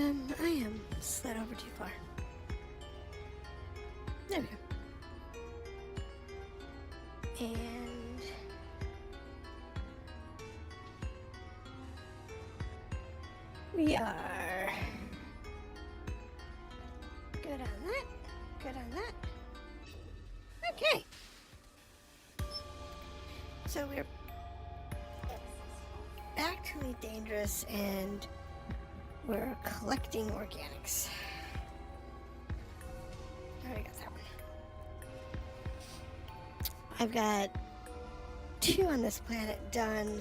I am slid over too far. There we go. And we are good on that. Good on that. Okay. So we're back to Elite Dangerous and we're collecting organics. Already got that one. I've got 2 on this planet done.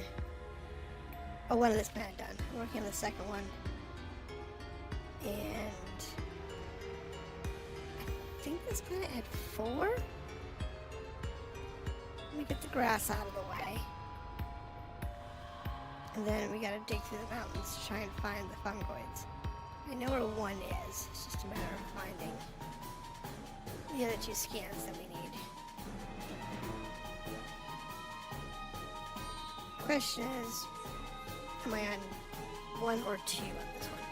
Oh, 1 on this planet done. I'm working on the second one. And I think this planet had 4. Let me get the grass out of the way. And then we gotta dig through the mountains to try and find the fungoids. I know where 1 is. It's just a matter of finding the other 2 scans that we need. Question is, am I on 1 or 2 on this one?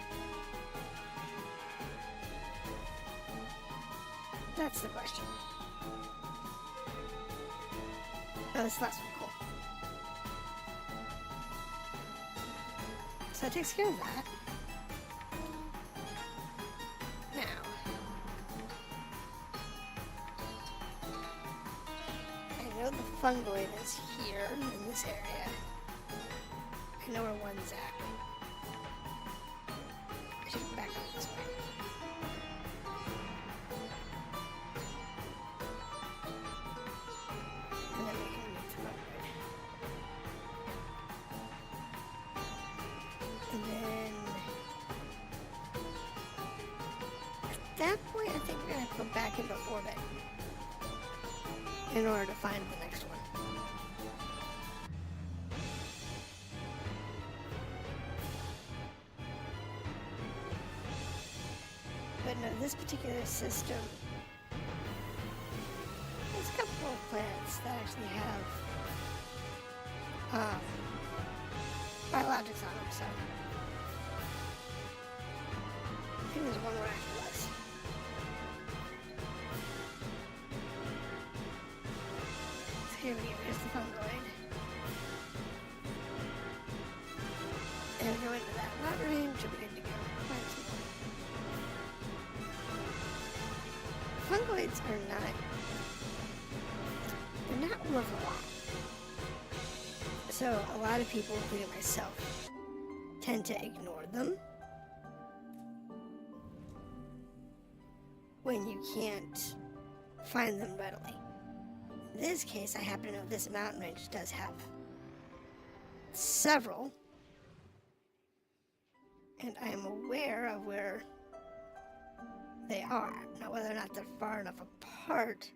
That's the question. Oh, this last one, cool. So that takes care of that. Now, I know the fungoid is here in this area. I know where 1's at. I should go back up this way. And then we can meet the fungoid. And then at that point, I think we're gonna have to go back into orbit in order to find the next one. But no, this particular system, there's a couple of planets that actually have biologics on them, so I think there's one where I was. So here we go, here's the fungoid. And we go into that mountain range, should be good to go. Find some more. Fungoids are they're not worth a lot. So a lot of people, including myself, tend to ignore them when you can't find them readily. In this case, I happen to know this mountain range does have several, and I am aware of where they are. Now, whether or not they're far enough apart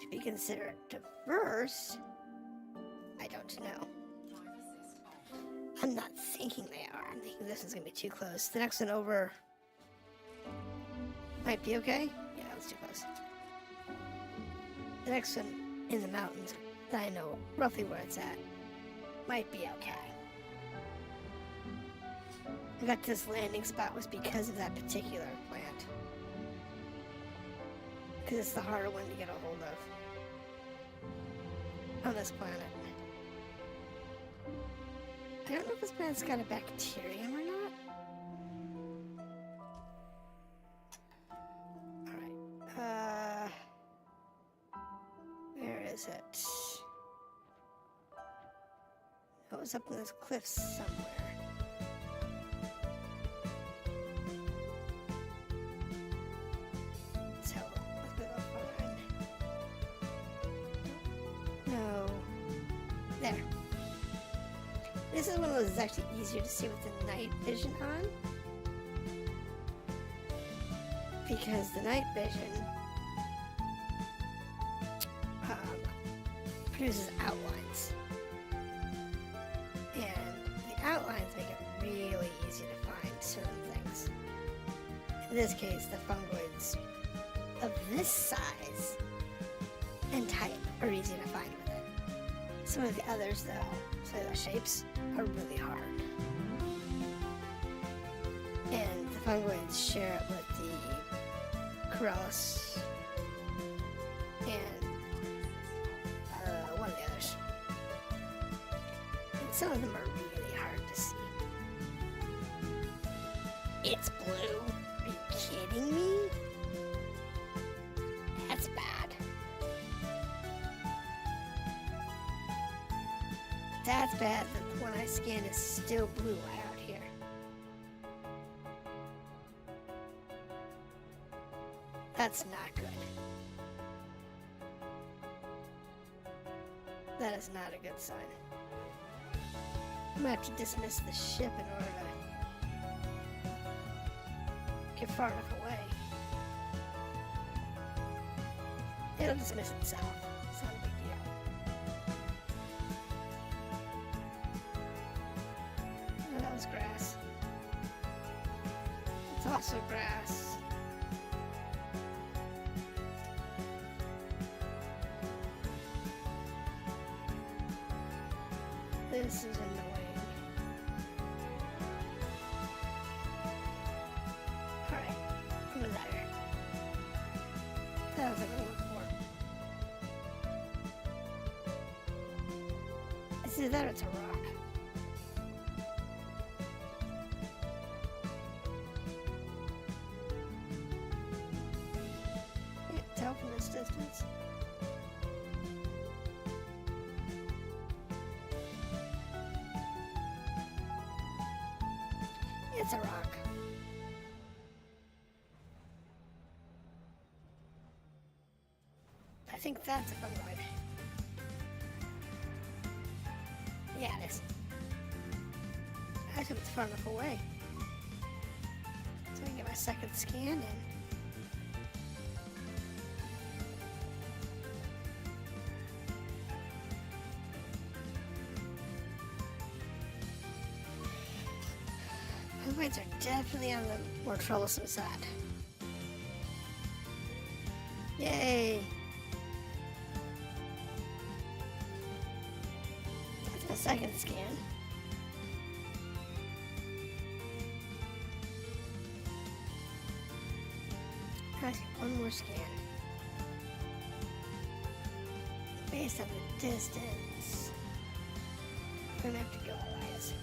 to be considered diverse, I don't know. I'm not thinking they are. I'm thinking this is going to be too close. The next one over might be okay. Yeah, that's too close. The next one in the mountains that I know roughly where it's at might be okay. I got this landing spot was because of that particular plant. Because it's the harder one to get a hold of on this planet. I don't know if this planet's got a bacterium or not. Alright, where is it? It was up in those cliffs somewhere. Let's have a look. Let's go find. No. There. This is one of those that's actually easier to see with the night vision on. Because the night vision produces outlines. And the outlines make it really easy to find certain things. In this case, the fungoids of this size and type are easy to find with it. Some of the others, though, so the shapes are really hard. And the fungoids share it with the Corellus and one of the others. And some of them are really hard to see. It's blue? Are you kidding me? That's bad. That's bad that the one I scanned is still blue out here. That's not good. That is not a good sign. I'm gonna have to dismiss the ship in order to get far enough away. It'll dismiss itself. It's not a big deal. Oh, that was grass. It's also grass. This is annoying. Alright, what was that here? That was a good one. It's either that or it's a rock. Can't tell from this distance. It's a rock. I think that's a fungoid. Yeah, it is. I hope it's far enough away. So I can get my second scan in. Fungoids are definitely on the more troublesome side. Yay! That's my second scan. I see one more scan. Based on the distance, I'm gonna have to go Elias.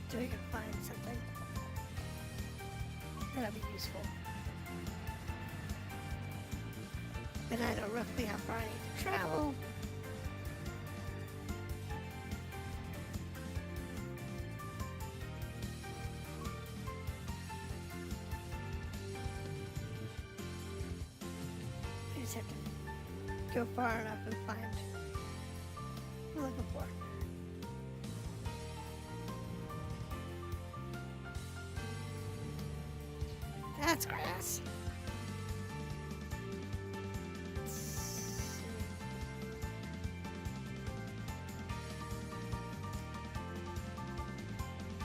So we can find something that'll be useful. But I know roughly how far I need to travel. I just have to go far enough and find what I'm looking for. That's grass.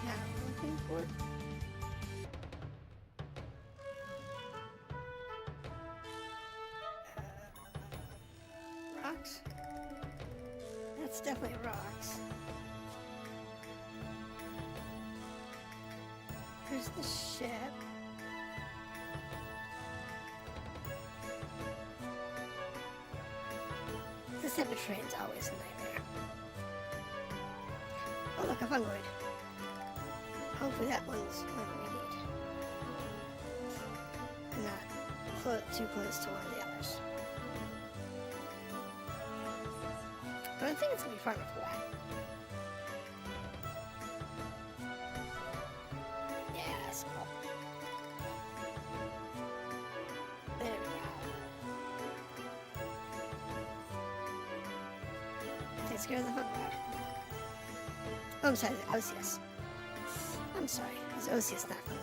Now I'm looking for rocks. That's definitely rocks. There's the ship. This type of train's always a nightmare. Oh look, a fungoid. Hopefully that one's one we need. And not too close to one of the others. But I think it's gonna be far enough away. Yes. There we go. Take care of the fungoid. Oh, I'm sorry, the Osius. I'm sorry, it's Osius, not fungoid.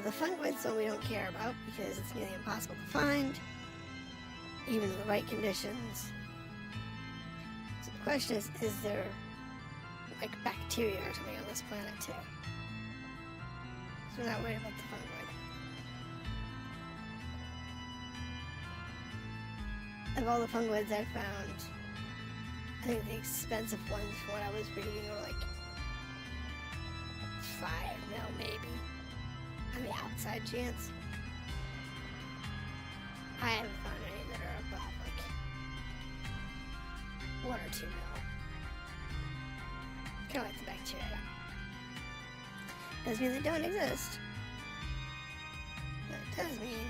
The fungoid's one we don't care about because it's nearly impossible to find, even in the right conditions. So the question is there like bacteria or something on this planet too? So we're not worried about the fungoid. of all the fungoids I found, I think the expensive ones from what I was reading were like 5 mil maybe on the outside chance. I haven't found any that are above like 1 or 2 mil. Kind of like the bacteria. Doesn't mean they don't exist, but it does mean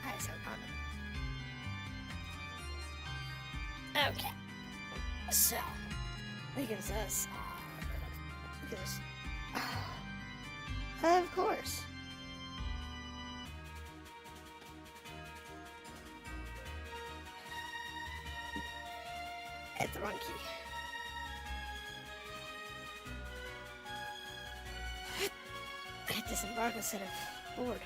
I just haven't found them. Okay, so that gives us, of course, at the wrong key. I hit disembark instead of board.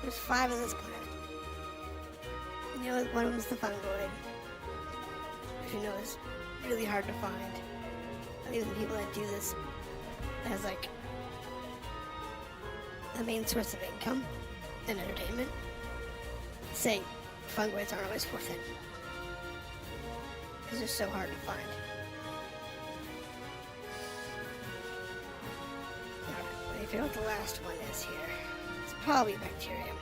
There's 5 on this planet. You know, one of them is the fungoid, which you know is really hard to find. And even the people that do this as like a main source of income and entertainment say fungoids aren't always worth it because they're so hard to find. Alright, let me figure out what the last one is here. It's probably bacterium.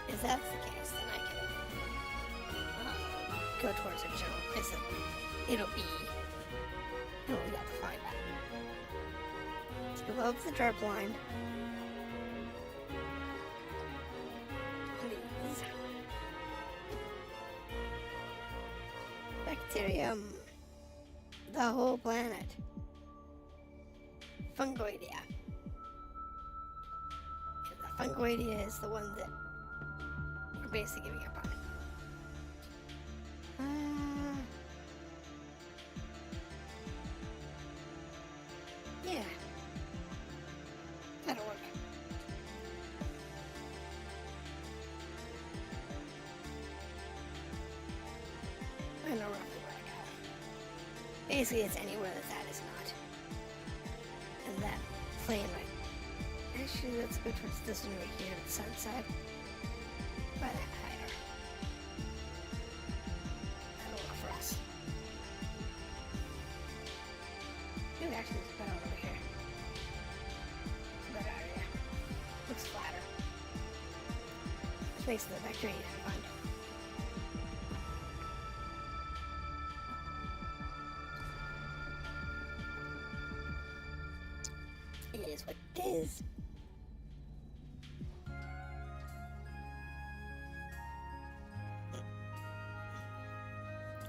If that's the case, then I can go towards a general place that it'll be able to find that. It's below the derp line. Please. Bacterium. The whole planet. Fungoidea. The fungoidea is the one that we're basically giving up on. Yeah. That'll work. I know roughly where I got it. Basically, it's anywhere that is not. And that plane right. Actually, let's go towards this one right here, the sun side. By that higher. That'll work for us. Maybe actually it's better over here. Better area. Looks flatter. Which makes the bacteria easier to find. It is what it is.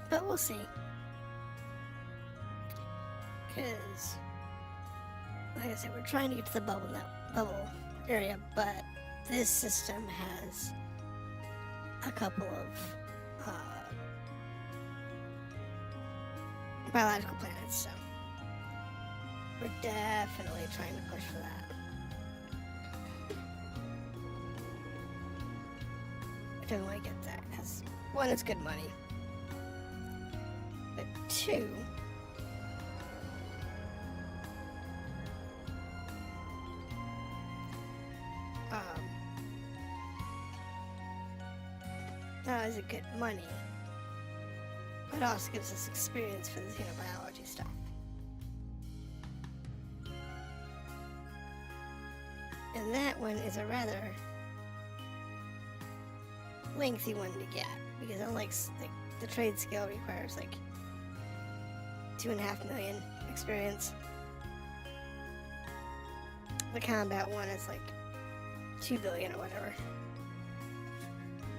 But we'll see. Because, like I said, we're trying to get to the bubble area, but this system has a couple of biological planets, so we're definitely trying to push for that. I don't want to get that, because 1, it's good money. But 2, not only is it good money, but it also gives us experience for the xenobiology stuff. And that one is a rather lengthy one to get, because unlike the trade scale requires like 2.5 million experience, the combat one is like 2 billion or whatever.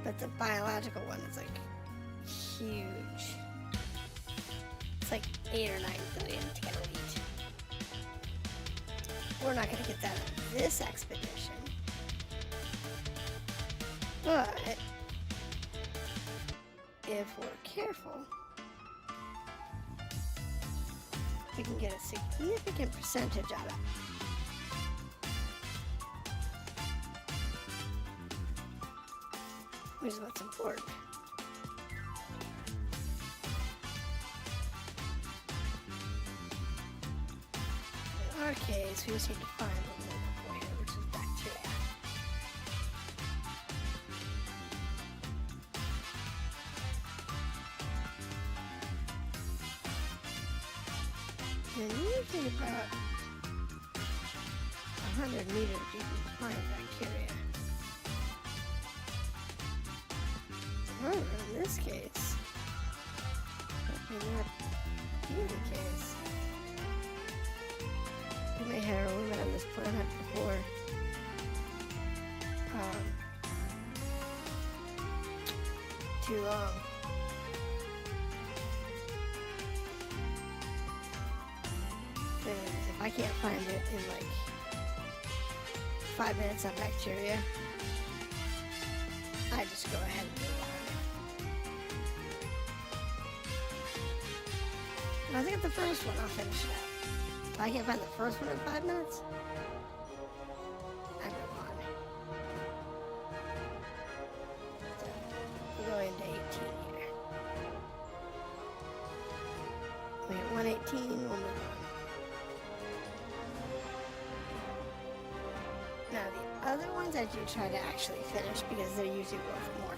But the biological one is like huge. It's like 8 or 9 billion to get elite. We're not gonna get that on this expedition. But if we're careful, we can get a significant percentage out of it. Which is what's important. our case, we just need to find one more here, which is bacteria. And usually about 100 meters you can find bacteria. However, in this case, that may not be the case. We may have a limit on this planet before too long. If I can't find it in like 5 minutes on bacteria, I just go ahead and move on. I think at the first one I'll finish it out. If I can't find the first one in 5 minutes, I move on. So we'll go into 18 here. We hit 118, we'll move on. Now the other ones I do try to actually finish because they're usually worth more.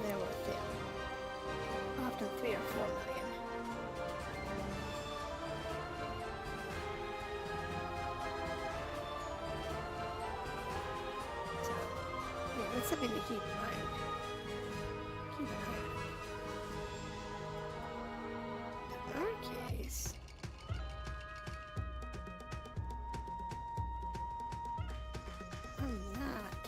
They're worth it. Often 3 or 4 million. So, yeah, that's something to keep in mind. Keep an eye on. In our case, I'm not.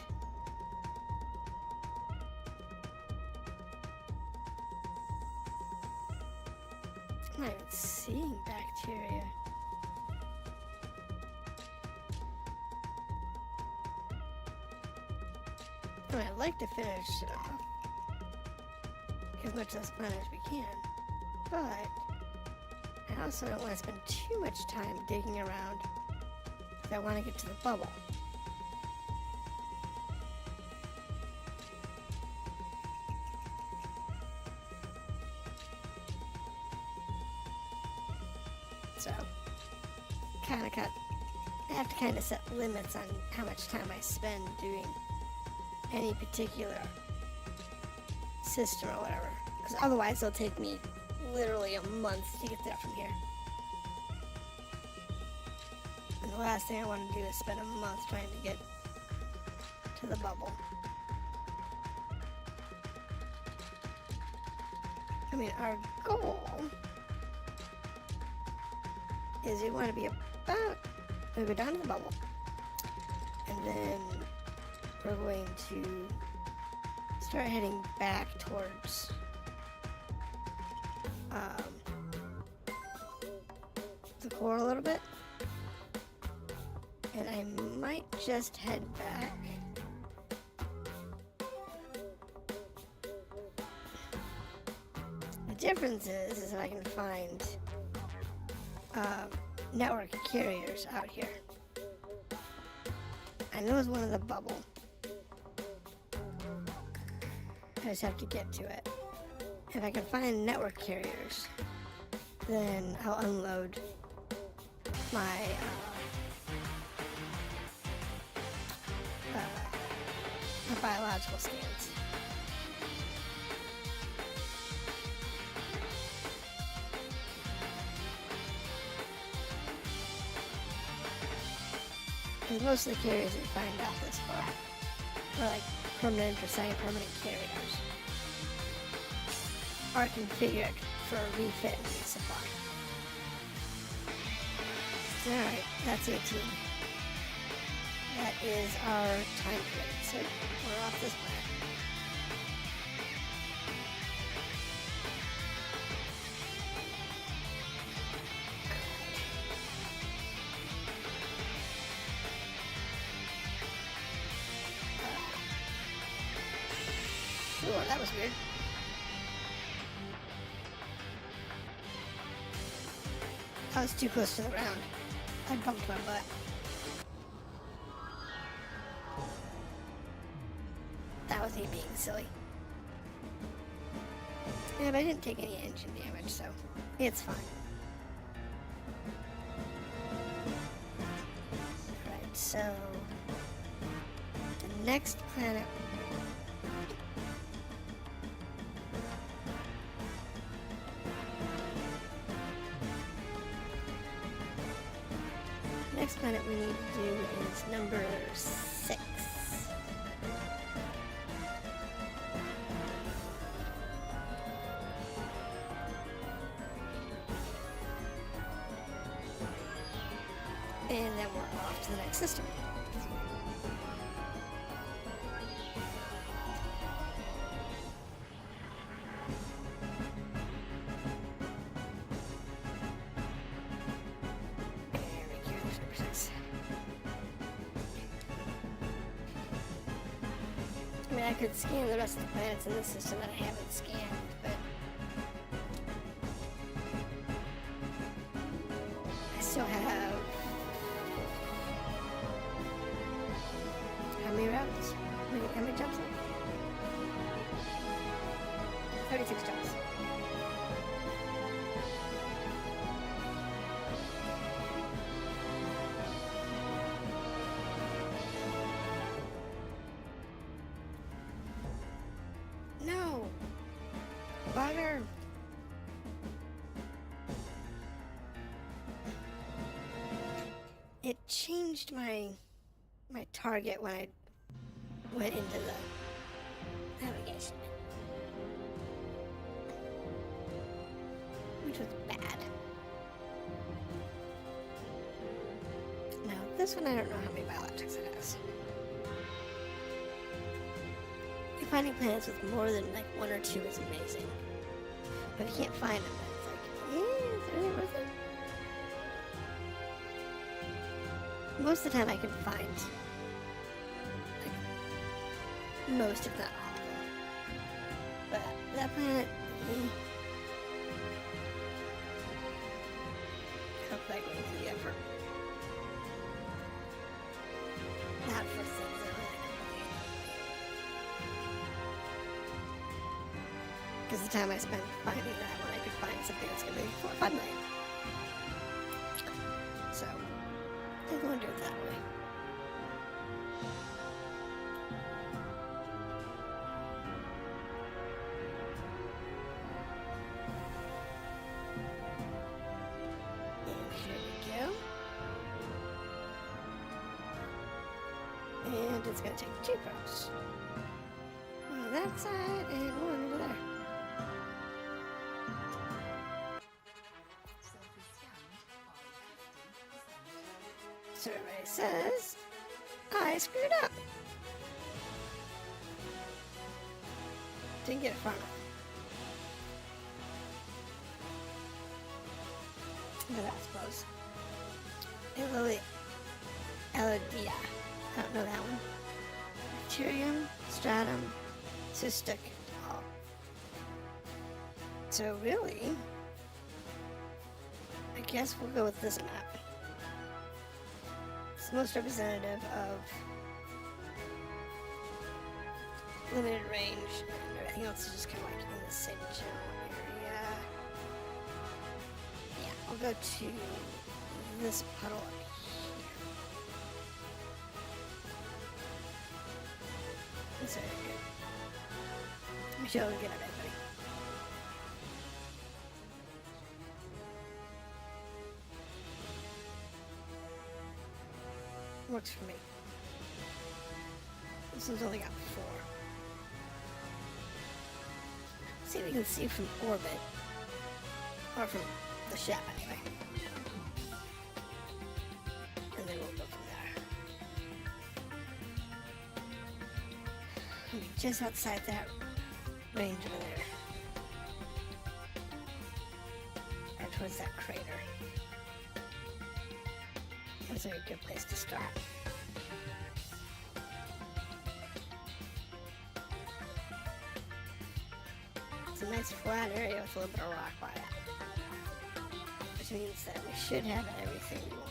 I'm not even seeing bacteria. I mean, I'd like to finish it off as much of this planet as we can, but I also don't want to spend too much time digging around because I want to get to the bubble. So, I have to kind of set limits on how much time I spend doing any particular system or whatever. Because otherwise it'll take me literally a month to get there from here. And the last thing I want to do is spend a month trying to get to the bubble. I mean, our goal is we want to be about, we go down to the bubble, and then we're going to start heading back towards the core a little bit, and I might just head back the difference is if I can find network carriers out here. I know it's one of the bubble. I just have to get to it. If I can find network carriers, then I'll unload my my biological scans. Because most of the carriers we find out this far are like permanent or semi-permanent carriers, are configured for refit and resupply. Alright, that's 18. That is our time period, so we're off this planet. Sure, that was weird. I was too close to the ground. I bumped my butt. That was me being silly. Yeah, but I didn't take any engine damage, so It's fine. Alright, so the next planet. Next planet we need to do is number 6. And then we're off to the next system. I mean, I could scan the rest of the planets in this system that I haven't scanned, but I still have how many rounds? How many jumps? 36 jumps. No! Bugger! It changed my target when I went into the navigation, which was bad. Now this one I don't know how many biologics it has. Finding planets with more than like 1 or 2 is amazing, but if you can't find them, it's like, is it really worth it? Most of the time I can find like most, if not all of them. But that planet, I don't like going through the effort. Not for things that are really complicated. Because the time I spent finding that when I could find something that's going to be 4 or 5 million. So, I'm going to do it that way. And here we go. And it's going to take 2 probes. One on that side and one over there. Survey says I screwed up. Didn't get it far enough. Look at that, I suppose. Elodia. I don't know that one. Bacterium, stratum, cystic. Oh. So really, I guess we'll go with this map. It's the most representative of limited range, and everything else is just kind of like in the same general area. Yeah, I'll go to this puddle up here. This area good. Let me show you get everybody. Works for me. This one's only got 4. See if we can see from orbit. Or from the ship, anyway. And then we'll go from there. Just outside that range over there. Right towards that crater. That's a good place to start. It's a nice flat area with a little bit of rock by it. Which means that we should have everything we want.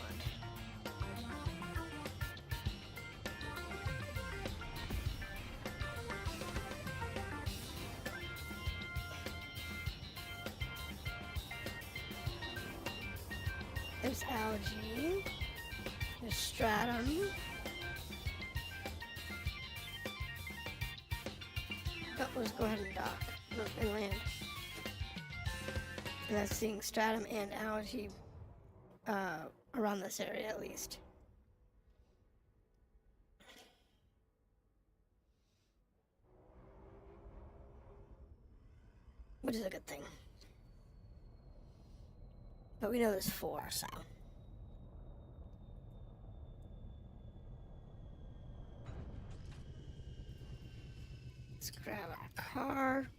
There's algae. There's stratum. Oh, let's go ahead and dock and land. And that's seeing stratum and algae around this area at least. Which is a good thing. But we know there's 4, so. Let's grab our car.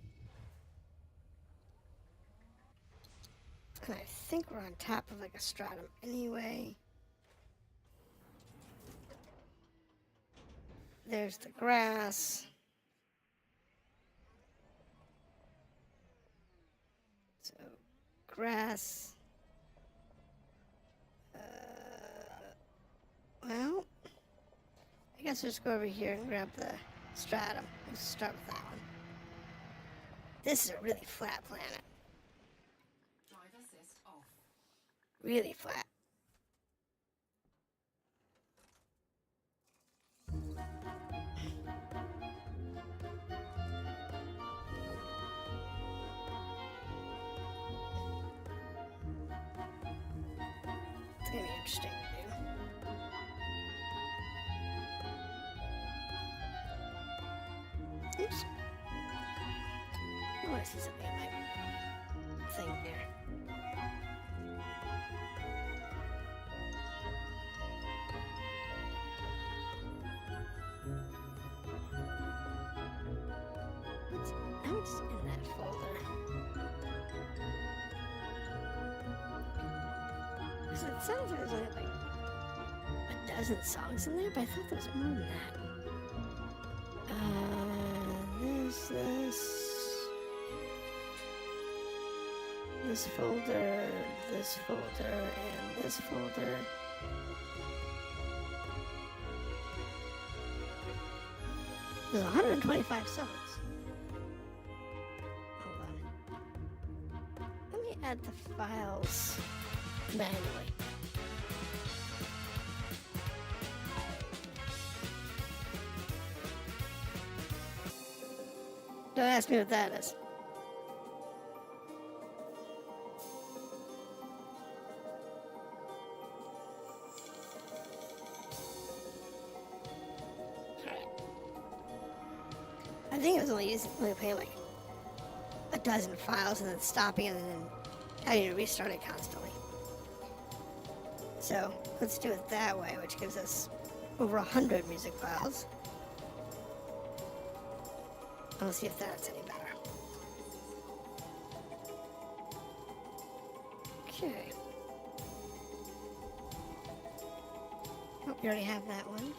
And I think we're on top of like a stratum anyway. There's the grass. So, grass. Well, I guess we'll just go over here and grab the stratum. Let's start with that one. This is a really flat planet. Drive assist off. Really flat. It's gonna be interesting to do. Oops. I want to see something in my thing here. What's in that folder? Because it sounds like there's only like a dozen songs in there, but I thought there was more than that. This folder, and this folder. There's 125 songs. Hold on. Let me add the files manually. Don't ask me what that is. I think it was only playing like a dozen files and then stopping and then having to restart it constantly. So let's do it that way, which gives us over 100 music files. I'll see if that's any better. Okay. Oh, we already have that one.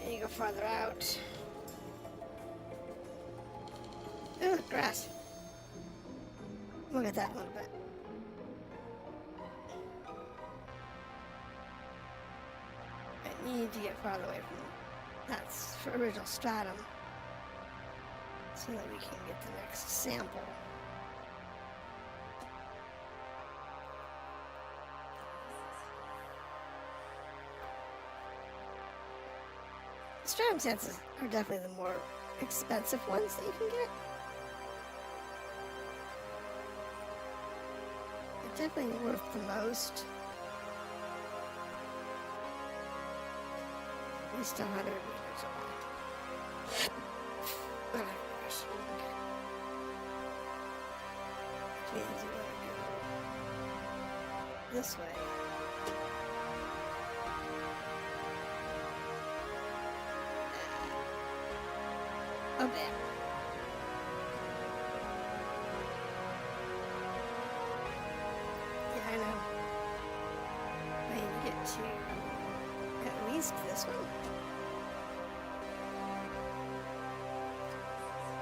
You go farther out. Ooh, grass. Look at that a little bit. I need to get farther away from that's for original stratum so that we can get the next sample. Stratum samples are definitely the more expensive ones that you can get. They're definitely worth the most. At least 100 meters away. 100 meters. Okay. Which means you want to go this way. Oh, there. Yeah, I know. I need to get to at least this one.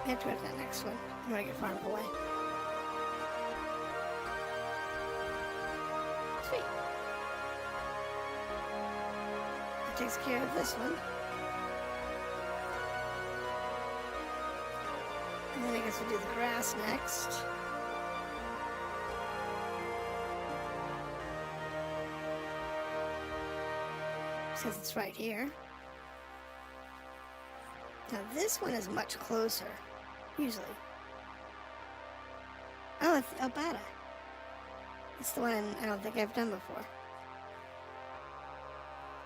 I have to go to that next one. I'm gonna get far enough away. Sweet. That takes care of this one. And then I guess we'll do the grass next. Since it's right here. Now this one is much closer, usually. Oh, it's Albata. It's the one I don't think I've done before.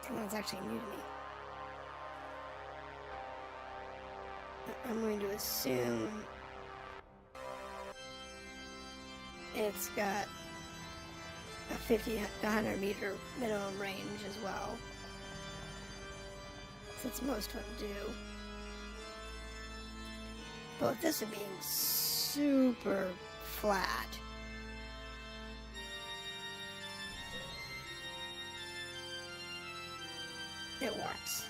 The one's actually new to me. I'm going to assume it's got a 50 to 100 meter minimum range as well. Since most of them do. But with this one being super flat, it works.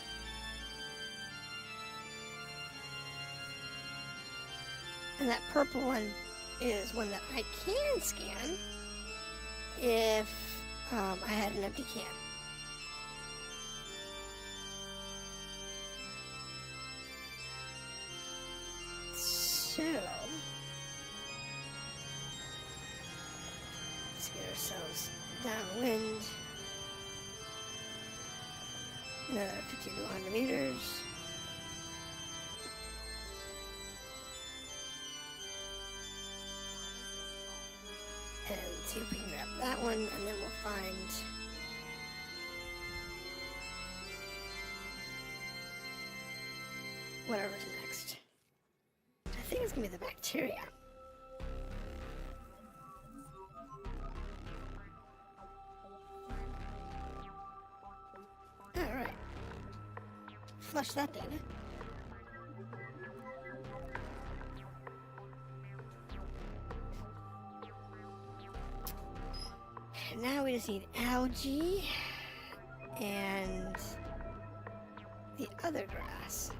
And that purple one is one that I can scan if I had an empty can. So, let's get ourselves downwind. Another 50 to 100 meters. And see if we can grab that one, and then we'll find whatever's next. I think it's gonna be the bacteria. Alright. Flush that data. And now we just need algae and the other grass.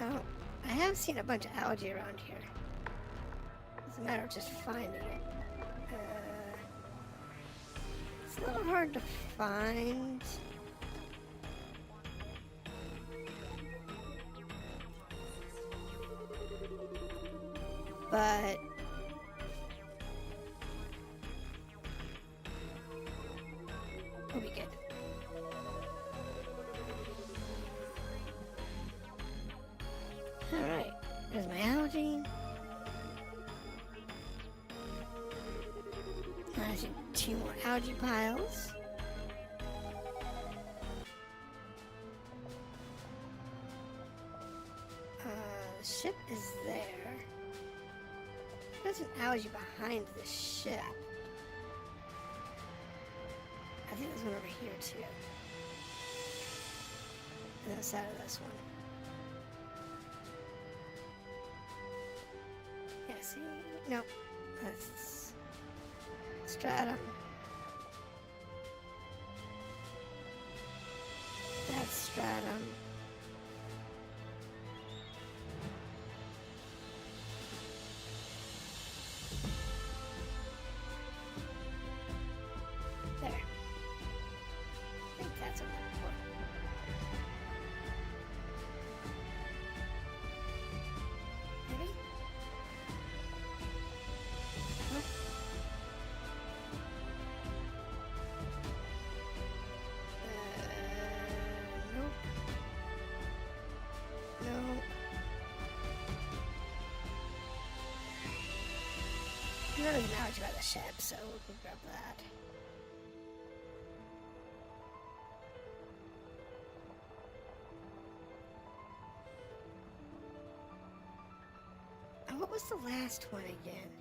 Oh, I have seen a bunch of algae around here. It's a matter of just finding it. It's a little hard to find. But we'll be good. Alright, there's my algae. I see 2 more algae piles. The ship is there. There's an algae behind the ship. I think there's one over here too. On the other side of this one. Yeah, see? No. That's stratum. That's stratum. There. I think that's what I'm looking for. Maybe? Nope. Nope. No. There's an algae by the ship, so we'll grab that. Oh, what was the last one again?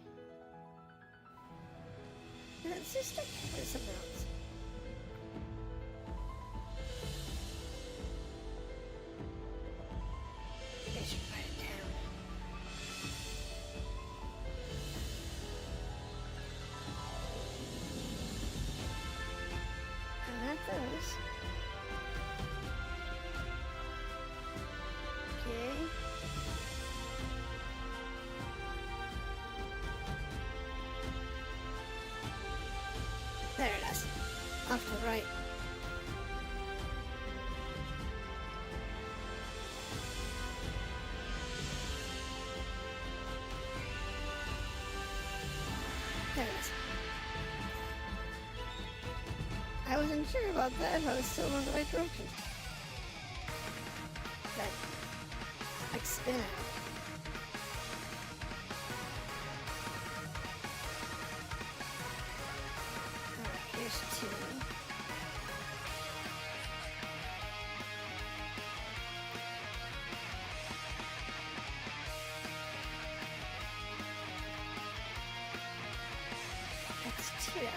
It's just or something else. I should write it down. Oh, not those. Okay. There it is. Off to the right. wasn't sure about that. I was still in the right direction. That, like, spin out. Alright, here's 2. That's 2, okay.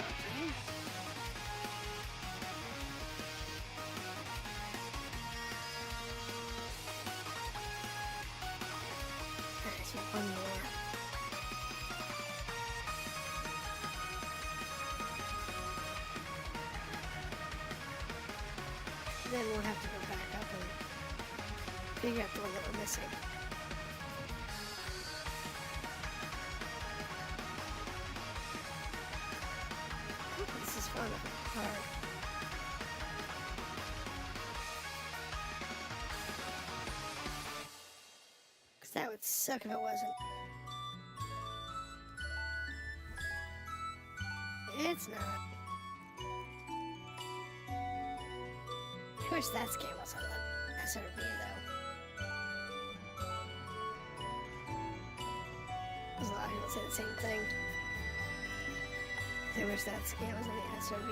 Alright, so one more. Then we'll have to go back up and figure out the one that we're missing. This is fun. Hard. Because that would suck if it wasn't. It's not. I wish that game was on the SRB though. There's a lot of people say the same thing. They wish that game was on the SRB.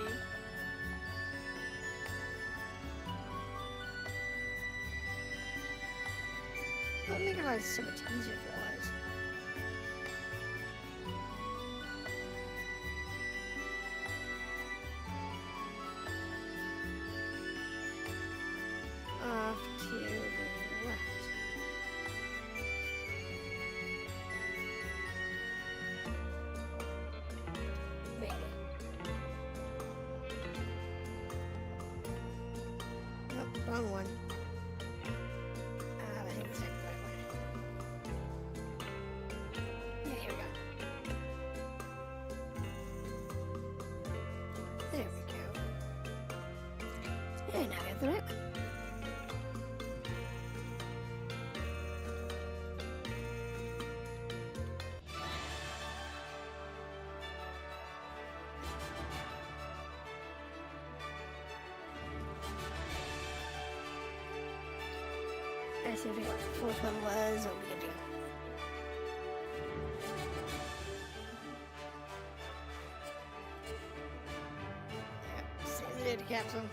That would make our lives so much easier if it was. Off to the left. Wait. Nope, wrong one. I think it's the right one. Yeah, here we go. There we go. And now we have the right one. I see what the fourth one was, what we could do. Yep, see the data capsule.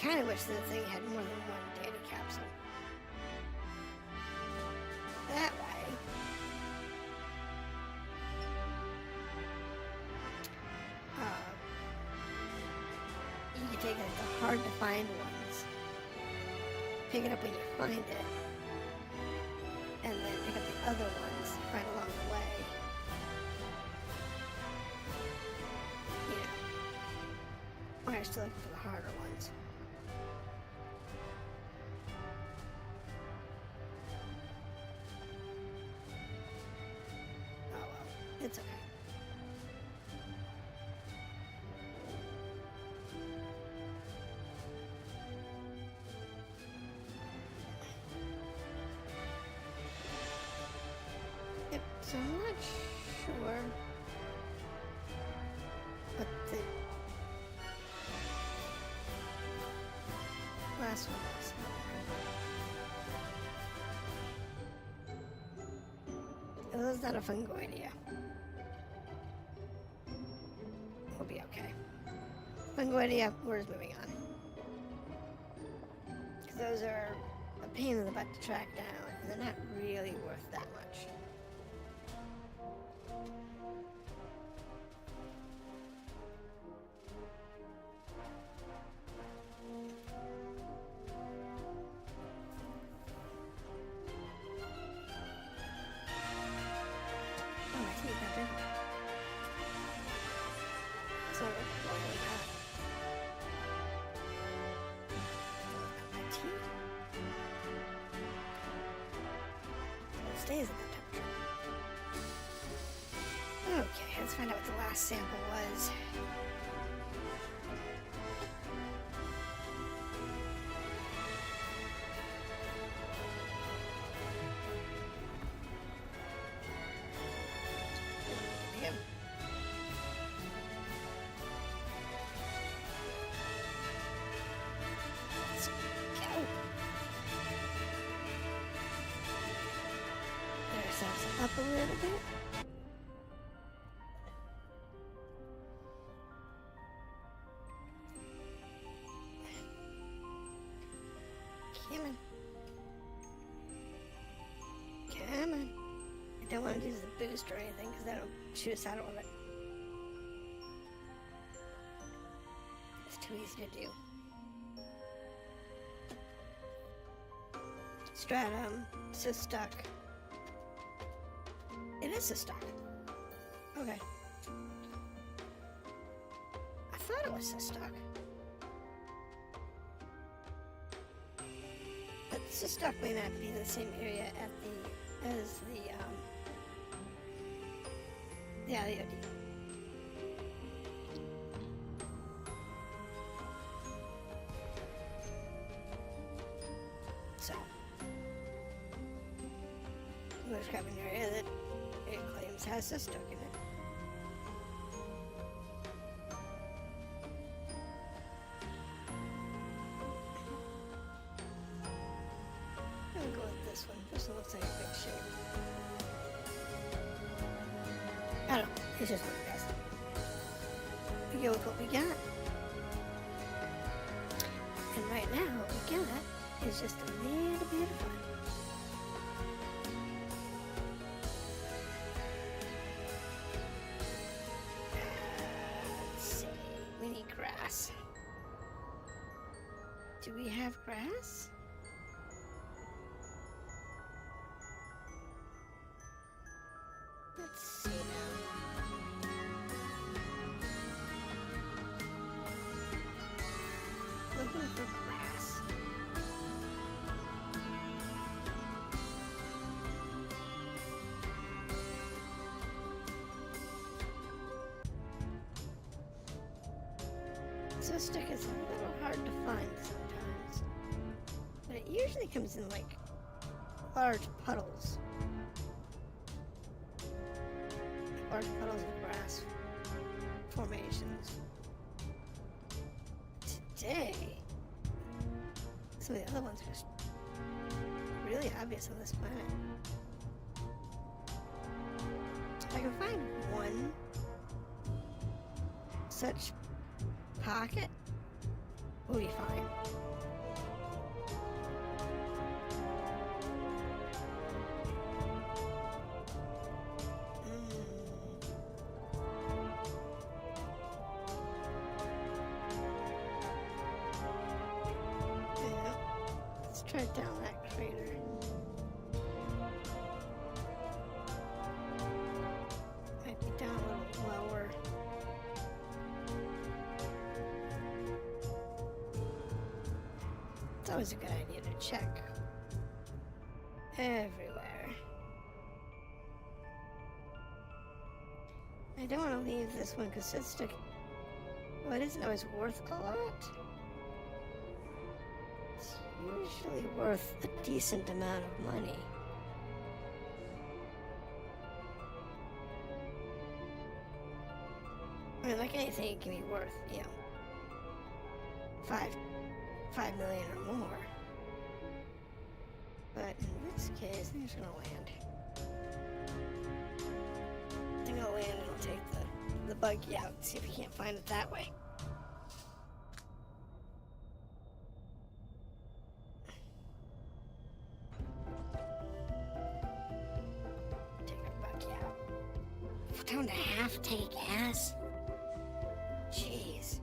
Kind of wish that the thing had more than one data capsule. That way. You can take like the hard to find ones, pick it up when you find it, and then pick up the other ones right along the way. You know, or I still looking for the harder ones. Oh well, it's okay. Yep, so I'm not sure what the last one was. It was not a fungoidia. We'll be okay. Fungoidia, we're just moving on. Because those are a pain in the butt to track down, and they're not really worth that much. Oh, I see that there. So, what do we got? My tea. It stays at that temperature. Okay, let's find out what the last sample was. Again. a little bit. Come on. Come on. I don't want to use the boost or anything because that'll shoot us out of orbit. It's too easy to do. Stratum, Systuck. It is Systuck. Okay. I thought it was Systuck. But Systuck may not be in the same area as the OD. So, we're describing an area that it claims has Systuck in it. I'm gonna go with this one. This one looks like a big shape. I don't know. It's just what it does. We go with what we got. And right now, what we got is just a little bit of fun. Let's see. We need grass. Do we have grass? Let's see now. Looking for grass. Systuck is a little hard to find sometimes, but it usually comes in like large puddles. Large puddles of grass formations. Today, some of the other ones are just really obvious on this planet. If I can find one such pocket, we'll be fine. Right down that crater. Might be down a little lower. It's always a good idea to check everywhere. I don't want to leave this one because it's still. Well, it isn't always worth a lot. Usually worth a decent amount of money. I mean, like anything, it can be worth, you know, $5 million or more. But in this case, I'm just gonna land. I'm gonna land and I'll take the buggy out and see if we can't find it that way. Down to half tank gas? Jeez.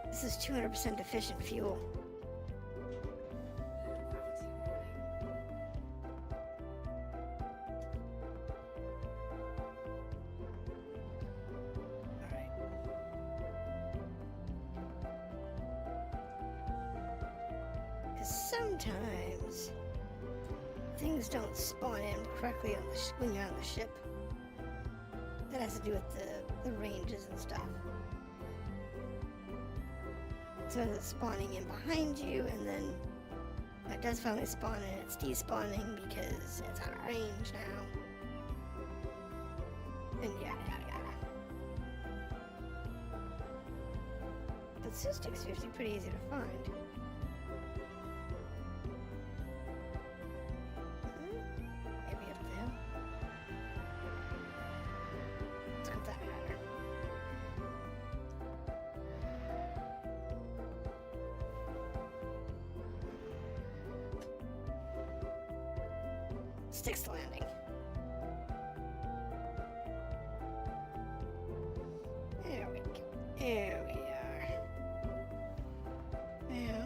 This is 200% efficient fuel. Alright. Because sometimes things don't spawn in correctly on the when you're on the ship. That has to do with the ranges and stuff. So it's spawning in behind you, and then it does finally spawn in, it's despawning because it's out of range now. And yada yada yada. But Systuck's usually pretty easy to find. Sticks the landing. There we go. There we are. Now,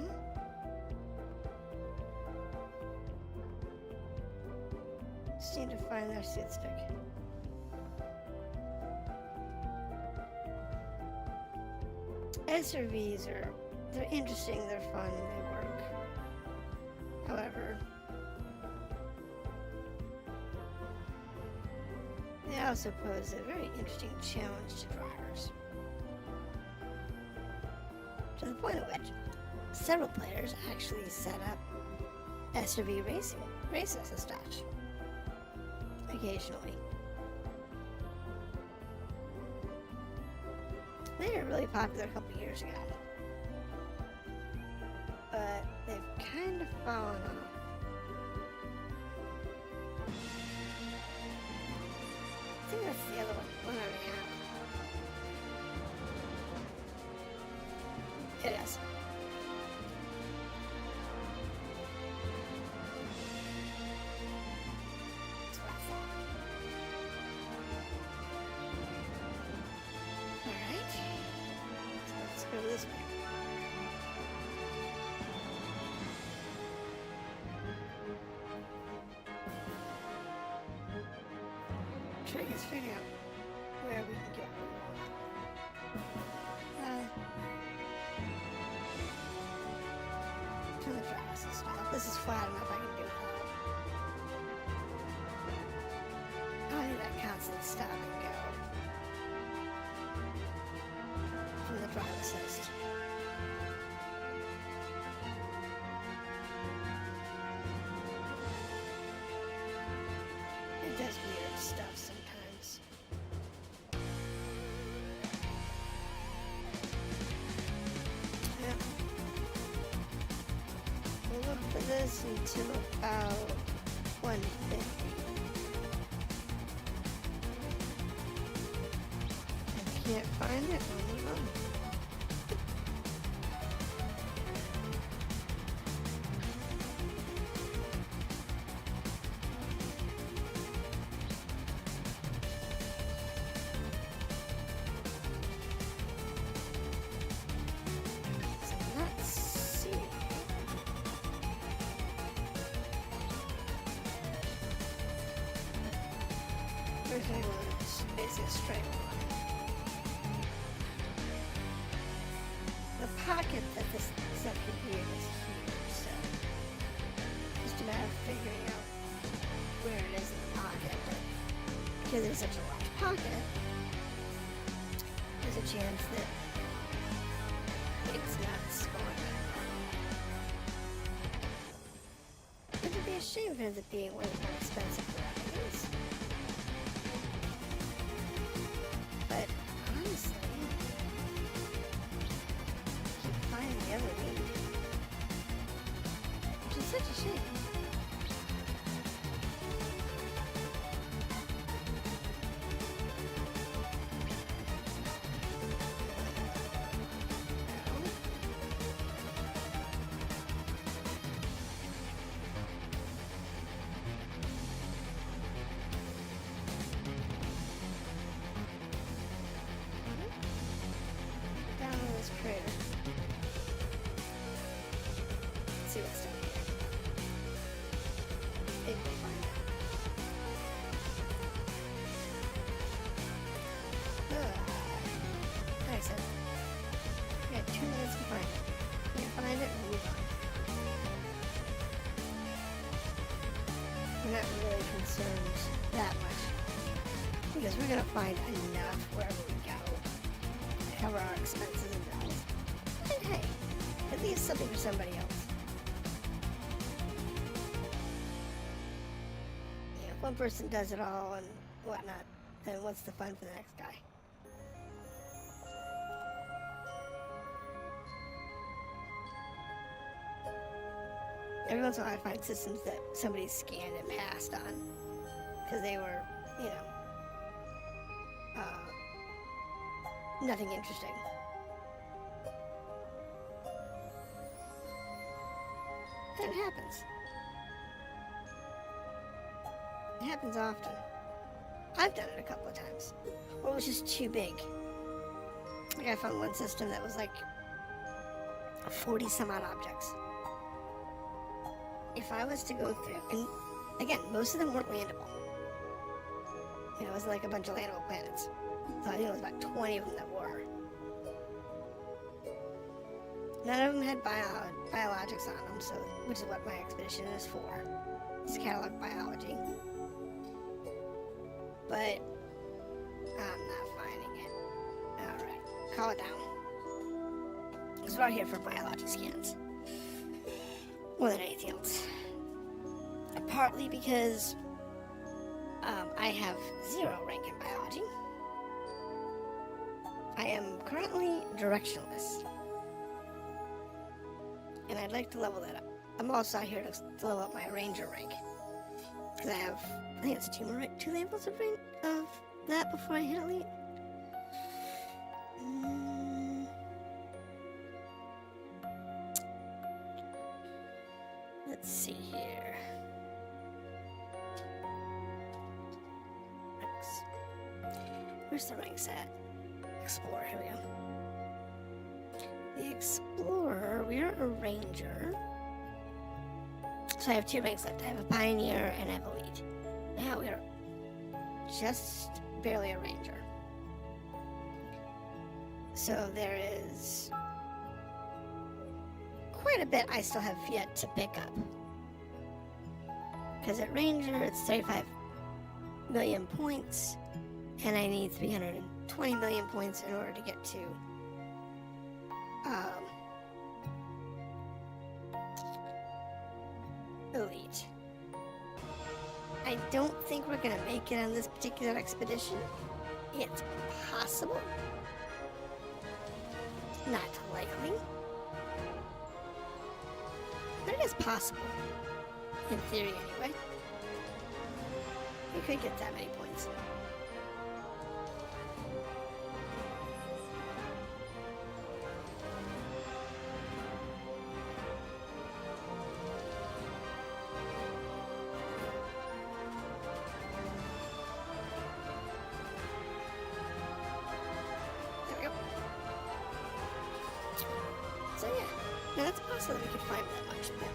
just need to find their suit stick. SRVs they're interesting, they're fun, they work. However, they also pose a very interesting challenge to drivers. To the point at which several players actually set up SRV races as such. Occasionally. They were really popular a couple years ago. But they've kind of fallen off. I think that's the other one I already have. It is. That's what I thought. Alright. So let's go this way. Trying to figure out where we can go. Turn the drivers and stuff. This is flat enough, I can do that. I need that constant stop and go. From the drive assist. It does weird stuff sometimes. Yeah. We'll look for this until about 150. If you can't find it, we'll move on. So let's see. First I want basically a straight line. The pocket that this stuff could be in is huge, so just a matter of figuring out where it is in the pocket. But because it's such a large pocket, there's a chance that it's not spawning. It would be a shame if it ends up being way more expensive for enemies. But honestly, keep finding the other lead. Which is such a shame. Down in this crater. Let's see what's down here. Maybe we'll find out. Like I said, we got 2 minutes to find it. We can find it and move on. We're not really concerned that much because we're gonna find enough wherever we go to cover our expenses and bills. And hey, at least something for somebody else. Yeah, if one person does it all and whatnot, then what's the fun for the next guy? Every once in a while I find systems that somebody scanned and passed on because they were, you know, nothing interesting. And it happens. It happens often. I've done it a couple of times. Or it was just too big. Like I found one system that was like 40 some odd objects. If I was to go through, and again, most of them weren't landable. You know, it was like a bunch of landable planets. So I think it was about 20 of them that were. None of them had biologics on them, so which is what my expedition is for. It's to catalog biology. But I'm not finding it. Alright, call it down. Because we're out here for biology scans. More than anything else. Partly because I have 0 rank in biology. I am currently directionless. And I'd like to level that up. I'm also out here to level up my ranger rank. Because I think it's 2 levels of rank of that before I hit elite. Let's see here. Ranks. Where's the ranks at? Explorer, here we go. The Explorer, we are a Ranger. So I have 2 ranks left. I have a Pioneer and I have Elite. Now we are just barely a Ranger. So there is quite a bit I still have yet to pick up. Because at Ranger, it's 35 million points, and I need 320 million points in order to get to Elite. I don't think we're gonna make it on this particular expedition. It's possible. Not likely. But it is possible. In theory, anyway. We could get that many points. There we go. So yeah, now it's possible that we could find that much, but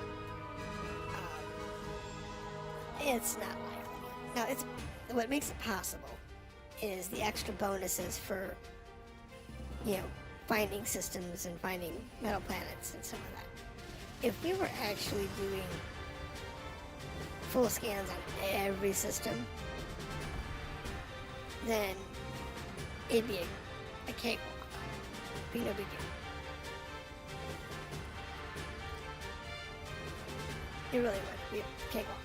it's not likely. Now, it's what makes it possible is the extra bonuses for, you know, finding systems and finding metal planets and stuff like that. If we were actually doing full scans on every system, then it'd be a cakewalk. It'd be no big deal. It really would be a cakewalk.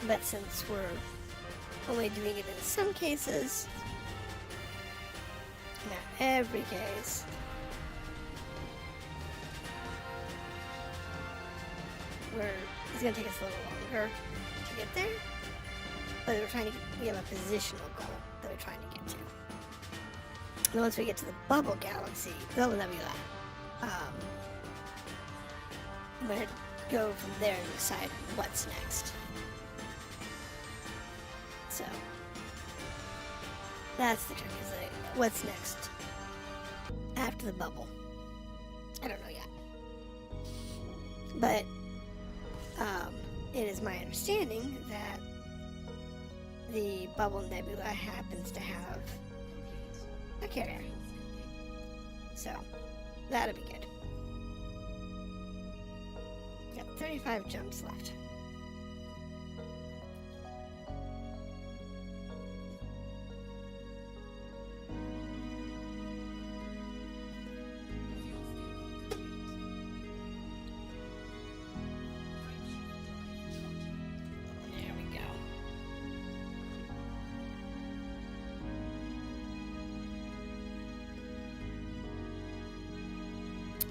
But since we're only doing it in some cases, not every case, it's going to take us a little longer to get there. But we have a positional goal that we're trying to get to. And once we get to the bubble galaxy, I'm going to go from there and decide what's next. So, that's the trick, is like, what's next after the bubble? I don't know yet. But, it is my understanding that the bubble nebula happens to have a carrier. So, that'll be good. Got 35 jumps left.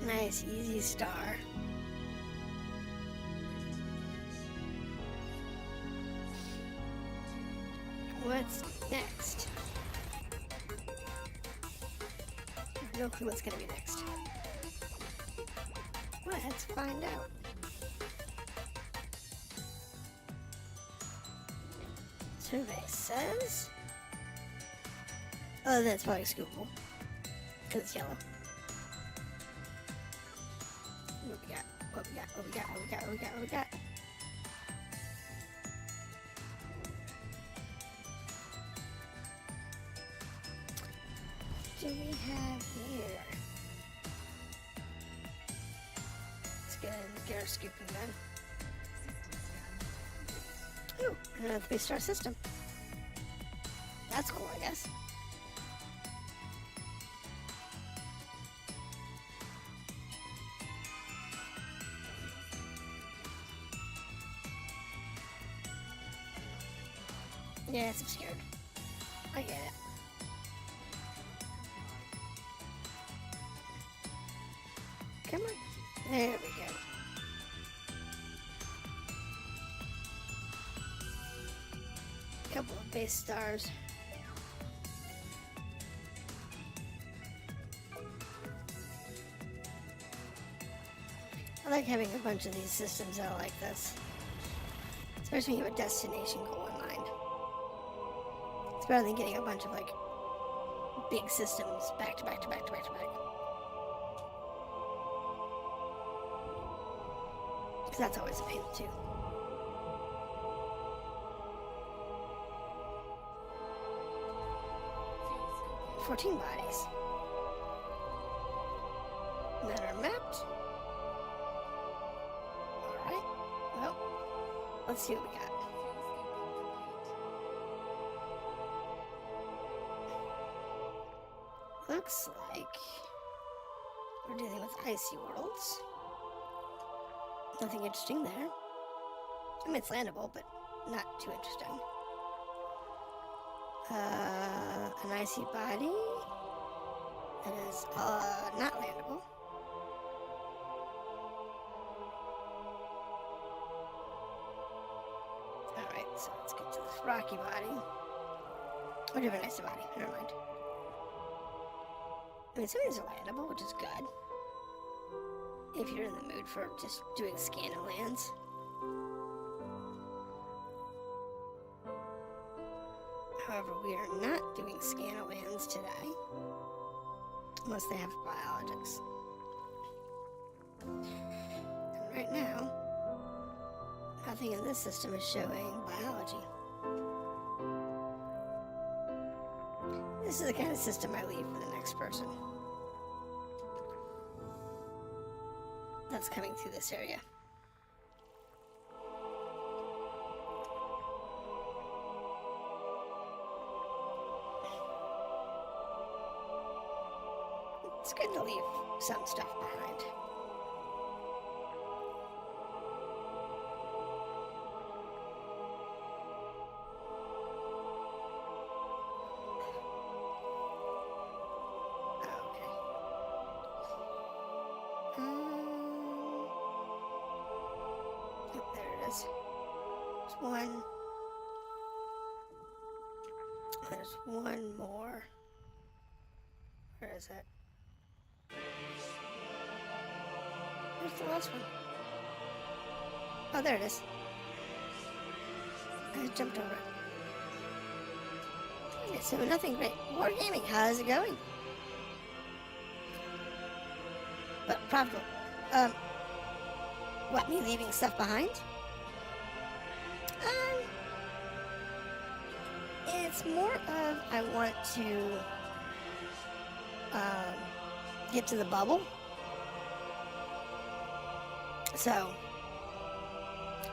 Nice, easy star. What's next? No clue what's gonna be next. What? Let's find out. Survey says... Oh, that's probably scoopable. Because it's yellow. What we got? What we got? What we got? What we got? What we got? What we got? What do we have here? Let's get our scooping done. Ooh, another 3-star system. That's cool, I guess. Yeah, it's obscured. I get it. Come on. There we go. Couple of base stars. I like having a bunch of these systems that are like this. Especially when you have a destination goal in mind. It's better than getting a bunch of like big systems back to back to back to back to back. Because that's always a pain too. Fuel scooping. 14 bodies. That are mapped. Alright. Well, let's see what we got. Fuel scooping complete. Looks like we're dealing with icy worlds. Nothing interesting there. I mean, it's landable, but not too interesting. An icy body that is not landable. Alright, so let's get to this rocky body. Or do you have an icy body? Never mind. I mean, some of these are landable, which is good. If you're in the mood for just doing scan of lands. However, we are not doing scan of lands today. Unless they have biologics. And right now, nothing in this system is showing biology. This is the kind of system I leave for the next person that's coming through this area. It's good to leave some stuff behind. Oh, there it is. There's one. There's one more. Where is it? Where's the last one? Oh, there it is. I just jumped over it. Okay, so nothing great. Wargaming, how's it going? But profitable. What, me leaving stuff behind? It's more of I want to get to the bubble. So,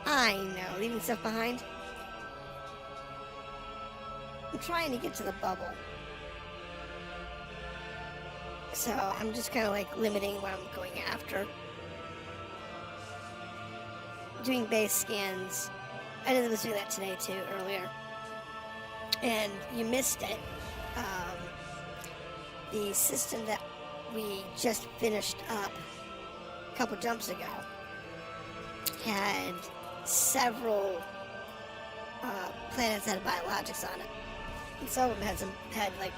I know, leaving stuff behind. I'm trying to get to the bubble. So, I'm just kind of like limiting what I'm going after. Doing base scans. I did was doing that today too, earlier. And you missed it. The system that we just finished up a couple jumps ago had several planets that had biologics on it. And some of them had like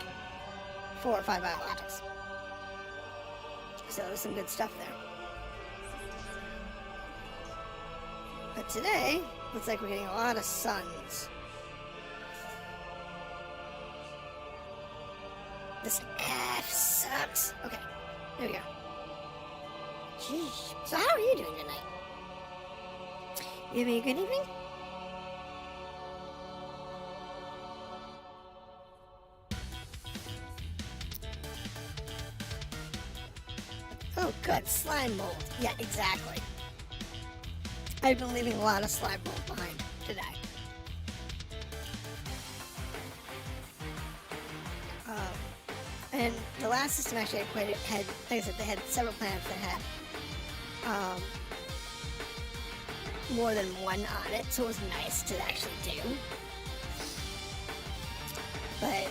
4 or 5 biologics. So there's some good stuff there. But today, looks like we're getting a lot of suns. This F sucks. Okay, there we go. Jeez. So how are you doing tonight? You having a good evening? Oh, good. Slime mold. Yeah, exactly. I've been leaving a lot of slime mold behind today. And the last system actually I played had, like I said, they had several planets that had more than one on it, so it was nice to actually do. But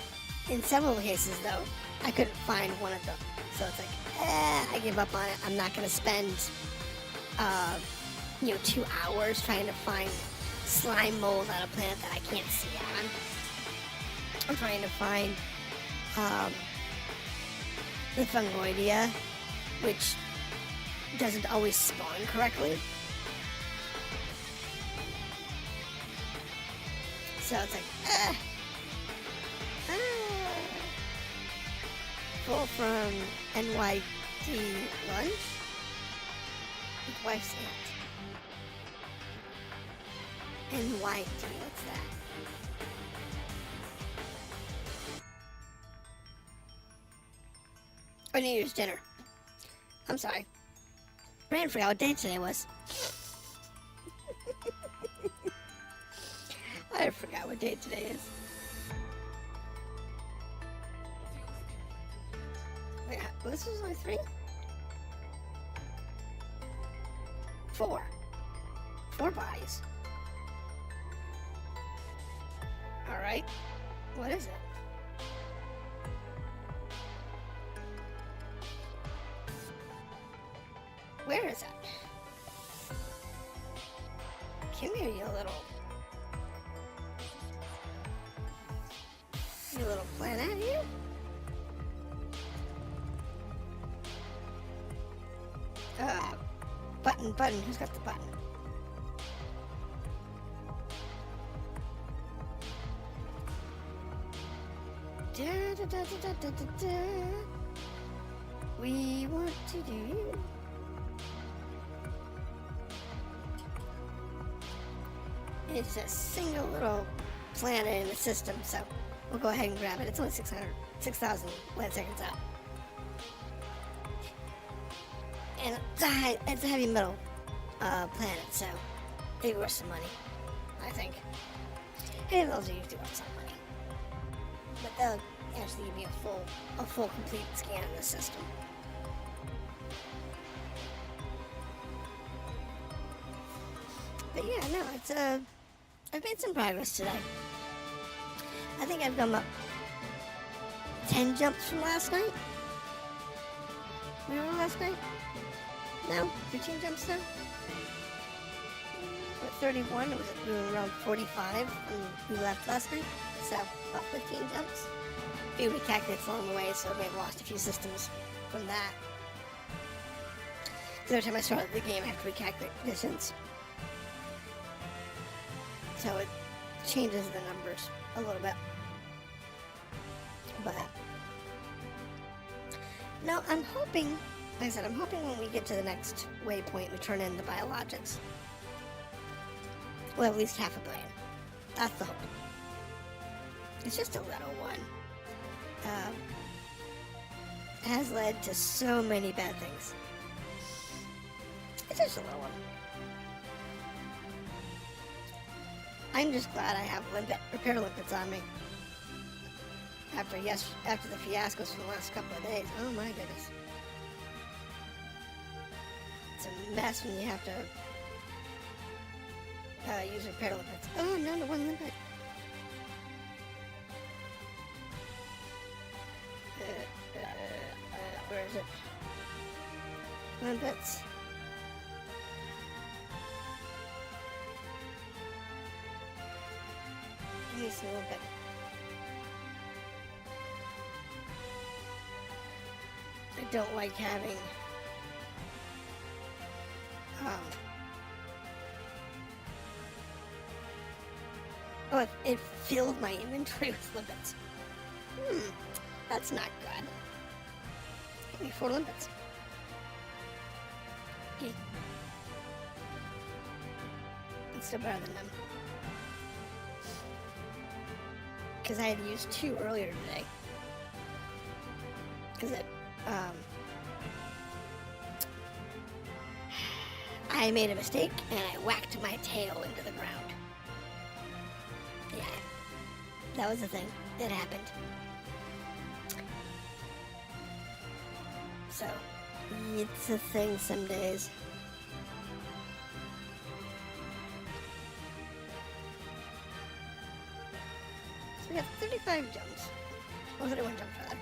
in several cases, though, I couldn't find one of them. So it's like, I give up on it. I'm not going to spend, 2 hours trying to find slime mold on a planet that I can't see on. I'm trying to find the fungoidea, which doesn't always spawn correctly. So it's like, Full from NYD lunch with wife's aunt. NYD, what's that? Or New Year's dinner. I'm sorry. Brand forgot what day today was. I forgot what day today is. Wait, this was only 3? 4. 4 bodies. Alright. What is it? Where is it? Come here, you little planet, you. Button. Who's got the button? Da. We want to do. It's a single little planet in the system, so we'll go ahead and grab it. It's only 6,000 land seconds out. And it's a heavy metal planet, so it'll be worth some money, I think. And those are usually worth some money. But they'll actually give me a full complete scan of the system. But yeah, no, it's I've made some progress today. I think I've done about 10 jumps from last night. Remember last night? No? 15 jumps now? What, 31? We were around 45 when we left last night. So, about 15 jumps. A few recalculates along the way, so I may have lost a few systems from that. Because every time I start the game, I have to recalculate distance. So it changes the numbers a little bit. But no, I'm hoping, like I said, I'm hoping when we get to the next waypoint, we turn in the biologics. We'll have at least 500 million. That's the hope. It's just a little one. It has led to so many bad things. It's just a little one. I'm just glad I have repair limpets on me. After the fiascos from the last couple of days. Oh my goodness. It's a mess when you have to use repair limpets. Oh no, the one limpet. Where is it? Limpets. Give me some limpet. I don't like having Oh, it filled my inventory with limpets. That's not good. Give me 4 limpets. Okay. It's still better than them. Because I had used 2 earlier today. Because I made a mistake and I whacked my tail into the ground. Yeah, that was the thing. It happened. So, it's a thing some days. So we have 35 jumps. Well, 31 jumps for that.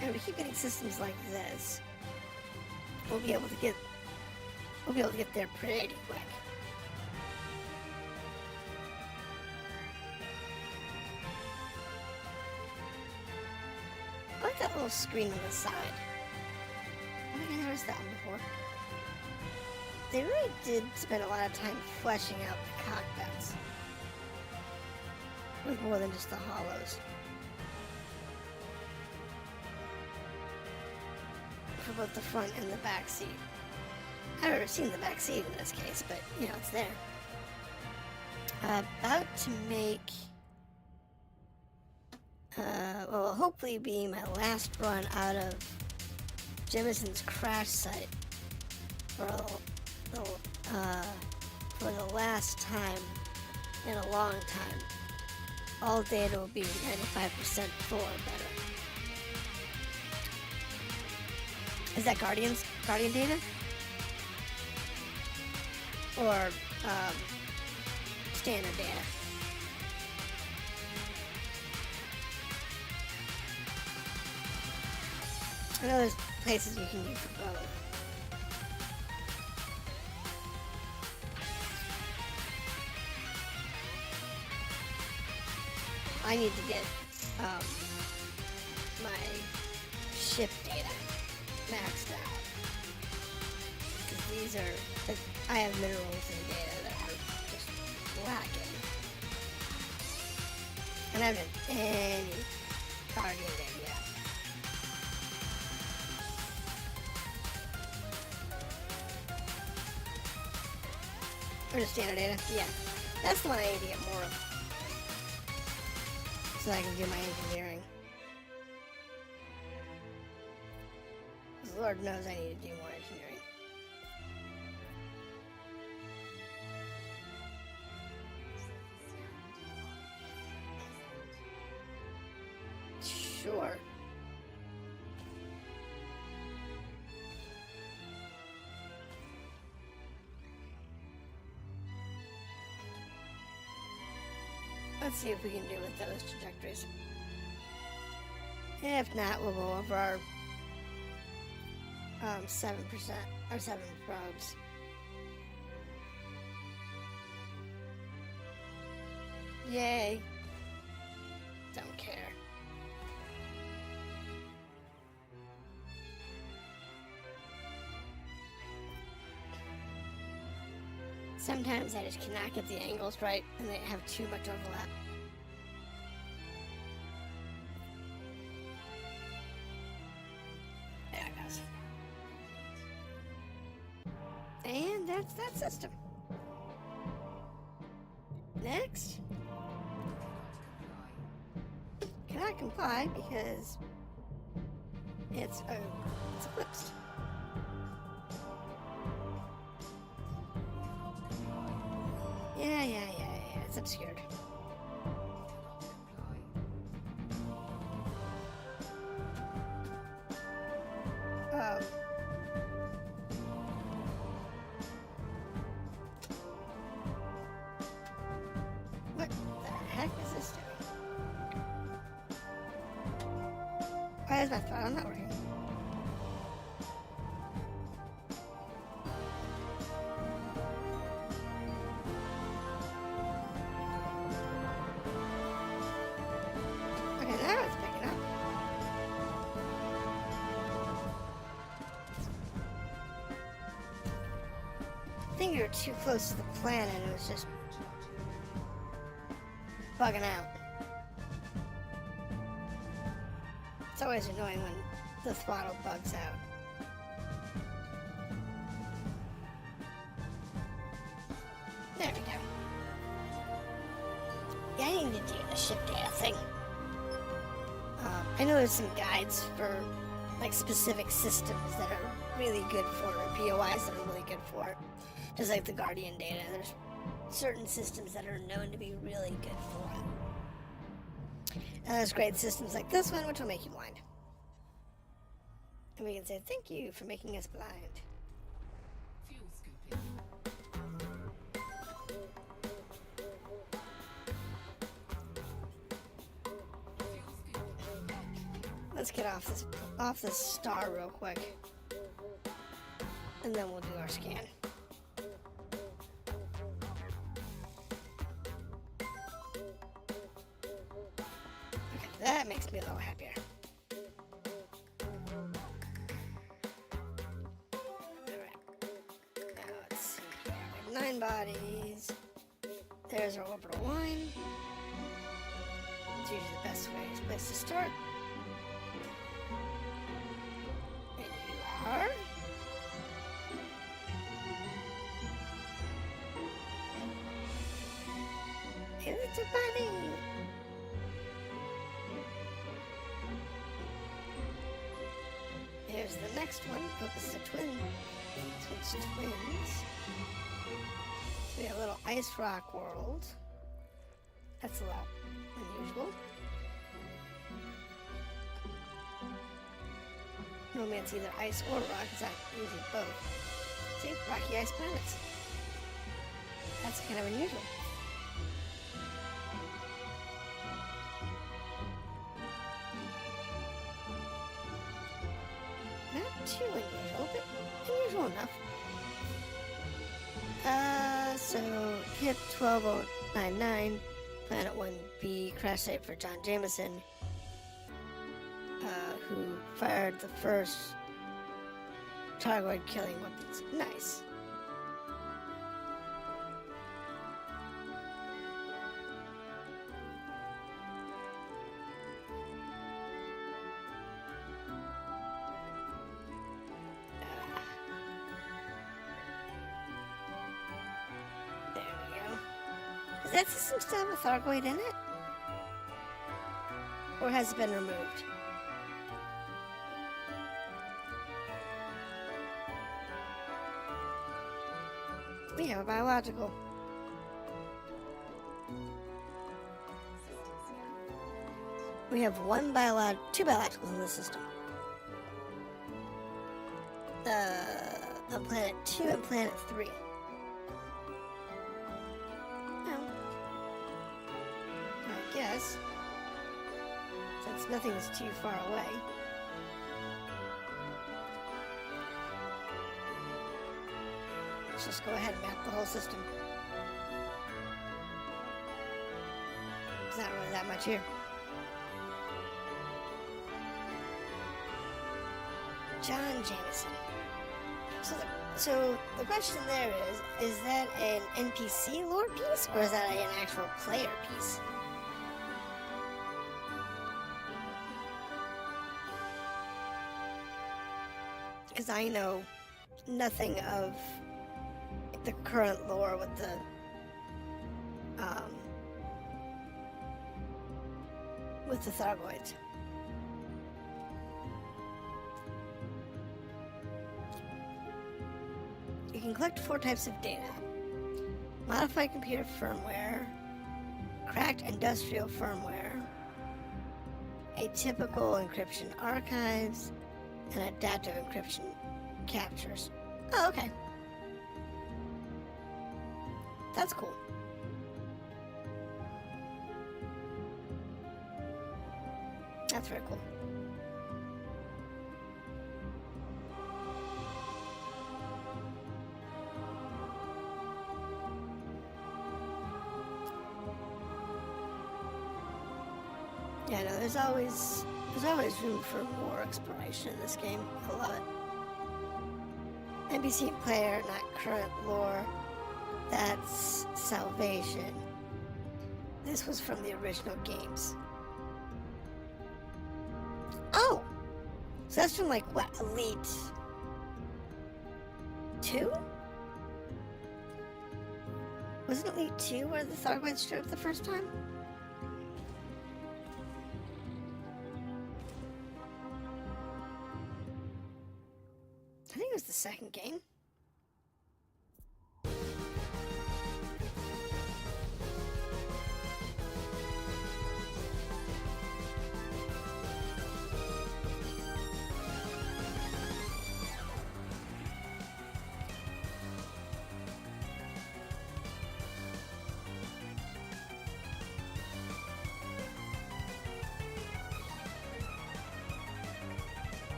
And we keep getting systems like this. We'll be able to get there pretty quick. I like that little screen on the side. I think I noticed that one before. They really did spend a lot of time fleshing out the cockpits with more than just the hollows. For both the front and the back seat. I've never seen the back seat in this case, but you know, it's there. About to make, well, hopefully be my last run out of Jamison's crash site for the last time in a long time. All data will be 95% full or better. Is that Guardian data? Or standard data? I know there's places you can use for both. I need to get my ship data maxed out. Because these are, I have minerals and data that are just lacking. And I haven't done any Guardian data yet. Or just standard data? Yeah. That's the one I need to get more of. So I can do my engineering. Lord knows I need to do more engineering. Sure. Let's see if we can do with those trajectories. If not, we'll go over our 7% or 7 probes. Yay. Don't care. Sometimes I just cannot get the angles right and they have too much overlap. There it goes. And that's that system. Next. Cannot comply because it's eclipsed. Yeah, it's obscured. What the heck is this doing? Why is my throttle not working? I think you're too close to the planet. It was just bugging out. It's always annoying when the throttle bugs out. There we go. Yeah, I need to do the ship data thing. I know there's some guides for like specific systems that are really good for it, or POIs that are really good for it. Just like the Guardian data, there's certain systems that are known to be really good for it. And there's great systems like this one, which will make you blind. And we can say, thank you for making us blind. Fuel scooping. Let's get off this star real quick. And then we'll do our scan. Okay, that makes me a little happier. Alright. Now let's see here. We have 9 bodies. There's our orbital line. It's usually the best place to start. And you are? It's a bunny! Here's the next one. Oh, this is a twin. So it's twins. So we have a little ice rock world. That's a lot unusual. Normally it's either ice or rock. It's not usually both. See? Rocky ice planets. That's kind of unusual. Not too unusual, but unusual enough. So hit 12099, Planet 1B, crash site for John Jameson, who fired the first targoid killing weapons. Nice. There we go. Does that system still have a Thargoid in it? Or has it been removed? We have a biological. We have two biologicals in the system. On planet 2 and planet 3. Well, I guess, since nothing's too far away. Let's just go ahead and map the whole system. There's not really that much here. John Jameson. So the question there is that an NPC lore piece, or is that an actual player piece? Because I know nothing of the current lore with the Thargoids. You can collect 4 types of data: modified computer firmware, cracked industrial firmware, atypical encryption archives, and adaptive encryption captures. Oh, okay. That's cool. That's very cool. Yeah, no, there's always room for more exploration in this game. I love it. NPC player, not current lore. That's salvation. this was from the original games. Oh! So that's from, like, what, Elite 2? Wasn't Elite 2 where the Thargoids showed up the first time? I think it was the second game.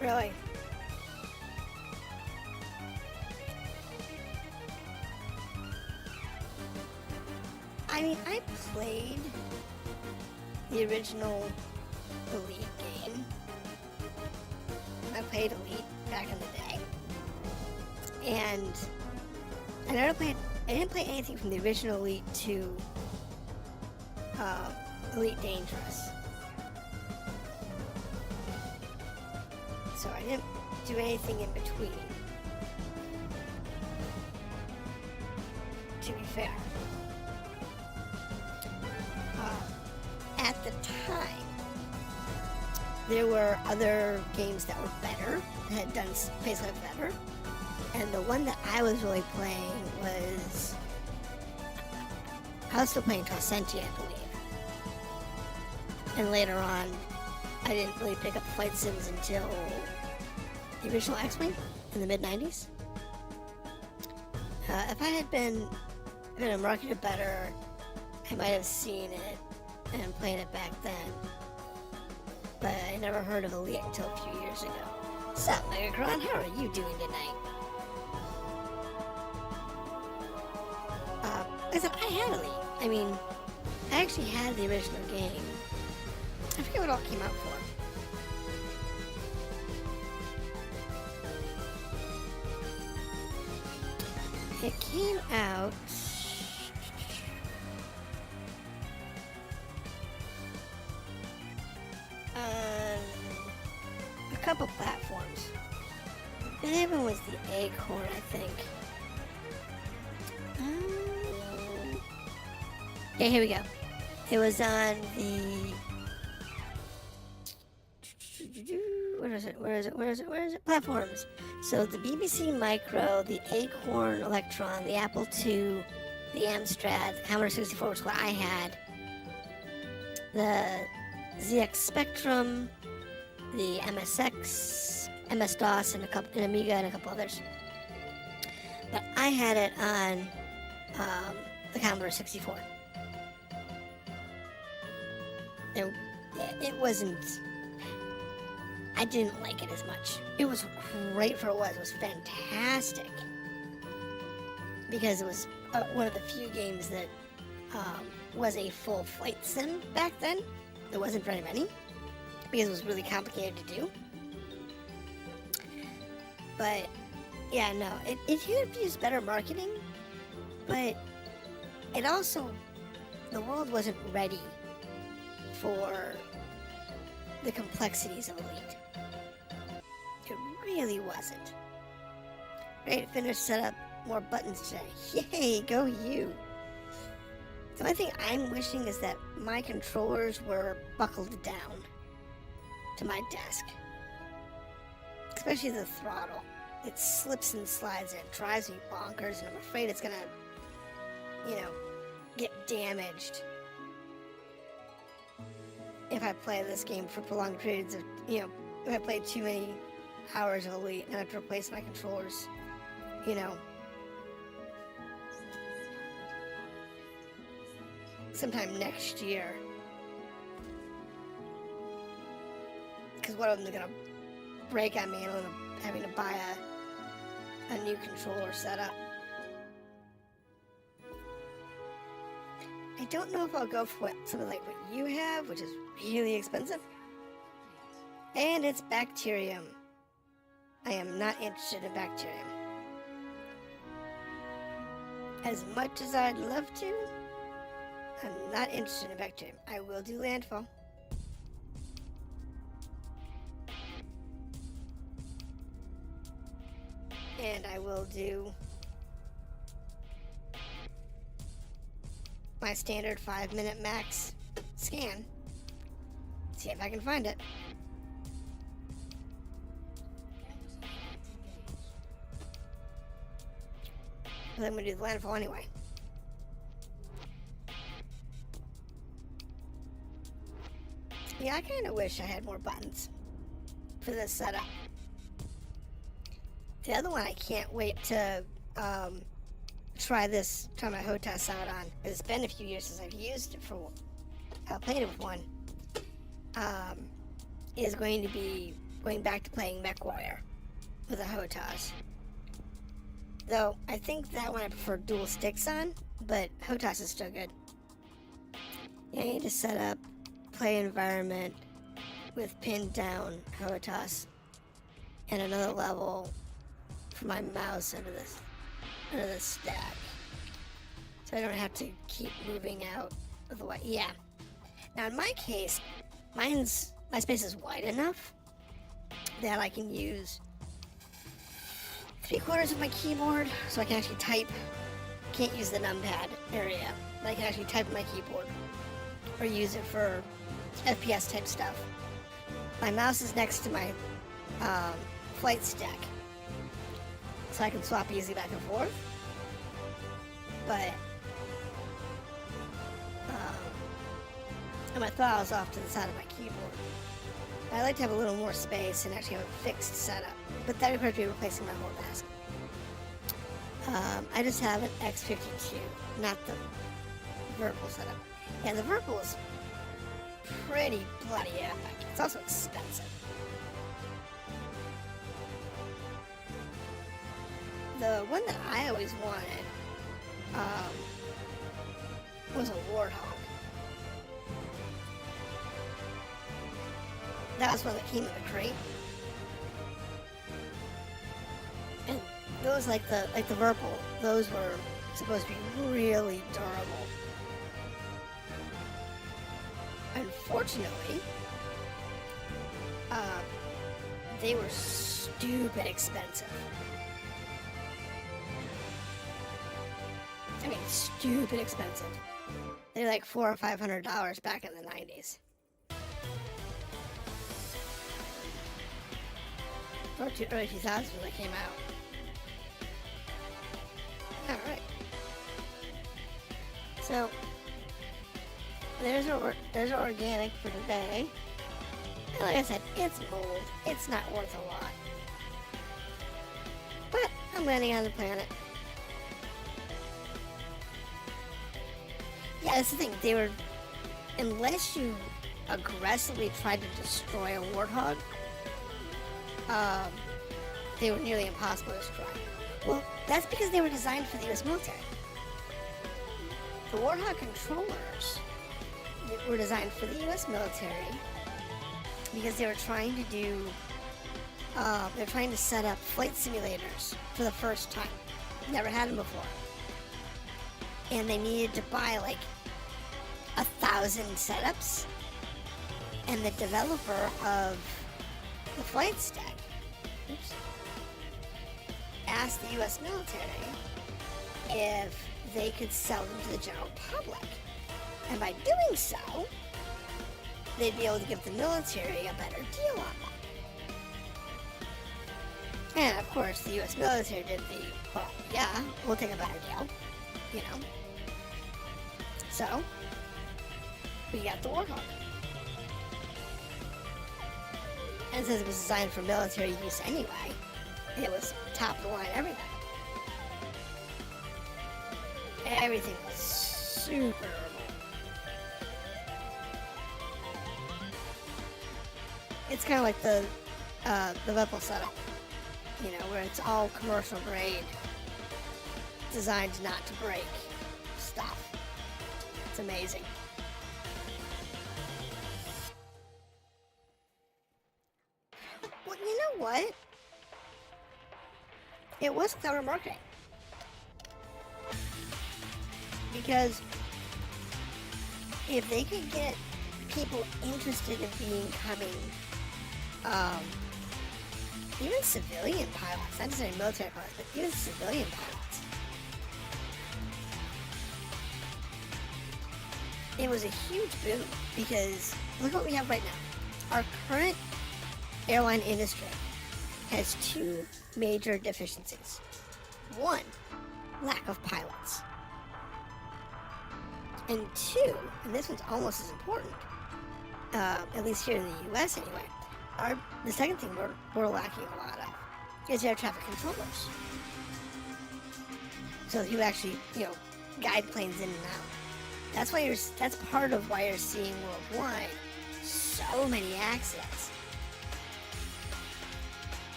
Really? I mean, I played the original Elite game. I played Elite back in the day. And I didn't play anything from the original Elite to Elite Dangerous. So I didn't do anything in between, to be fair. At the time, there were other games that were better, that had done facelift better, and the one that I was really playing was, I was still playing Torcenti, I believe. And later on, I didn't really pick up flight sims until the original X-Wing in the mid-90s. If I had been marketed better, I might have seen it and played it back then. But I never heard of Elite until a few years ago. So, Megatron, how are you doing tonight? Like I said, I had Elite. I mean, I actually had the original game. I forget what it all came out for. It came out on a couple platforms. The big one was the Acorn, I think. Yeah, here we go. It was on the... Where is it? Platforms. So the BBC Micro, the Acorn Electron, the Apple II, the Amstrad, the Commodore 64, which is what I had, the ZX Spectrum, the MSX, MS-DOS, and an Amiga, and a couple others. But I had it on the Commodore 64. It wasn't... I didn't like it as much. It was great for what it was. It was fantastic. Because it was one of the few games that was a full flight sim back then. There wasn't very many. Because it was really complicated to do. But, yeah, no. It could have used better marketing. But it also... The world wasn't ready for the complexities of Elite. It really wasn't. Great, finished, set up, more buttons today. Yay, go you. The only thing I'm wishing is that my controllers were buckled down to my desk. Especially the throttle. It slips and slides and it drives me bonkers, and I'm afraid it's gonna, get damaged if I play this game for prolonged periods of, if I play too many hours of Elite and I have to replace my controllers, sometime next year. Because one of them is going to break on me and I'm having to buy a new controller setup. I don't know if I'll go for something like what you have, which is really expensive. And it's bacterium. I am not interested in bacterium. As much as I'd love to, I'm not interested in bacterium. I will do landfall. And I will do my standard 5-minute max scan. See if I can find it. But I'm gonna do the landfall anyway. Yeah, I kind of wish I had more buttons for this setup. The other one I can't wait to try my HOTAS out on. It's been a few years since I've used it for, played it with one. Is going to be going back to playing MechWarrior with a HOTAS. Though I think that one I prefer dual sticks on, but HOTAS is still good. Yeah, you need to set up play environment with pinned down HOTAS and another level for my mouse under this stack, so I don't have to keep moving out of the way. Yeah. Now in my case, my space is wide enough that I can use 3/4 of my keyboard, so I can actually type. Can't use the numpad area, but I can actually type on my keyboard or use it for FPS type stuff. My mouse is next to my flight stack, so I can swap easily back and forth. But and my thumb is off to the side of my keyboard. I like to have a little more space and actually have a fixed setup, but that requires me replacing my whole desk. I just have an X52, not the Virpil setup. And the Virpil is pretty bloody epic. It's also expensive. The one that I always wanted was a Warthog. That was one that came in the crate. And those, like the Virpil, those were supposed to be really durable. Unfortunately, they were stupid expensive. I mean, stupid expensive. They're like $400 or $500 back in the 90s. Or early 2000s when they came out. Alright. So, there's our organic for today. And like I said, it's mold. It's not worth a lot. But I'm landing on the planet. Yeah, that's the thing. Unless you aggressively tried to destroy a Warthog, they were nearly impossible to destroy. Well, that's because they were designed for the US military. The Warthog controllers were designed for the US military because they were trying to set up flight simulators for the first time. Never had them before. And they needed to buy like 1,000 setups. And the developer of the flight stack asked the US military if they could sell them to the general public. And by doing so, they'd be able to give the military a better deal on them. And of course, the US military did well, yeah, we'll take a better deal, you know. So, we got the Warthog. And since it was designed for military use anyway, it was top of the line everything. Everything was super durable. It's kind of like the Virpil setup, you know, where it's all commercial grade, designed not to break stuff. It's amazing. Well, you know what? It was clever marketing. Because if they could get people interested in becoming even civilian pilots, not necessarily military pilots, but even civilian pilots, it was a huge boom because look what we have right now. Our current airline industry has two major deficiencies. One, lack of pilots. And two, and this one's almost as important, at least here in the US anyway, the second thing we're lacking a lot of is air traffic controllers. So you actually, guide planes in and out. That's part of why you're seeing worldwide so many accidents.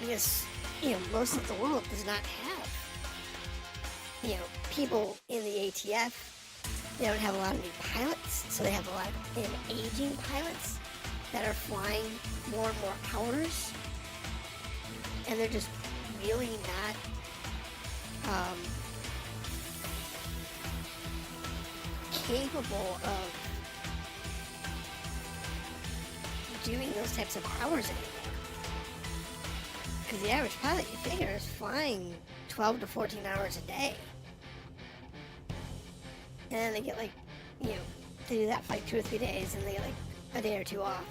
Because, most of the world does not have, people in the ATF. They don't have a lot of new pilots, so they have a lot of aging pilots that are flying more and more hours, and they're just really not capable of doing those types of hours anymore. Because the average pilot, you figure, is flying 12 to 14 hours a day. And then they get they do that for 2 or 3 days, and they get a day or two off.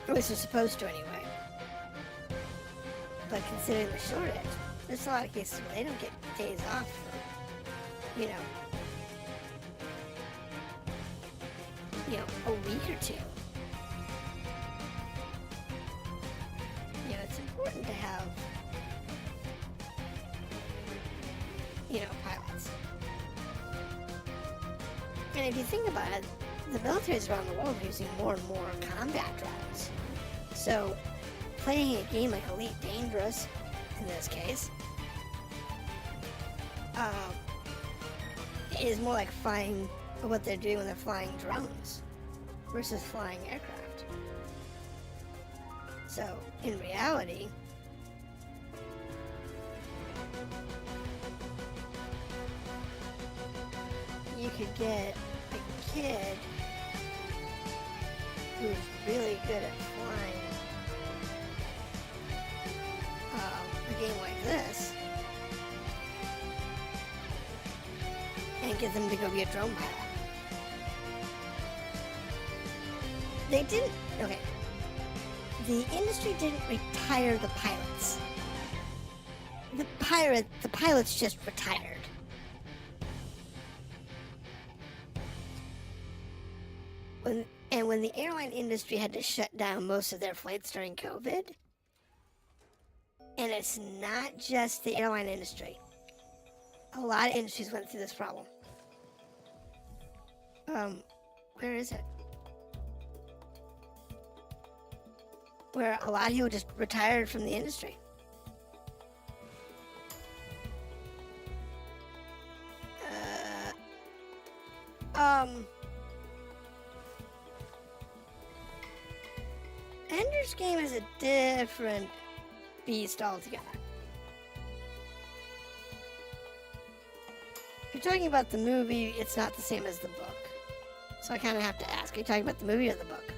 Or at least they're supposed to anyway. But considering the shortage, there's a lot of cases where they don't get days off for, a week or two. It's important to have, pilots. And if you think about it, the militaries around the world are using more and more combat drones. So, playing a game like Elite Dangerous, in this case, is more like flying what they're doing when they're flying drones versus flying aircraft. So, in reality, you could get a kid who's really good at flying a game like this and get them to go be a drone pilot. They didn't, okay, the industry didn't retire the pilots. The pilots just retired. When the airline industry had to shut down most of their flights during COVID, and it's not just the airline industry. A lot of industries went through this problem. Where is it? Where a lot of people just retired from the industry. Ender's Game is a different beast altogether. If you're talking about the movie, it's not the same as the book. So I kind of have to ask, are you talking about the movie or the book?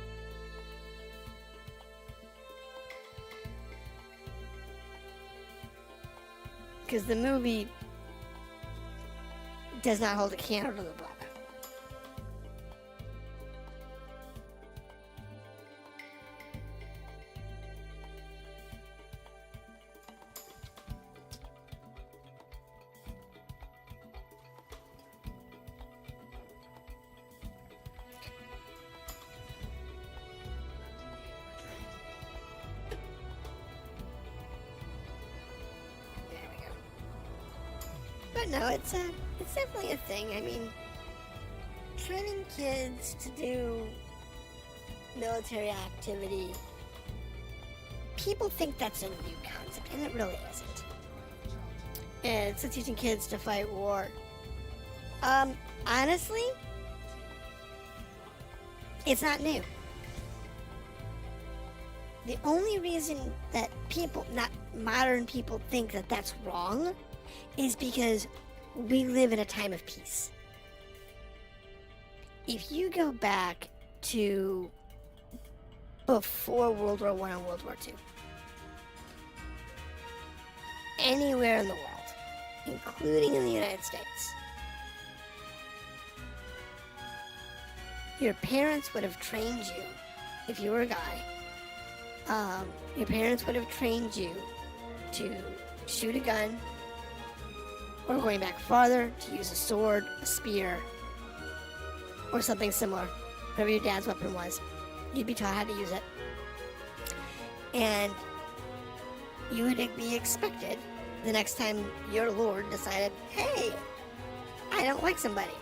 Because the movie does not hold a candle to the book. But no, it's definitely a thing. I mean, training kids to do military activity, people think that's a new concept, and it really isn't. And it's teaching kids to fight war. Honestly, it's not new. The only reason that people, not modern people, think that that's wrong is because we live in a time of peace. if you go back to before World War I and World War II, anywhere in the world, including in the United States, your parents would have trained you, if you were a guy, your parents would have trained you to shoot a gun, or going back farther, to use a sword, a spear, or something similar. Whatever your dad's weapon was, you'd be taught how to use it. And you would be expected, the next time your lord decided, hey, I don't like somebody,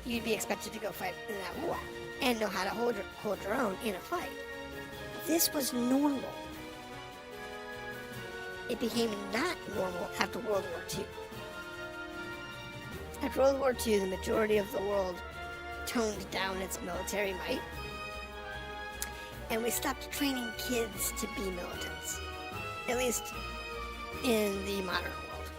you'd be expected to go fight in that war and know how to hold your own in a fight. This was normal. It became not normal after World War II. After World War II, the majority of the world toned down its military might, and we stopped training kids to be militants, at least in the modern world.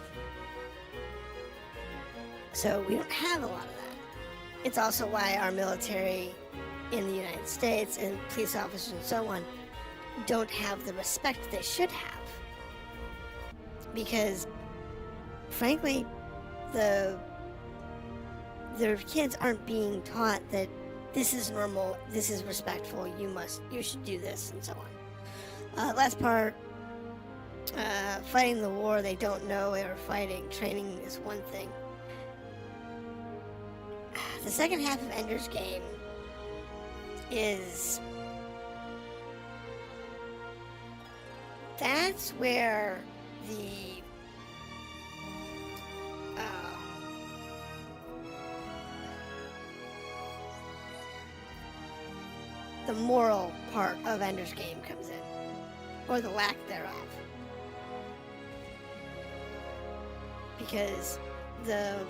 So we don't have a lot of that. It's also why our military in the United States and police officers and so on don't have the respect they should have. Because, frankly, their kids aren't being taught that this is normal, this is respectful, you should do this, and so on. Last part, fighting the war they don't know they are fighting. Training is one thing. The second half of Ender's Game is... that's where the moral part of Ender's Game comes in, or the lack thereof, because the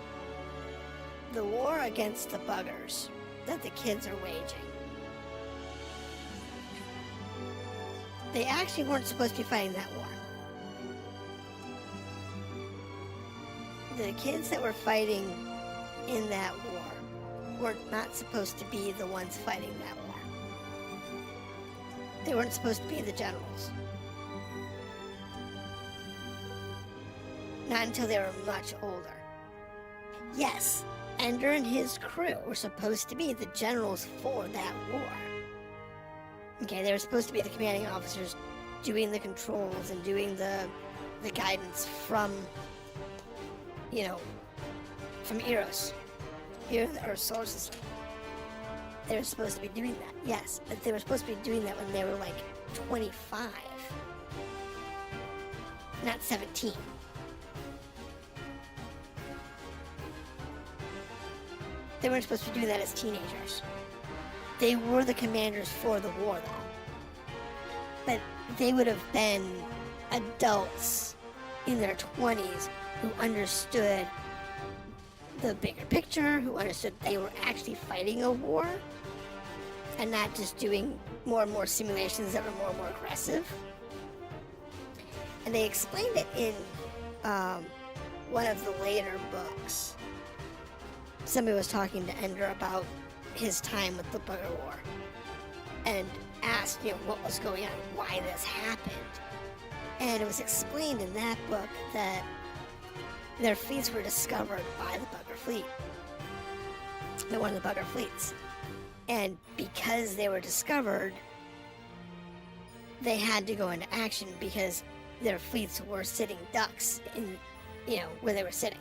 war against the buggers that the kids are waging, they actually weren't supposed to be fighting that war. The kids that were fighting in that war were not supposed to be the ones fighting that war. They weren't supposed to be the generals. Not until they were much older. Yes, Ender and his crew were supposed to be the generals for that war. Okay, they were supposed to be the commanding officers doing the controls and doing the guidance from, from Eros, here in the Earth solar system. They were supposed to be doing that, yes, but they were supposed to be doing that when they were like 25, not 17. They weren't supposed to be doing that as teenagers. They were the commanders for the war, though. But they would have been adults in their 20s who understood the bigger picture, who understood they were actually fighting a war and not just doing more and more simulations that were more and more aggressive. And they explained it in one of the later books. Somebody was talking to Ender about his time with the Bugger War and asked, what was going on, why this happened. And it was explained in that book that their fleets were discovered by the Bugger fleet. They're one of the Bugger fleets. And because they were discovered, they had to go into action because their fleets were sitting ducks in, where they were sitting.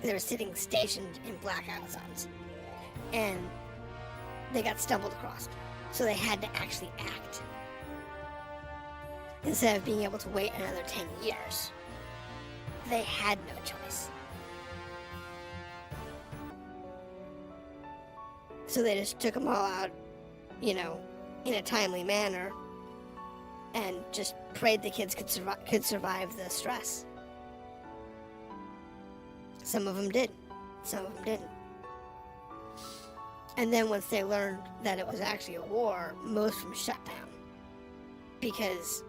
They were sitting stationed in blackout zones. And they got stumbled across. So they had to actually act. Instead of being able to wait another 10 years. They had no choice. So they just took them all out, in a timely manner, and just prayed the kids could survive the stress. Some of them did. Some of them didn't. And then once they learned that it was actually a war, most of them shut down. Because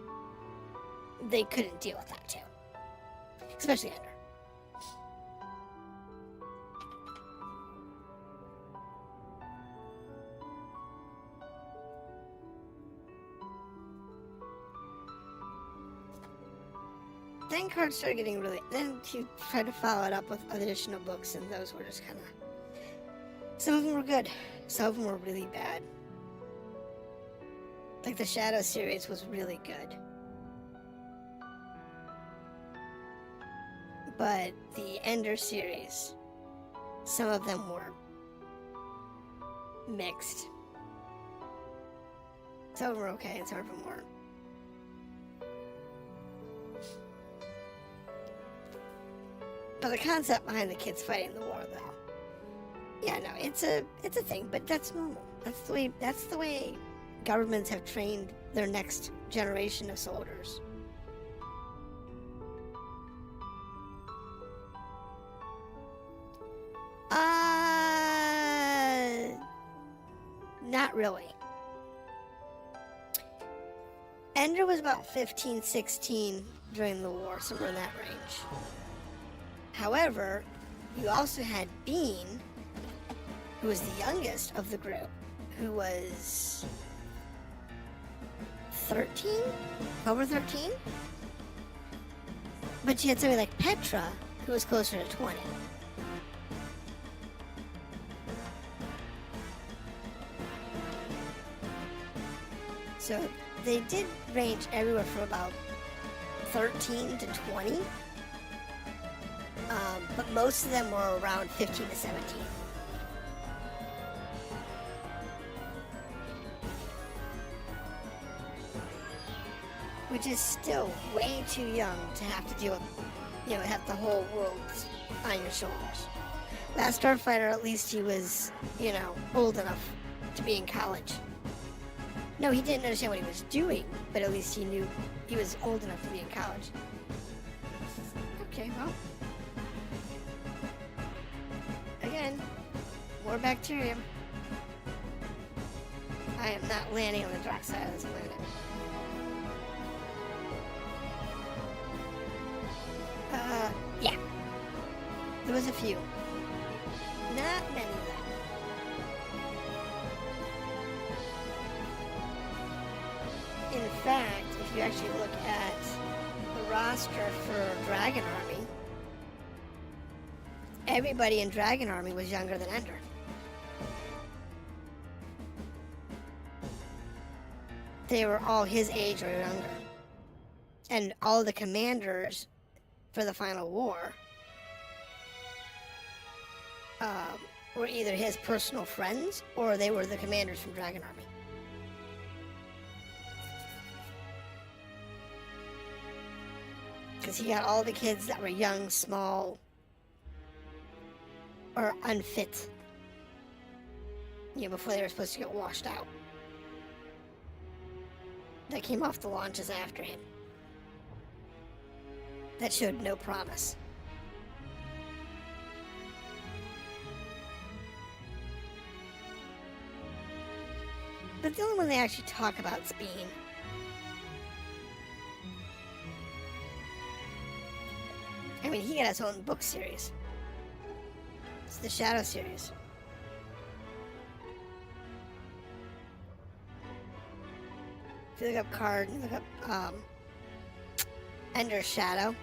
they couldn't deal with that too. Especially Ender. then cards started getting really. Then he tried to follow it up with additional books, and those were just kind of. Some of them were good, some of them were really bad. Like the Shadow series was really good. But the Ender series, some of them were mixed. Some of them were okay, and some of them weren't. But the concept behind the kids fighting the war, though, yeah, no, it's a thing. But that's normal. That's the way governments have trained their next generation of soldiers. Not really. Ender was about 15, 16 during the war, somewhere in that range. However, you also had Bean, who was the youngest of the group, who was 13? Over 13? But you had somebody like Petra, who was closer to 20. So they did range everywhere from about 13 to 20. But most of them were around 15 to 17. Which is still way too young to have to deal with, have the whole world on your shoulders. Last Starfighter, at least he was, old enough to be in college. No, he didn't understand what he was doing, but at least he knew he was old enough to be in college. Okay, well. Again, more bacterium. I am not landing on the dark side of this planet. Yeah. There was a few. Not many of them. In fact, if you actually look at the roster for Dragon Army, everybody in Dragon Army was younger than Ender. They were all his age or younger. And all the commanders for the final war were either his personal friends or they were the commanders from Dragon Army. Because he got all the kids that were young, small, or unfit, before they were supposed to get washed out. That came off the launches after him. That showed no promise. But the only one they actually talk about is Bean. I mean, he got his own book series. It's the Shadow series. If you look up card, you look up Ender's Shadow,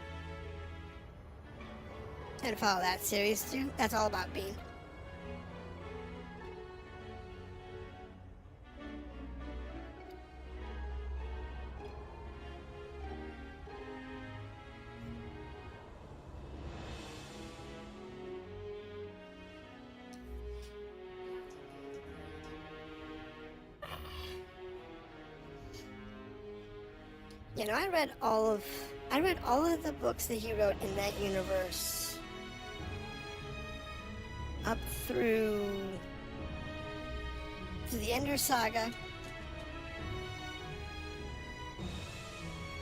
and follow that series too. That's all about Bean. I read all of the books that he wrote in that universe up through the Ender Saga,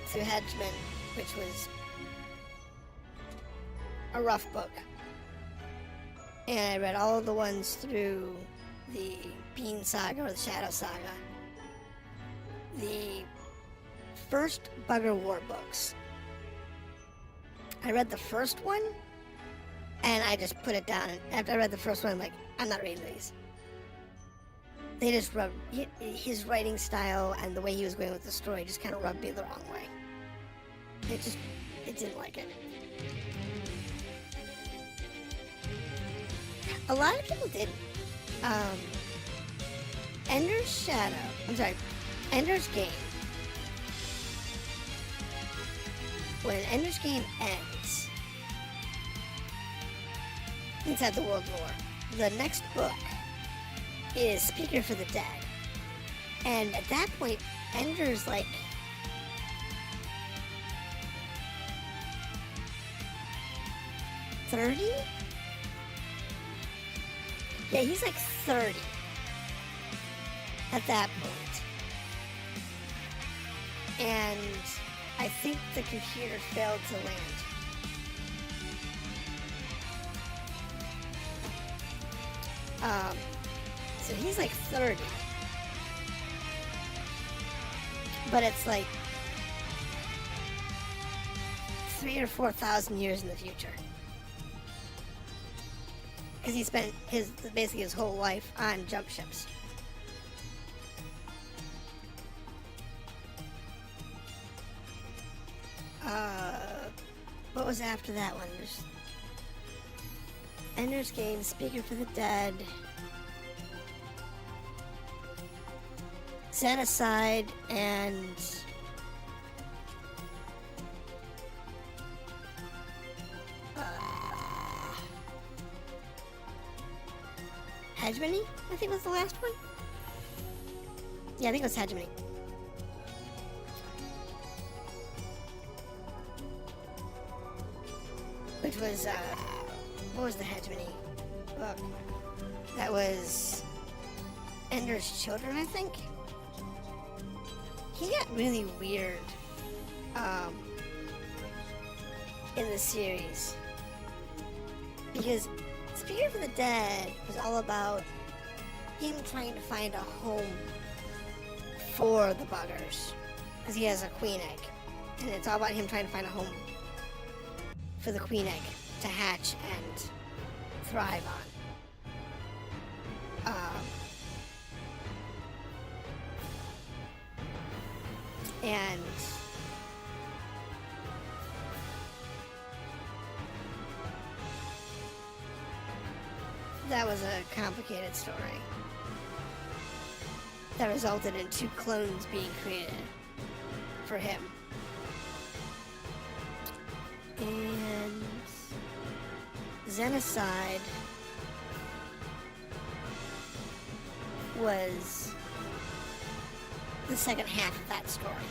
through Hedgeman, which was a rough book. And I read all of the ones through the Bean Saga or the Shadow Saga. The first Bugger War books. I read the first one, and I just put it down. After I read the first one, I'm like, I'm not reading these. They just rubbed, his writing style and the way he was going with the story just kind of rubbed me the wrong way. It didn't like it. A lot of people didn't. Ender's Game. When Ender's Game ends inside the World War, the next book is Speaker for the Dead. And at that point, Ender's like 30? Yeah, he's like 30 at that point. And I think the computer failed to land. So he's like 30. But it's like 3,000 or 4,000 years in the future. Because he spent basically his whole life on jump ships. What was after that one? There's Ender's Game, Speaker for the Dead, Xenocide, and Hegemony, I think was the last one. Yeah, I think it was Hegemony. Which was, what was the Hegemony book? That was Ender's Children, I think. He got really weird, in the series. Because Speaker for the Dead was all about him trying to find a home for the buggers. Because he has a queen egg. And it's all about him trying to find a home for the queen egg to hatch and thrive on. And that was a complicated story that resulted in 2 clones being created for him. And Xenocide was the second half of that story.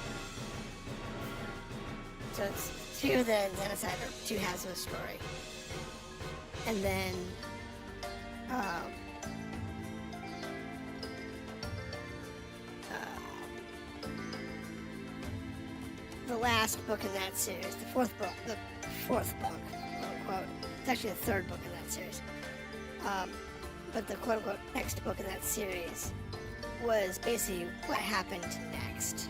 So it's Speaker the Xenocide are 2 halves of a story. And then the last book in that series, the fourth book, quote unquote, it's actually the 3rd book in that series, but the quote unquote next book in that series was basically what happened next.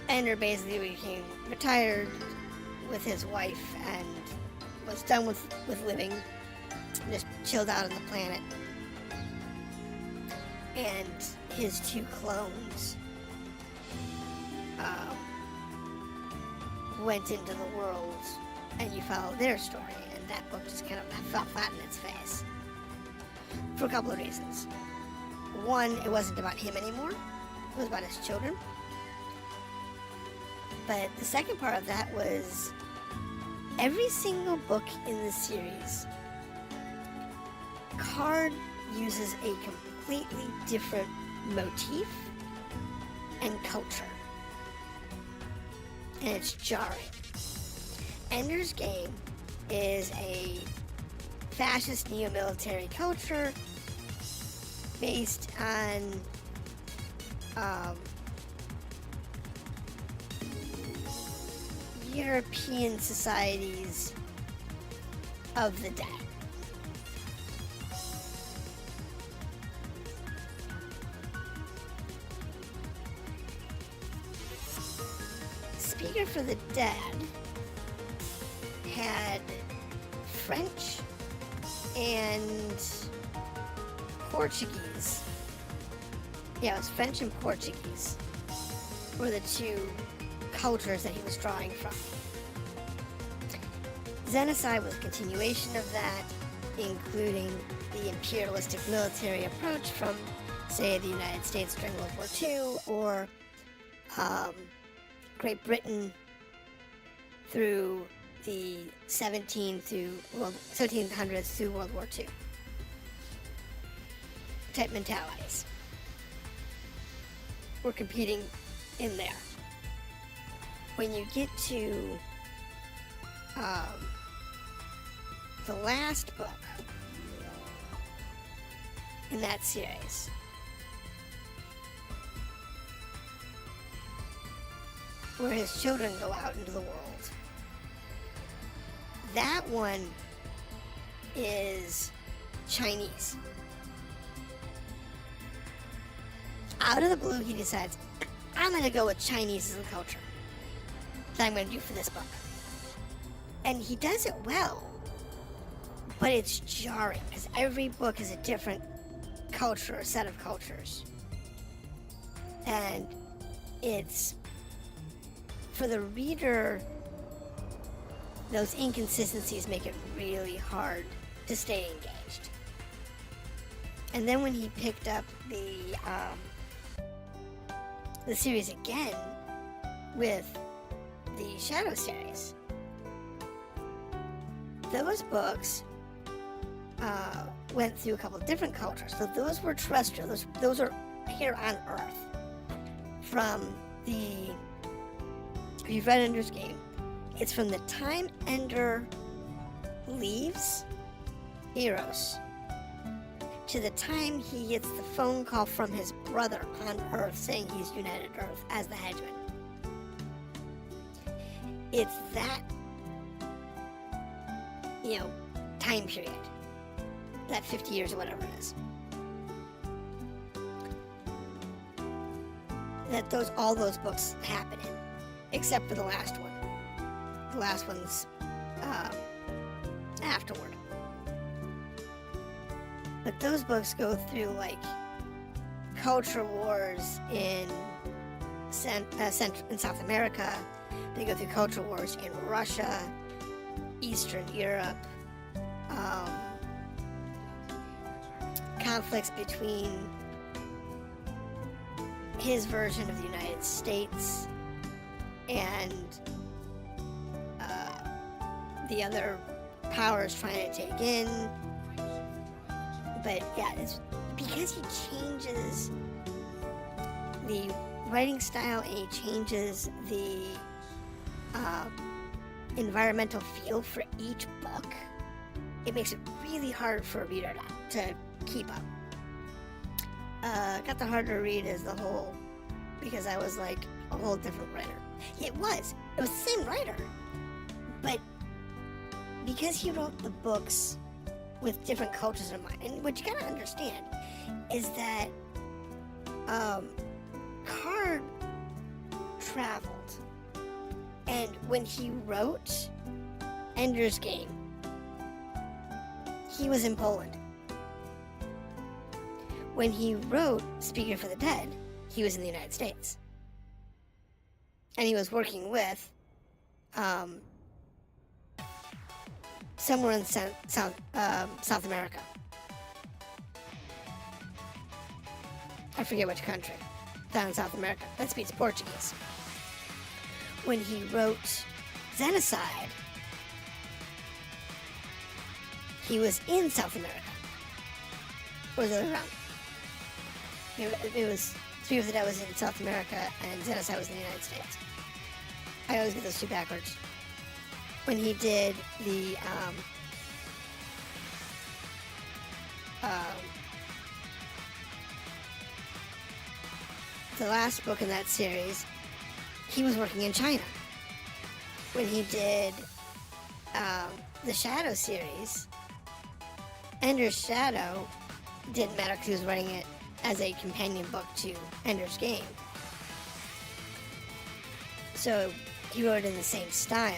Ender basically became retired with his wife and was done with living, just chilled out on the planet. And his 2 clones went into the world, and you follow their story, and that book just kind of fell flat in its face for a couple of reasons. One, it wasn't about him anymore, it was about his children. But the second part of that was every single book in the series, Card uses a completely different motif and culture. And it's jarring. Ender's Game is a fascist neo-military culture based on European societies of the day. Speaker for the Dead had French and Portuguese. Yeah, it was French and Portuguese were the 2 cultures that he was drawing from. Xenocide was a continuation of that, including the imperialistic military approach from, say, the United States during World War II, or Great Britain through the 1700s through World War II type mentalities. We're competing in there. When you get to the last book in that series, where his children go out into the world, that one is Chinese. Out of the blue, he decides, I'm going to go with Chinese as a culture that I'm going to do for this book. And he does it well, but it's jarring because every book is a different culture or set of cultures. And it's, for the reader, those inconsistencies make it really hard to stay engaged. And then when he picked up the series again with the Shadow series, those books went through a couple of different cultures. So those were terrestrial. Those are here on Earth. From the, if you've read Ender's Game, it's from the time Ender leaves Eros to the time he gets the phone call from his brother on Earth saying he's united Earth as the Hedgeman. It's that, time period. That 50 years or whatever it is. That all those books happen in, except for the last one. The last one's afterward. But those books go through culture wars in Central and South America. They go through culture wars in Russia, Eastern Europe, conflicts between his version of the United States and the other powers trying to take in. But yeah, it's because he changes the writing style and he changes the environmental feel for each book. It makes it really hard for a reader to keep up. Got the harder to read as the whole, because I was like a whole different writer. It was the same writer, but because he wrote the books with different cultures in mind, and what you gotta understand is that Card traveled, and when he wrote Ender's Game, he was in Poland. When he wrote Speaker for the Dead, he was in the United States. And he was working with somewhere in South America. I forget which country. Down in South America. That speaks Portuguese. When he wrote Xenocide, he was in South America. Or the other way around. It was Speaker of the Dead was in South America and Xenocide was in the United States. I always get those two backwards. When he did the last book in that series, he was working in China. When he did the Shadow series, Ender's Shadow didn't matter because he was writing it as a companion book to Ender's Game. So he wrote it in the same style.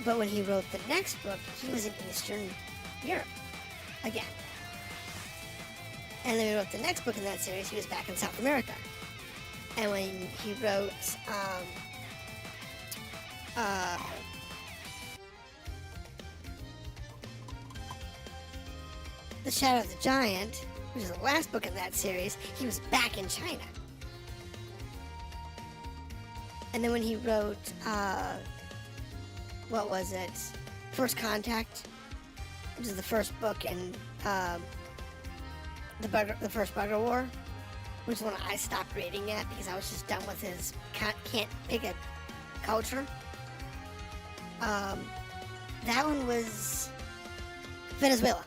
But when he wrote the next book, he was in Eastern Europe again. And then he wrote the next book in that series, he was back in South America. And when he wrote The Shadow of the Giant, which is the last book in that series, he was back in China. And then when he wrote, what was it? First Contact, which is the first book in the first Bugger War, which is when I stopped reading it because I was just done with his can't pick a culture. That one was Venezuela.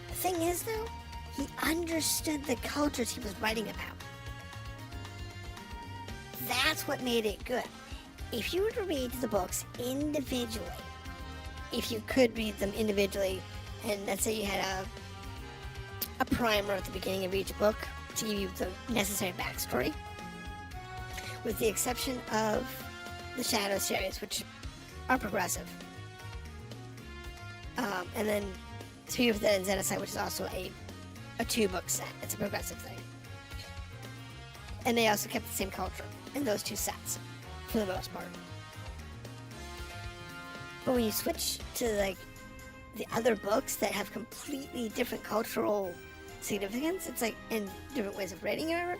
The thing is, though, he understood the cultures he was writing about. That's what made it good. If you were to read the books individually, if you could read them individually, and let's say you had a primer at the beginning of each book to give you the necessary backstory, with the exception of the Shadow series, which are progressive, and then Three of the Zenocide, which is also a 2-book set. It's a progressive thing. And they also kept the same culture in those 2 sets, for the most part. But when you switch to like the other books that have completely different cultural significance, it's like, in different ways of writing it,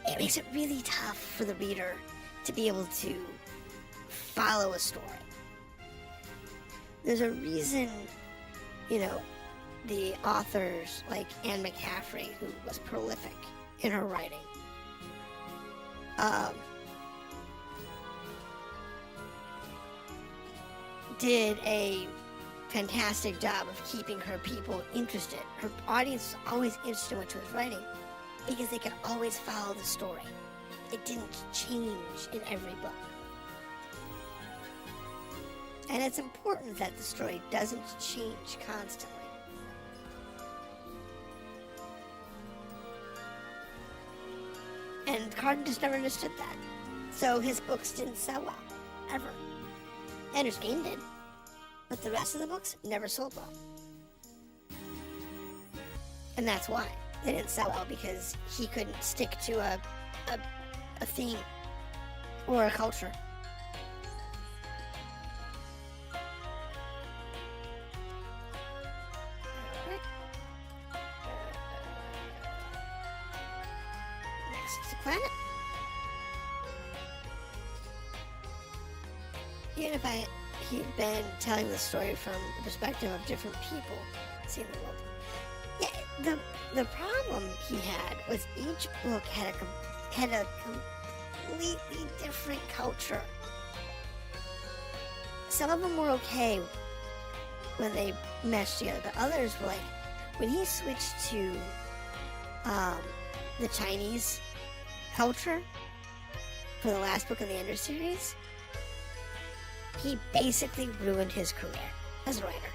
it makes it really tough for the reader to be able to follow a story. There's a reason, the authors like Anne McCaffrey, who was prolific in her writing, did a fantastic job of keeping her people interested. Her audience was always interested in what she was writing because they could always follow the story. It didn't change in every book. And it's important that the story doesn't change constantly. And Carden just never understood that. So his books didn't sell well, ever. Ender's Game did, but the rest of the books never sold well. And that's why they didn't sell well, because he couldn't stick to a theme or a culture. Next planet. Even if he'd been telling the story from the perspective of different people seeing the world. Yeah, the problem he had was each book had a completely different culture. Some of them were okay when they meshed together, but others were like, when he switched to the Chinese culture for the last book in the Ender series, he basically ruined his career as a writer.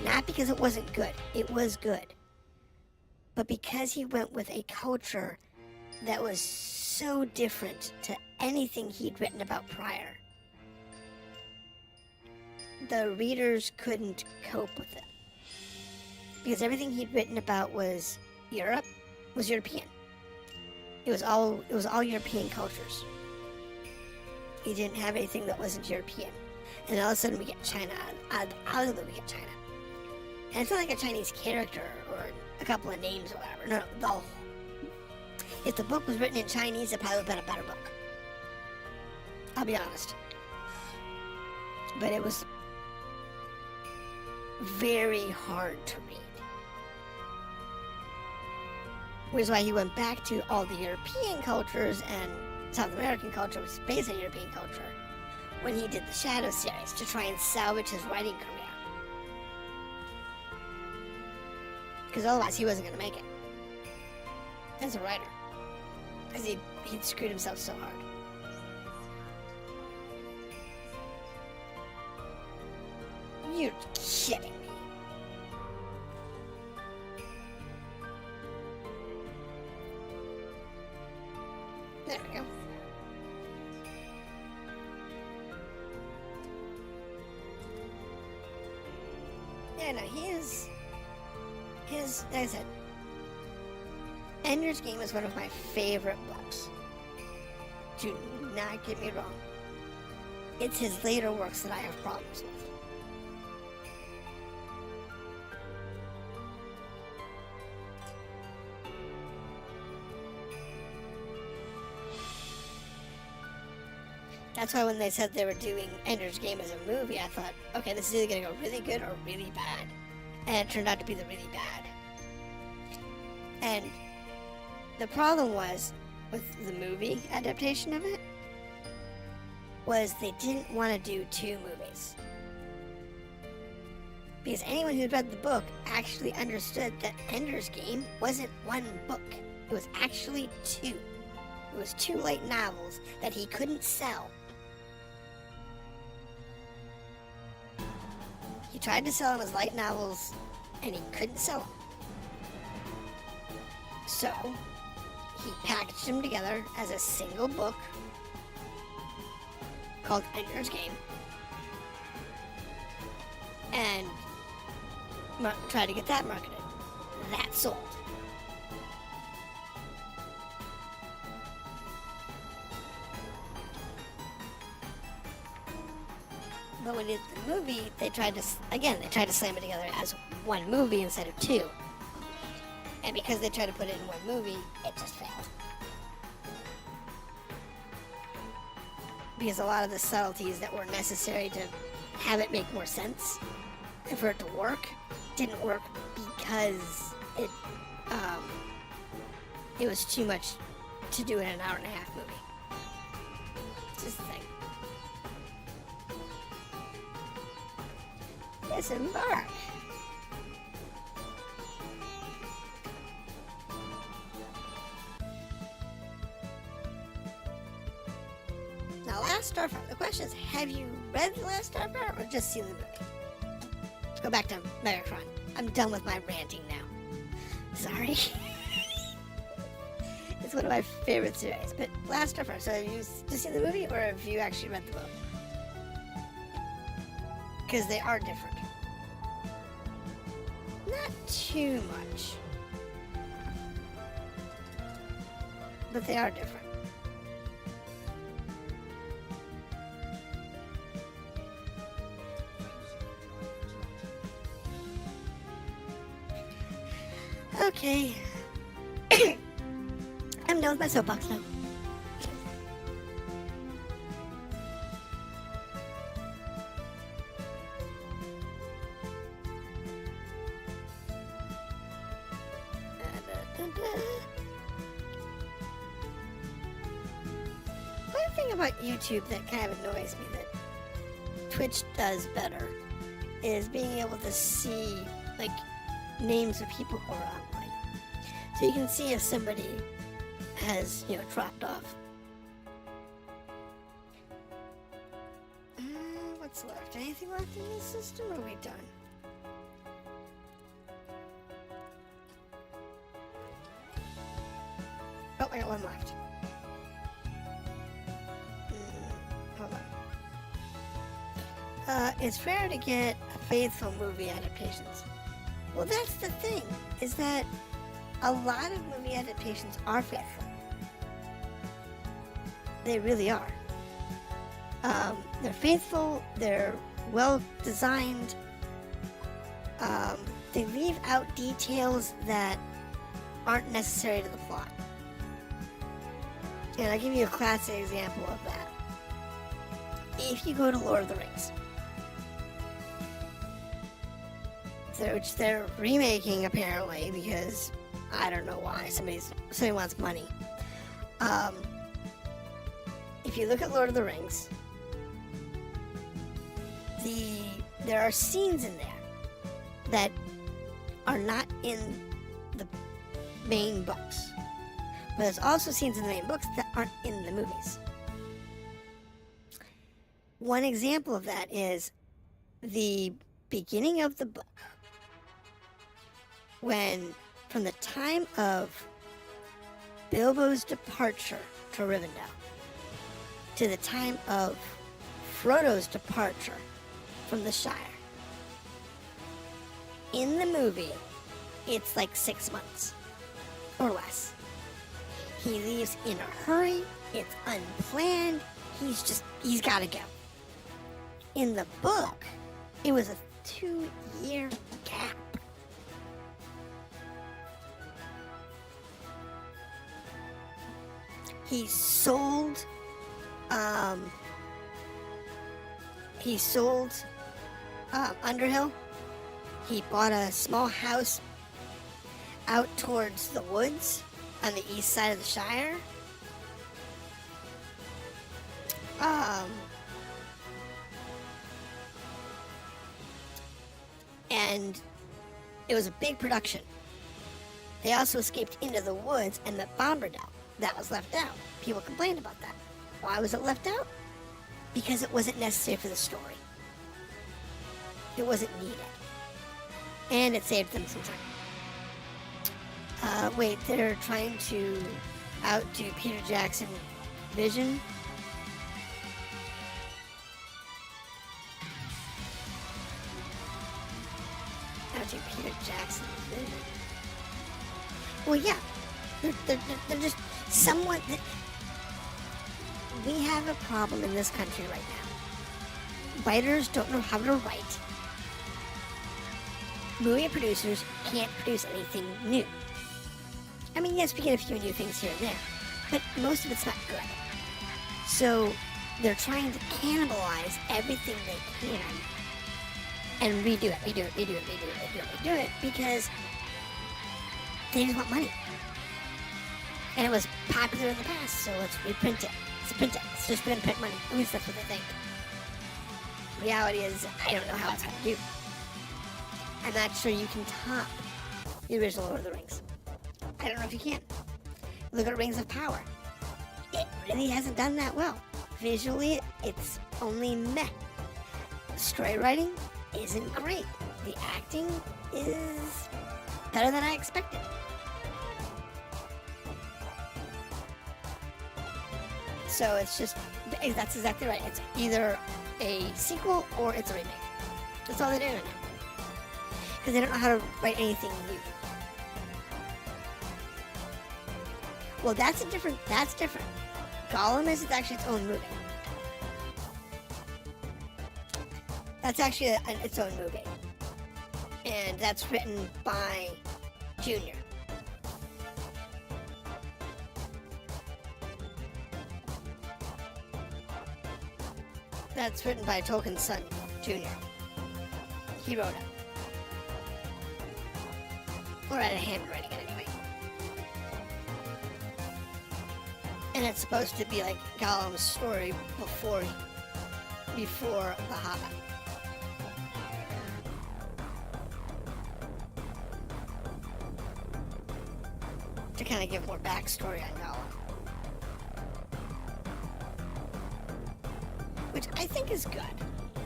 Not because it wasn't good. It was good. But because he went with a culture that was so different to anything he'd written about prior. The readers couldn't cope with it. Because everything he'd written about was Europe, was European. It was all European cultures. He didn't have anything that wasn't European. And all of a sudden we get China. Out of it we get China. And it's not like a Chinese character or a couple of names or whatever. No. If the book was written in Chinese, it probably would have been a better book. I'll be honest. But it was very hard to read. Which is why he went back to all the European cultures and South American culture, which is based on European culture, when he did the Shadow series to try and salvage his writing career. Because otherwise he wasn't going to make it as a writer. Because he'd screwed himself so hard. You're kidding me. There we go. Yeah, no, like I said, Ender's Game is one of my favorite books. Do not get me wrong. It's his later works that I have problems with. That's why when they said they were doing Ender's Game as a movie, I thought, okay, this is either going to go really good or really bad. And it turned out to be the really bad. And the problem was, with the movie adaptation of it, was they didn't want to do 2 movies. Because anyone who'd read the book actually understood that Ender's Game wasn't 1 book. It was actually 2. It was 2 light novels that he couldn't sell. He tried to sell them as light novels, and he couldn't sell them. So, he packaged them together as a single book called Ender's Game, and tried to get that marketed. That sold. But when they did the movie, they tried to slam it together as 1 movie instead of 2. And because they tried to put it in 1 movie, it just failed. Because a lot of the subtleties that were necessary to have it make more sense and for it to work didn't work because it was too much to do in an 1.5 hour movie. It's just the thing. Disembark. Now, Last Starfire. The question is, have you read The Last Starfire or just seen the movie? Let's go back to Megatron. I'm done with my ranting now. Sorry. It's one of my favorite series. But Last Starfire. So have you just seen the movie or have you actually read the book? Because they are different. Not too much. But they are different. Okay. I'm done with my soapbox now. One thing about YouTube that kind of annoys me that Twitch does better is being able to see, like, names of people who are online. So you can see if somebody has, dropped off. What's left? Anything left in this system, or are we done? Oh, I got one left. Hold on. It's rare to get faithful movie adaptations. Well, that's the thing, is that a lot of movie adaptations are faithful. They really are. They're faithful, they're well designed, they leave out details that aren't necessary to the plot. And I'll give you a classic example of that. If you go to Lord of the Rings, which they're remaking apparently because I don't know why, somebody wants money. If you look at Lord of the Rings, there are scenes in there that are not in the main books, but there's also scenes in the main books that aren't in the movies. One example of that is the beginning of the book, when from the time of Bilbo's departure to Rivendell to the time of Frodo's departure from the Shire, In the movie, it's like 6 months or less. He leaves in a hurry. It's unplanned. He's got to go. In the book, it was a 2-year gap. He sold Underhill. He bought a small house out towards the woods on the east side of the Shire. And it was a big production. They also escaped into the woods and met Bombardell. That was left out. People complained about that. Why was it left out? Because it wasn't necessary for the story. It wasn't needed. And it saved them some time. Wait, they're trying to outdo Peter Jackson Vision? Outdo Peter Jackson Vision? Well, yeah. They're just somewhat... We have a problem in this country right now. Writers don't know how to write. Movie producers can't produce anything new. I mean, yes, we get a few new things here and there, but most of it's not good. So they're trying to cannibalize everything they can and redo it because they just want money. And it was popular in the past, so let's reprint it. Let's print it. It's just going to print money. At least that's what they think. Reality is, I don't know how it's going to do. I'm not sure you can top the original Lord of the Rings. I don't know if you can. Look at Rings of Power. It really hasn't done that well. Visually, it's only meh. The story writing isn't great. The acting is better than I expected. So it's just, that's exactly right. It's either a sequel or it's a remake. That's all they're doing right now. Because they don't know how to write anything new. Well, that's different. Gollum is actually its own movie. That's actually its own movie. And that's written by Junior. That's written by Tolkien's son, Junior. He wrote it. Or had a hand writing it anyway. And it's supposed to be like Gollum's story before The Hobbit. To kind of give more backstory on Gollum. Which I think is good,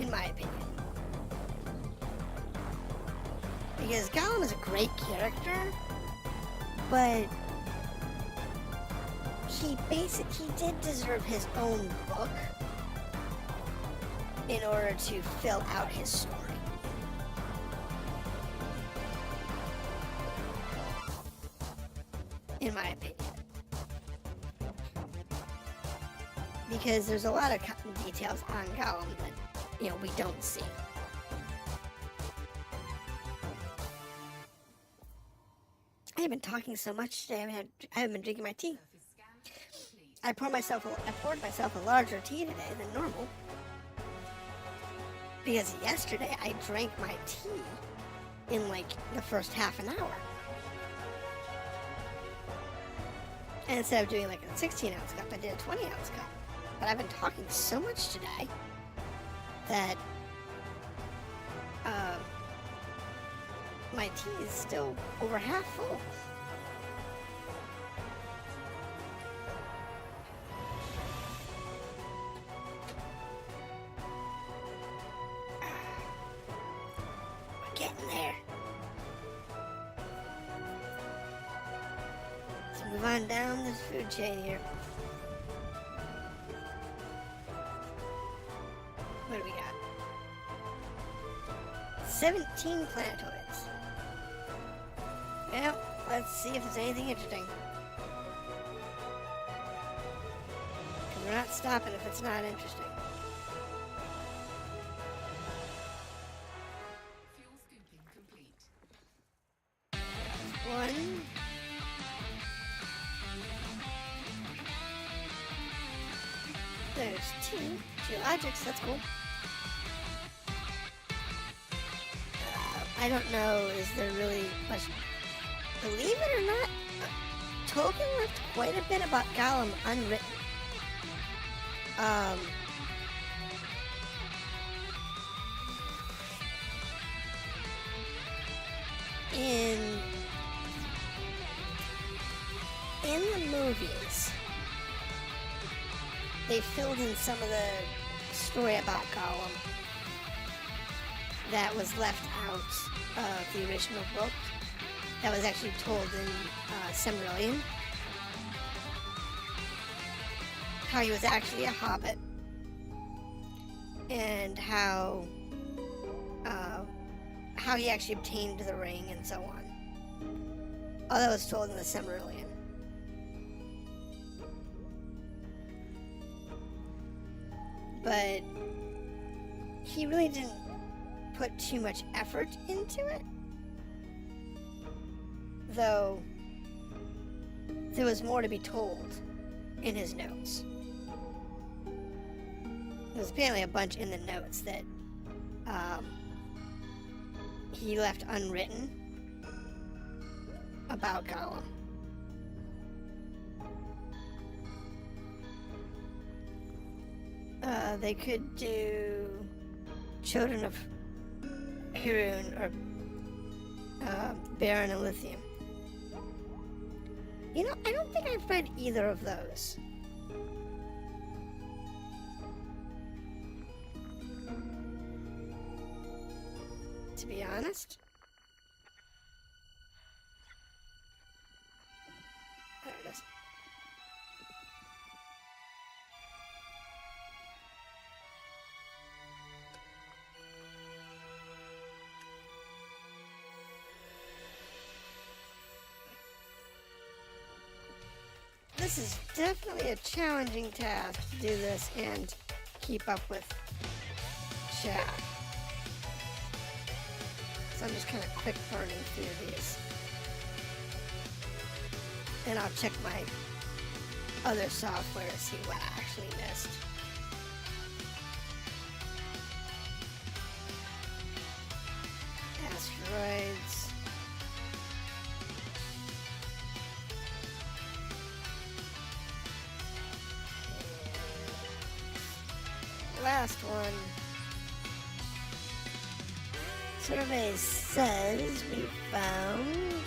in my opinion. Because Gollum is a great character, but he did deserve his own book in order to fill out his story. In my opinion. Because there's a lot of details on Gollum that, we don't see. I haven't been talking so much today. I haven't been drinking my tea. I poured myself a larger tea today than normal. Because yesterday I drank my tea in like the first half an hour. And instead of doing like a 16-ounce cup, I did a 20-ounce cup. But I've been talking so much today that my tea is still over half full. We're getting there. Let's move on down this food chain here. What do we got? 17 planetoids. let's see if there's anything interesting. 'Cause we're not stopping if it's not interesting. Fuel scooping complete. One. There's two geologics, that's cool. I don't know, is there really much... Believe it or not, Tolkien left quite a bit about Gollum unwritten. In the movies, they filled in some of the story about Gollum that was left out of the original book. That was actually told in Silmarillion. How he was actually a hobbit, and how he actually obtained the ring and so on. All that was told in the Silmarillion. But he really didn't put too much effort into it, though there was more to be told in his notes. There's apparently a bunch in the notes that he left unwritten about Gollum. They could do Children of Hurun or Baron and Lithium. You know, I don't think I've read either of those. To be honest. There it is. This is definitely a challenging task to do this and keep up with chat. So I'm just kind of quick burning through these. And I'll check my other software to see what I actually missed. Asteroids. Last one. Survey says we found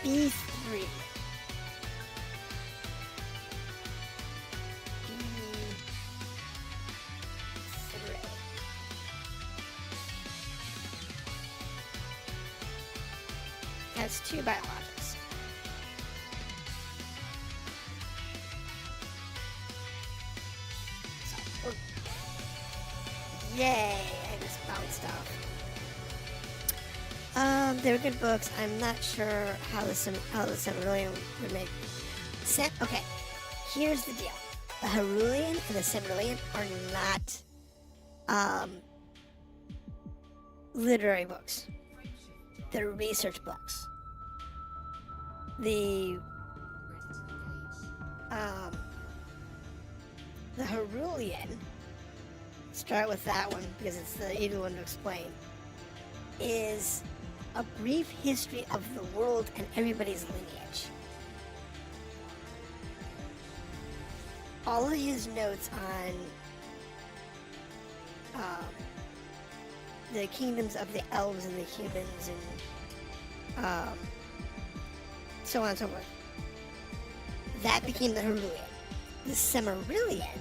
B3. Has 2 biologics. Yay! I just bounced off. They're good books. I'm not sure how the Silmarillion would make sense. Okay, here's the deal: the Silmarillion and the Silmarillion are not literary books. They're research books. The Silmarillion. Start with that one because it's the easy one to explain. Is a brief history of the world and everybody's lineage. All of his notes on the kingdoms of the elves and the humans and so on and so forth. That became the Silmarillion. The Silmarillion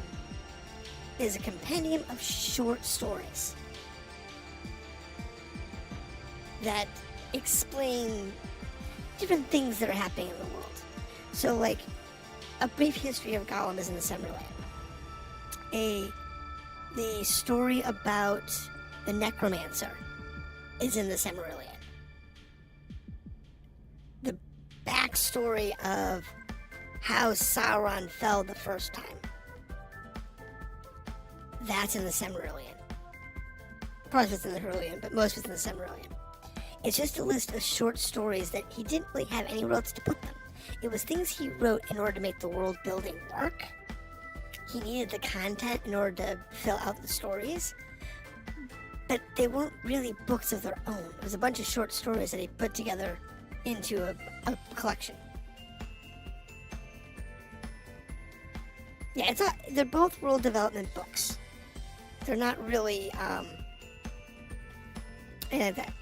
is a compendium of short stories that explain different things that are happening in the world. So, like, a brief history of Gollum is in the Silmarillion. The story about the necromancer, is in the Silmarillion. The backstory of how Sauron fell the first time, that's in the Silmarillion. Part of it's in the Hyrulean, but most of it's in the Silmarillion. It's just a list of short stories that he didn't really have anywhere else to put them. It was things he wrote in order to make the world building work. He needed the content in order to fill out the stories, but they weren't really books of their own. It was a bunch of short stories that he put together into a collection. Yeah, they're both world development books. They're not really anything like that.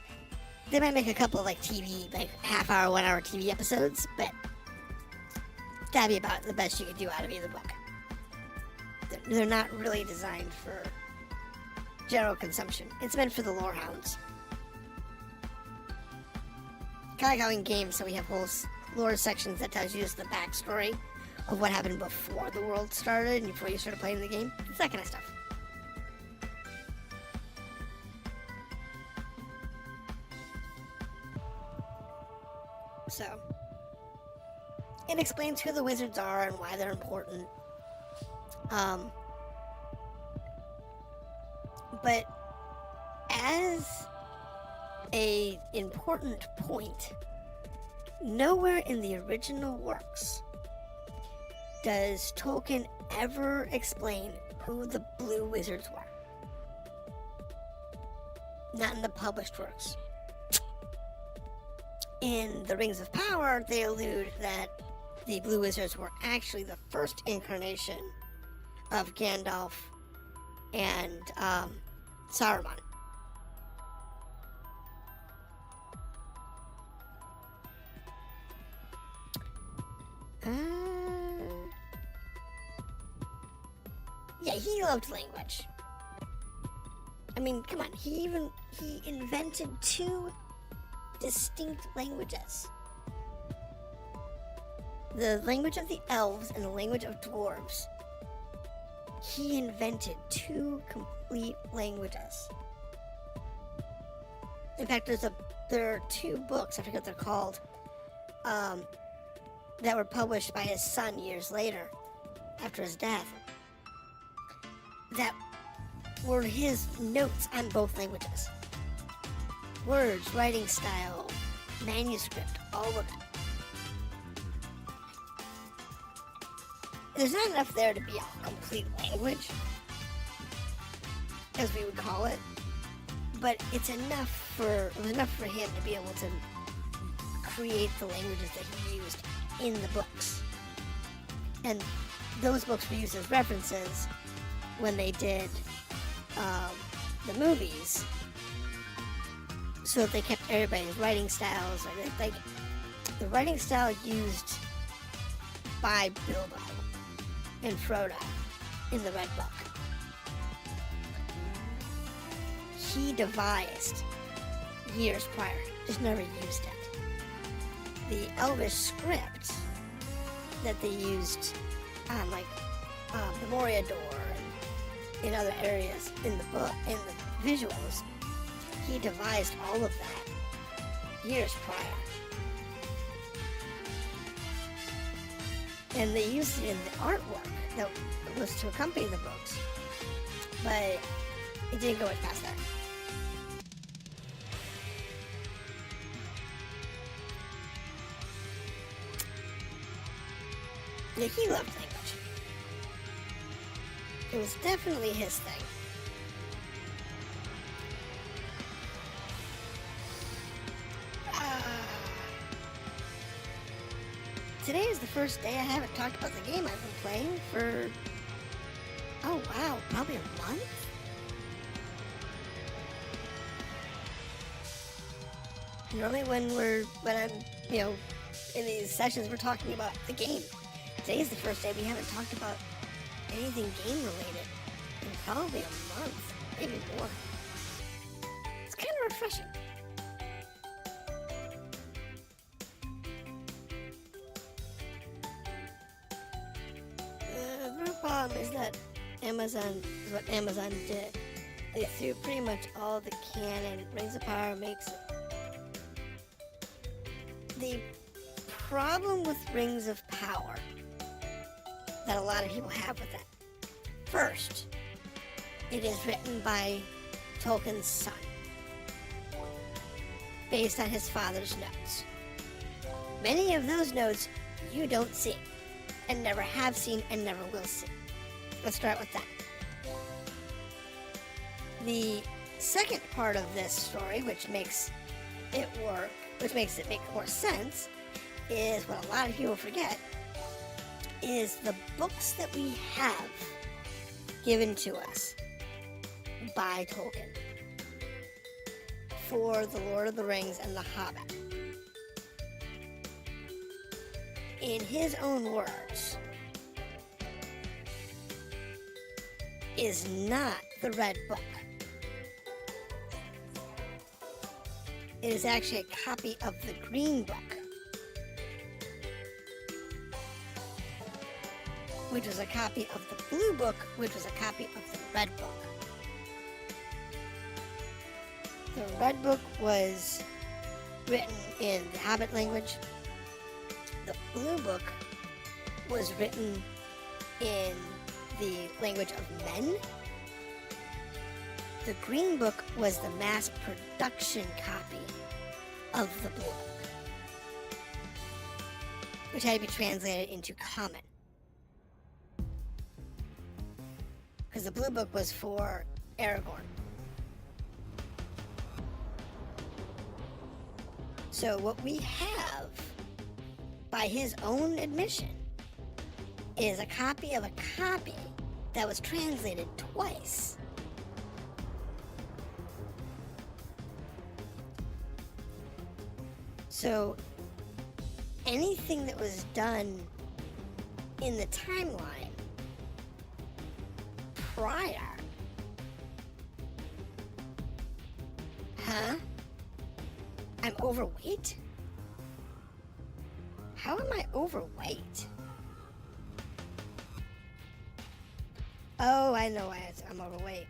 They might make a couple of TV, half-hour, 1-hour TV episodes, but that'd be about the best you could do out of either book. They're not really designed for general consumption. It's meant for the lore hounds. Kind of like how in games, so we have whole lore sections that tells you just the backstory of what happened before the world started and before you started playing the game. It's that kind of stuff. So, it explains who the wizards are and why they're important. But as a important point, nowhere in the original works does Tolkien ever explain who the blue wizards were. Not in the published works. In The Rings of Power, they allude that the Blue Wizards were actually the first incarnation of Gandalf and Saruman. Yeah, he loved language. I mean, come on, he invented 2 distinct languages. The language of the elves and the language of dwarves. He invented 2 complete languages. In fact, there are 2 books, I forget what they're called, that were published by his son years later, after his death, that were his notes on both languages. Words, writing style, manuscript, all of it. There's not enough there to be a complete language, as we would call it, but it was enough for him to be able to create the languages that he used in the books. And those books were used as references when they did the movies, so that they kept everybody's writing styles, like the writing style used by Bilbo and Frodo in the Red Book. He devised years prior, just never used it. The Elvish script that they used on the Moria-dor and in other areas in the book, in the visuals, he devised all of that years prior. And they used it in the artwork that was to accompany the books, but it didn't go much past that. Yeah, he loved language. It was definitely his thing. Today is the first day I haven't talked about the game I've been playing for, oh wow, probably a month? Normally when I'm, in these sessions, we're talking about the game. Today is the first day we haven't talked about anything game related in probably a month, maybe more. It's kind of refreshing. The real problem is that what Amazon did They threw pretty much all the canon. Rings of Power makes it. The problem with Rings of Power that a lot of people have with it. First, it is written by Tolkien's son, based on his father's notes. Many of those notes you don't see, and never have seen, and never will see. Let's start with that. The second part of this story, which makes it work, which makes it make more sense, is what a lot of people forget, is the books that we have given to us by Tolkien for The Lord of the Rings and The Hobbit. In his own words, is not the Red Book. It is actually a copy of the Green Book, which was a copy of the Blue Book, which was a copy of the Red Book. The Red Book was written in the Hobbit language. The Blue Book was written in the language of men. The Green Book was the mass production copy of the Blue Book, which had to be translated into Common. Because the Blue Book was for Aragorn. So what we have, by his own admission, is a copy of a copy that was translated twice. So anything that was done in the timeline prior, I'm overweight? How am I overweight? Oh, I know why I'm overweight.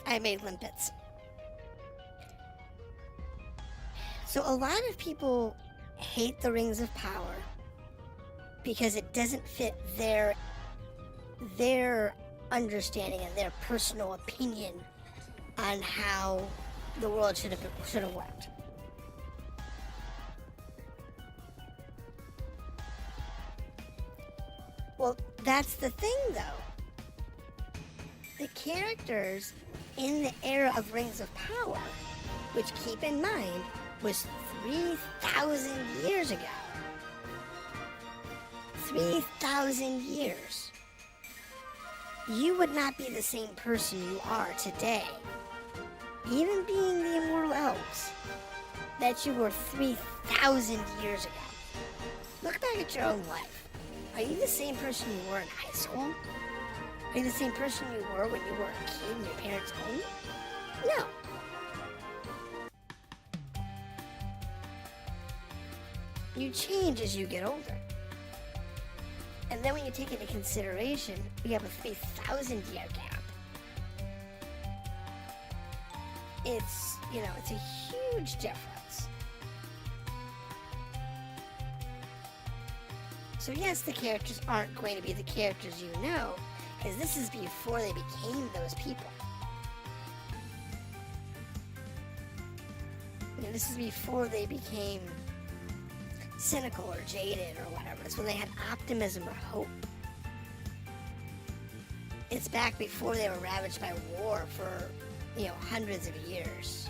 I made limpets. So a lot of people hate the Rings of Power because it doesn't fit their understanding and their personal opinion on how the world should have worked. Well, that's the thing, though. The characters in the era of Rings of Power, which, keep in mind, was 3,000 years ago. 3,000 years. You would not be the same person you are today, even being the immortal elves, that you were 3,000 years ago. Look back at your own life. Are you the same person you were in high school? Are you the same person you were when you were a kid in your parents' home? No. You change as you get older. And then when you take into consideration, we have a 3,000 year gap. It's a huge difference. So yes, the characters aren't going to be the characters you know, because this is before they became those people. This is before they became cynical or jaded or whatever. It's when they had optimism or hope. It's back before they were ravaged by war for, hundreds of years.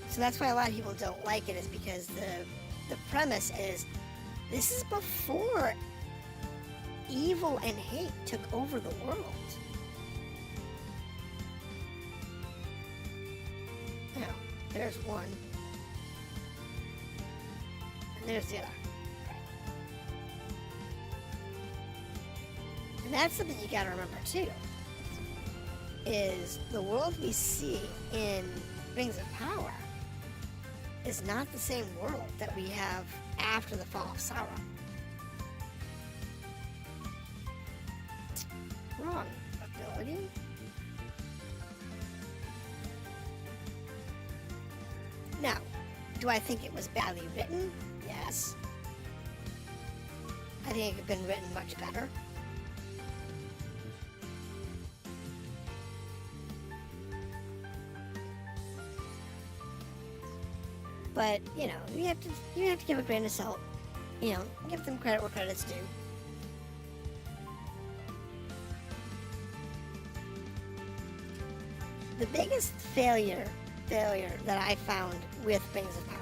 So that's why a lot of people don't like it, is because the premise is this is before evil and hate took over the world. There's one. there's the other. And that's something you gotta remember too, is the world we see in Rings of Power is not the same world that we have after the fall of Sauron. Wrong ability. Now, do I think it was badly written? Yes. I think it could have been written much better. But, you know, you have to give a grain of salt. You know, give them credit where credit's due. The biggest failure that I found with Rings of Power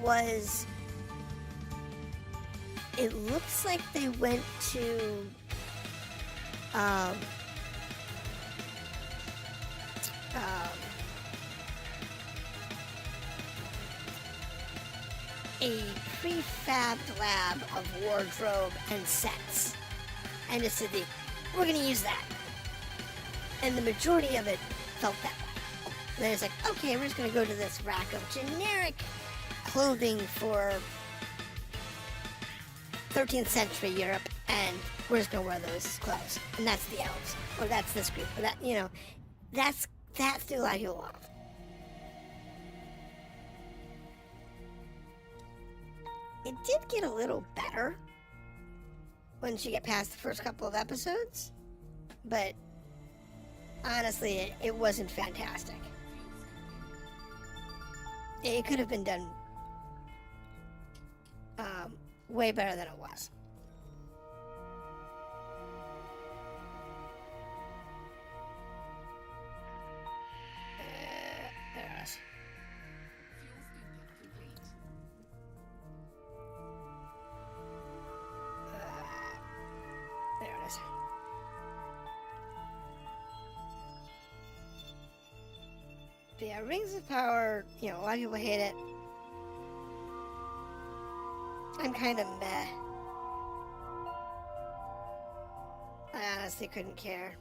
was it looks like they went to a prefabbed lab of wardrobe and sets, and just said, we're gonna use that. And the majority of it felt that way. And then it's like, okay, we're just gonna go to this rack of generic clothing for 13th century Europe, and we're just gonna wear those clothes. And that's the elves, or that's this group, or that, you know, that threw a lot of people off. It did get a little better once you get past the first couple of episodes, but honestly, it wasn't fantastic. It could have been done way better than it was. There it is. There it is. But yeah, Rings of Power, you know, a lot of people hate it. I'm kind of meh. I honestly couldn't care.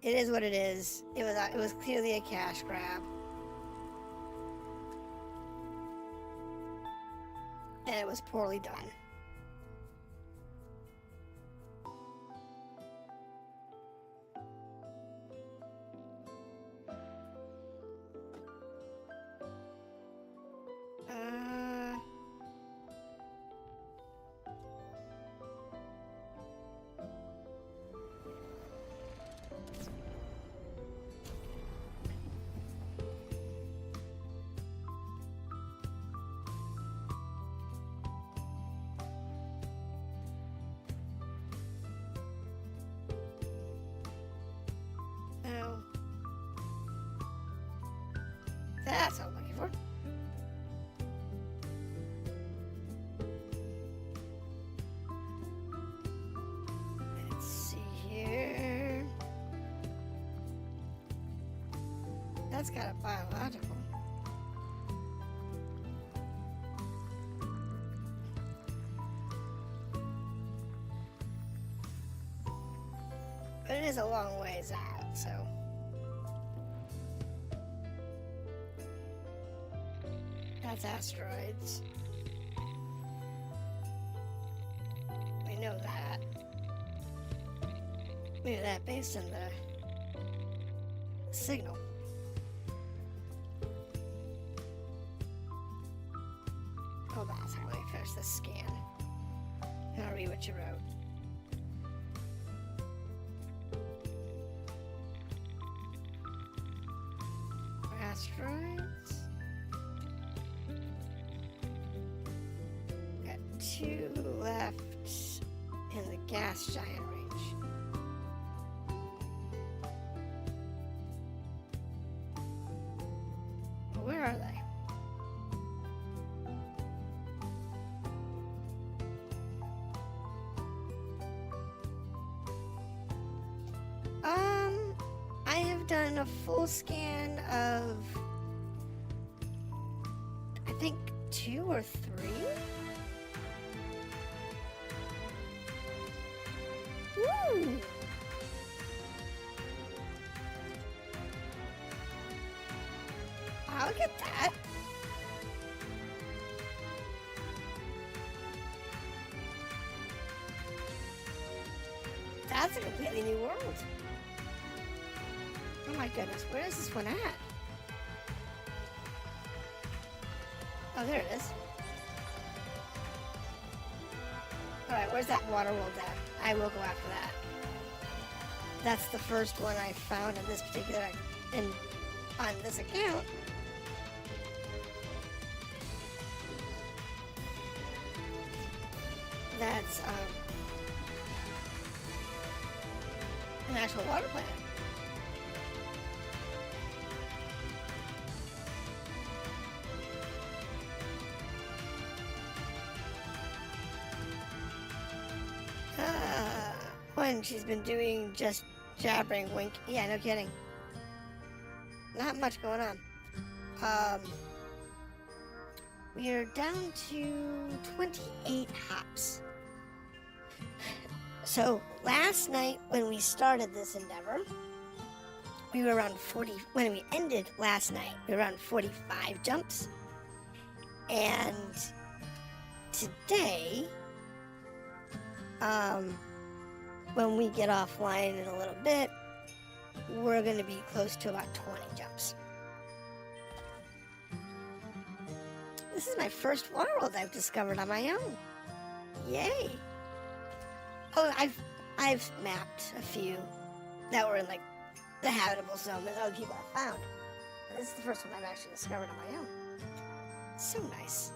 It is what it is. It was clearly a cash grab. And it was poorly done. That's what I'm looking for. Let's see here. That's got a biological. But it is a long ways out, so. That's asteroids. We know that. We know that based on the signal. Hold on a second, let me finish this scan. And I'll read what you wrote. Asteroids. Got 2 left in the gas giant range. Where are they? I have done a full scan of I think 2 or 3. Woo! I'll get that. That's a completely new world. Oh my goodness, where is this one at? Oh, there it is. Alright, where's that water world at? I will go after that. That's the first one I found in this particular, on this account. That's, an actual water planet. When she's been doing just jabbering wink. Yeah, no kidding. Not much going on. We are down to 28 hops. So last night when we started this endeavor, we were around 40. When we ended last night, we were around 45 jumps. And today, when we get offline in a little bit, we're going to be close to about 20 jumps. This is my first water world I've discovered on my own. Yay! Oh, I've mapped a few that were in like the habitable zone that other people have found. But this is the first one I've actually discovered on my own. So nice.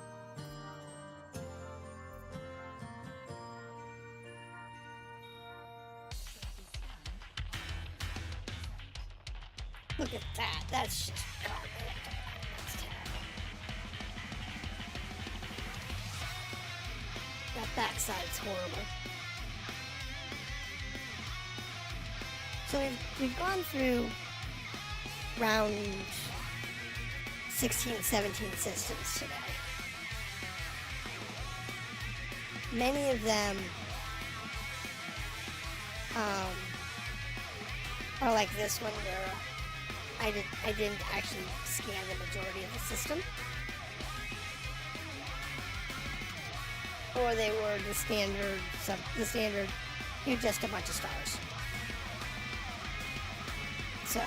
Look at that. That's just garbage. That's terrible. That backside's horrible. So we've gone through round 16, 17 systems today. Many of them are like this one where I didn't actually scan the majority of the system. Or they were the standard, you're just a bunch of stars. So,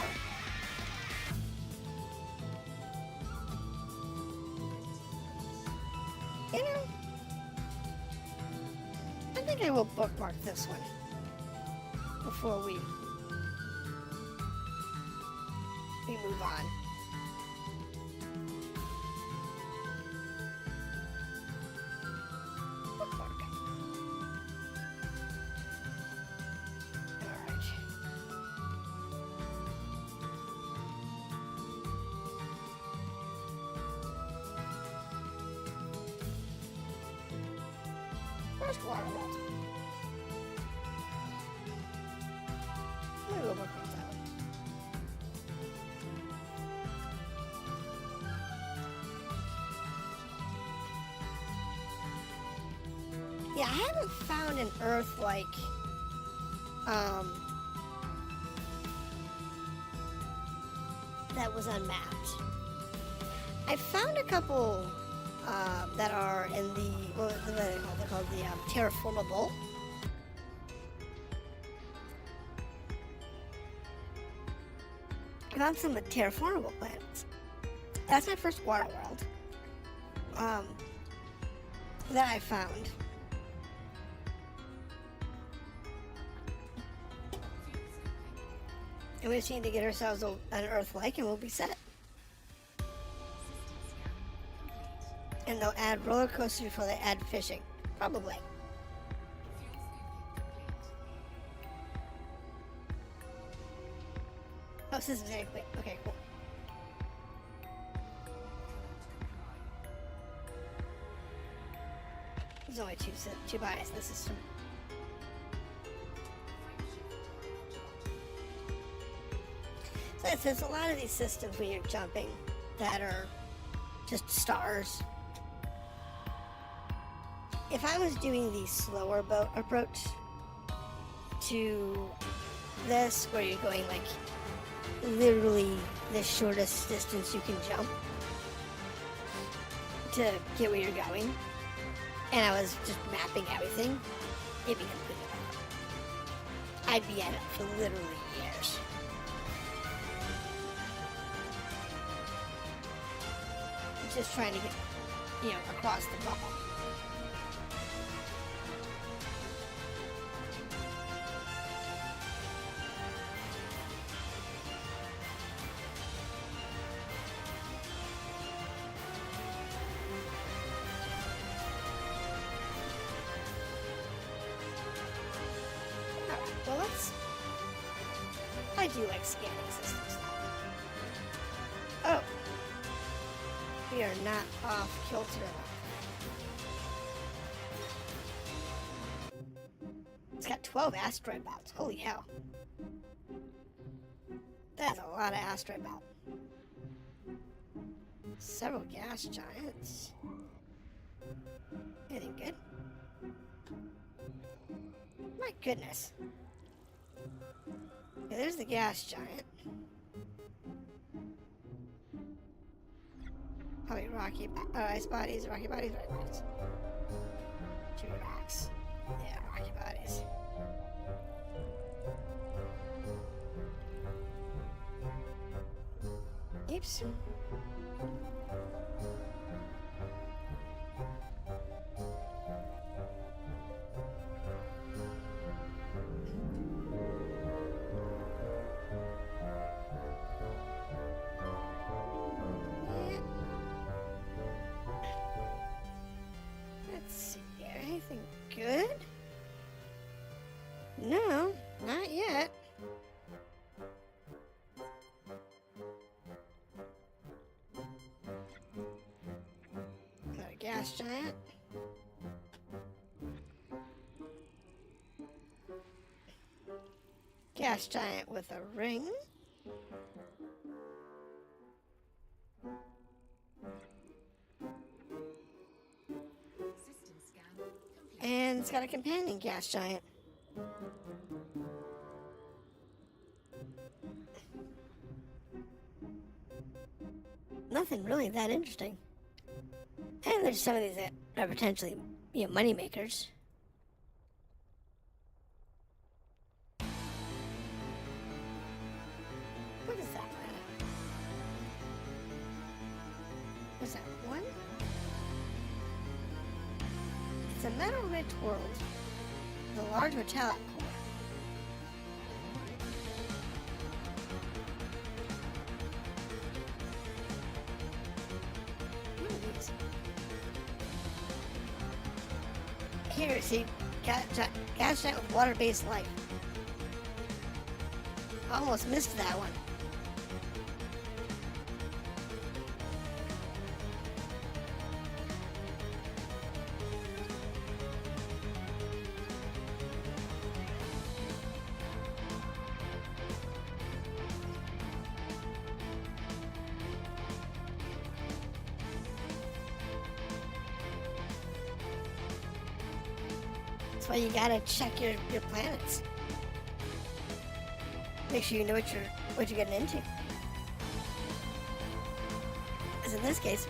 you know, I think I will bookmark this one before we move on. Bookmark. All right. First water world. I'm gonna go bookmark that one. Yeah, I haven't found an Earth like, that was unmapped. I found a couple, that are in the, what are they called? They're called the, terraformable. I found some terraformable planets. That's my first water world, that I found. And we just need to get ourselves an Earth-like and we'll be set. And they'll add roller coasters before they add fishing. Probably. Oh, this is very quick. Okay, cool. There's only two buys in the system. So it says a lot of these systems when you're jumping that are just stars. If I was doing the slower boat approach to this, where you're going like literally the shortest distance you can jump to get where you're going, and I was just mapping everything, it'd be completely different. I'd be at it for literally years. Just trying to get, across the bubble. Well, I do like scanning systems. Oh, we are not off kilter. It's got 12 asteroid belts. Holy hell. That's a lot of asteroid belt. Several gas giants. Anything good? My goodness. Okay, there's the gas giant. Probably ice bodies, rocky bodies, rocky bodies. Two rocks. Yeah, rocky bodies. Oops. Let's see here. Anything good? No, not yet. Another gas giant. Gas giant with a ring. System scan complete. And it's got a companion gas giant. Nothing really that interesting. And there's some of these that are potentially, money makers. What is that planet? What's that, one? It's a metal-rich world with a large metallic core. What are these? Here, see, gas giant with water-based life. Almost missed that one. That's why you gotta check your planets. Make sure you know what you're getting into. As in this case,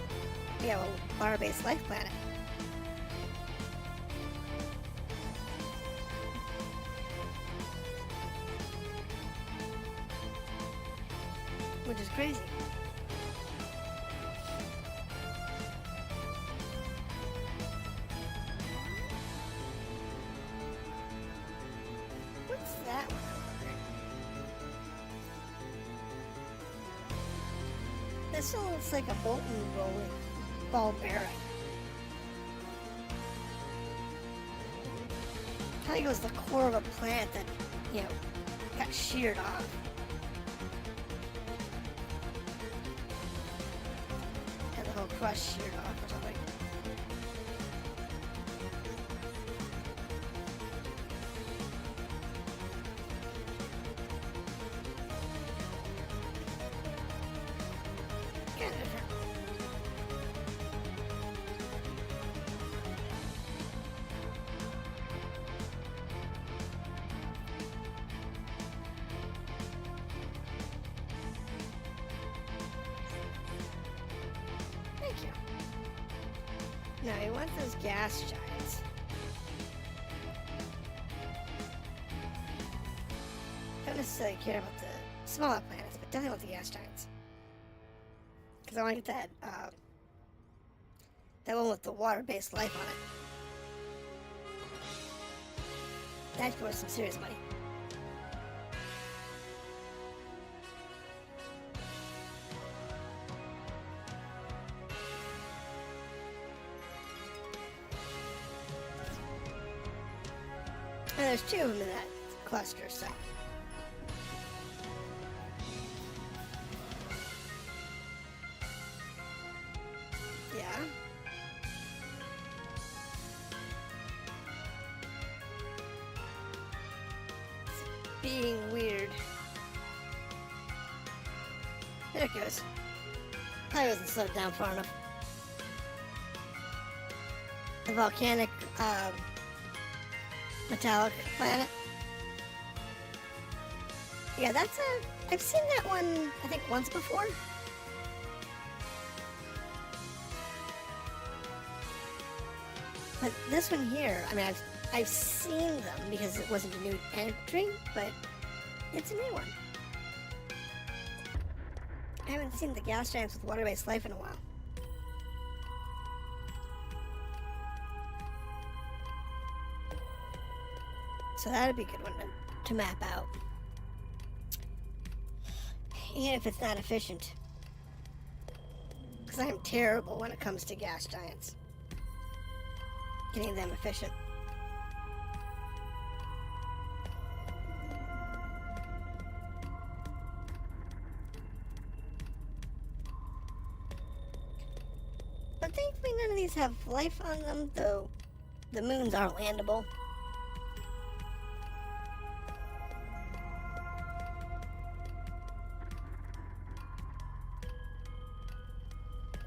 we have a water-based life planet. Which is crazy. What's that one? This one looks like a molten rolling ball bearing. I think it was the core of a plant that, got sheared off. Had the whole crust sheared off or something. Kind of different. No, he wants those gas giants. Don't necessarily care about the smaller planets, but definitely want the gas giants. Because I want to get that one with the water-based life on it. That's worth some serious money. And there's 2 of them in that cluster, so. Yeah. It's being weird. There it goes. Probably wasn't slowed down far enough. The volcanic, metallic planet. Yeah, I've seen that one, I think, once before. But this one here, I mean, I've seen them because it wasn't a new entry, but it's a new one. I haven't seen the gas giants with water-based life in a while. So that'd be a good one to map out. Even if it's not efficient. Because I'm terrible when it comes to gas giants. Getting them efficient. But thankfully none of these have life on them, though the moons are landable.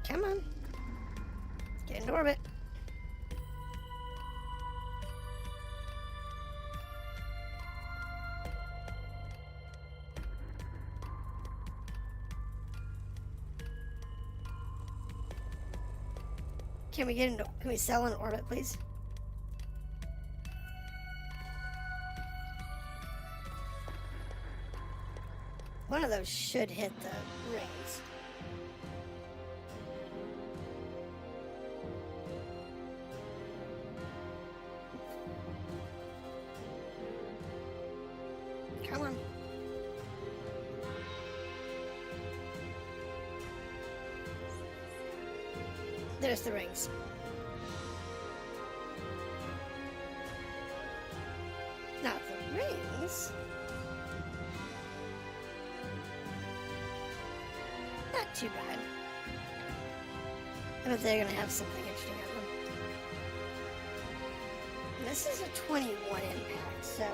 Come on. Get into orbit. Can we sell in orbit, please? One of those should hit the rings. Come on. There's the rings. Now the rings. Not too bad. I bet they're gonna have something interesting on them. This is a 21 impact, so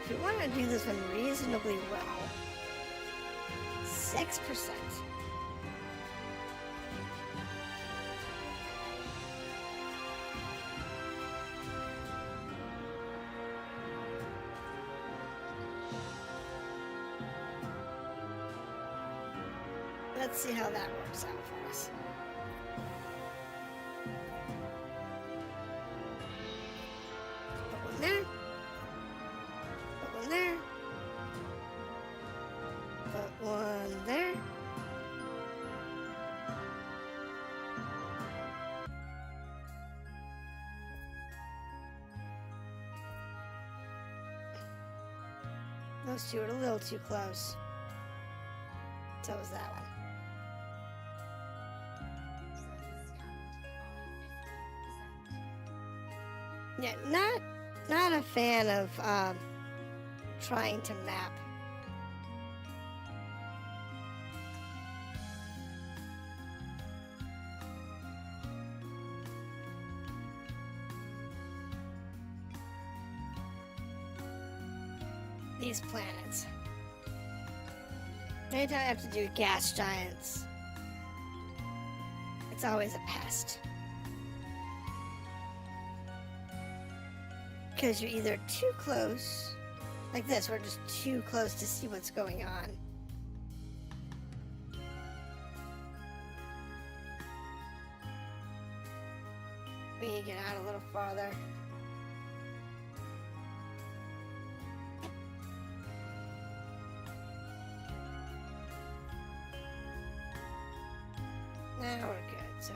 if you want to do this one reasonably well, 6%. Let's see how that works out for us. Put one there. Put one there. Put one there. Those two are a little too close. So was that one. Yeah, not a fan of trying to map. These planets. Anytime I have to do gas giants, it's always a pest. Because you're either too close, like this, we're just too close to see what's going on. We need to get out a little farther. Now we're good. So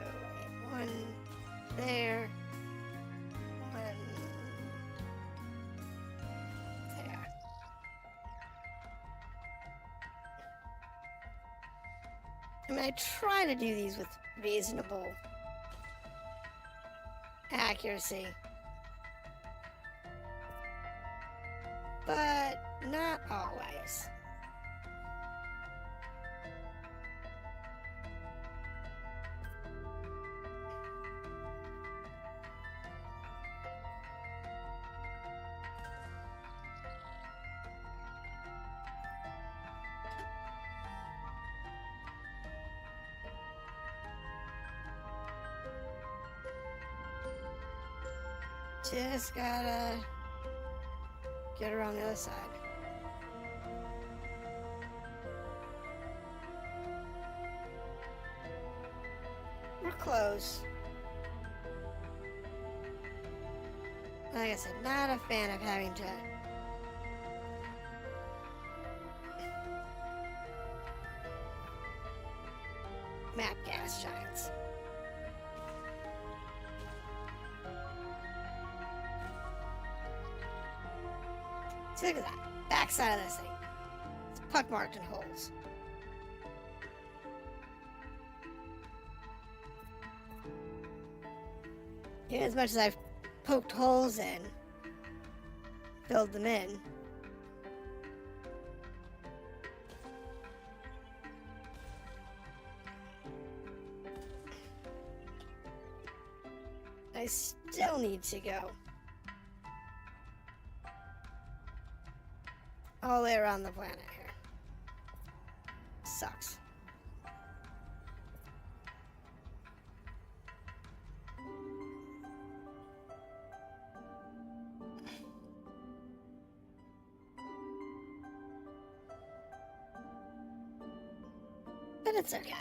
one there, one there. I mean, I try to do these with reasonable accuracy, but not always. Just gotta get around the other side. We're close. Like I said, not a fan of having to map gas giants. See, look at that. Backside of this thing. It's pockmarked in holes. Even as much as I've poked holes in, filled them in, I still need to go all the way around the planet here. Sucks. But it's okay.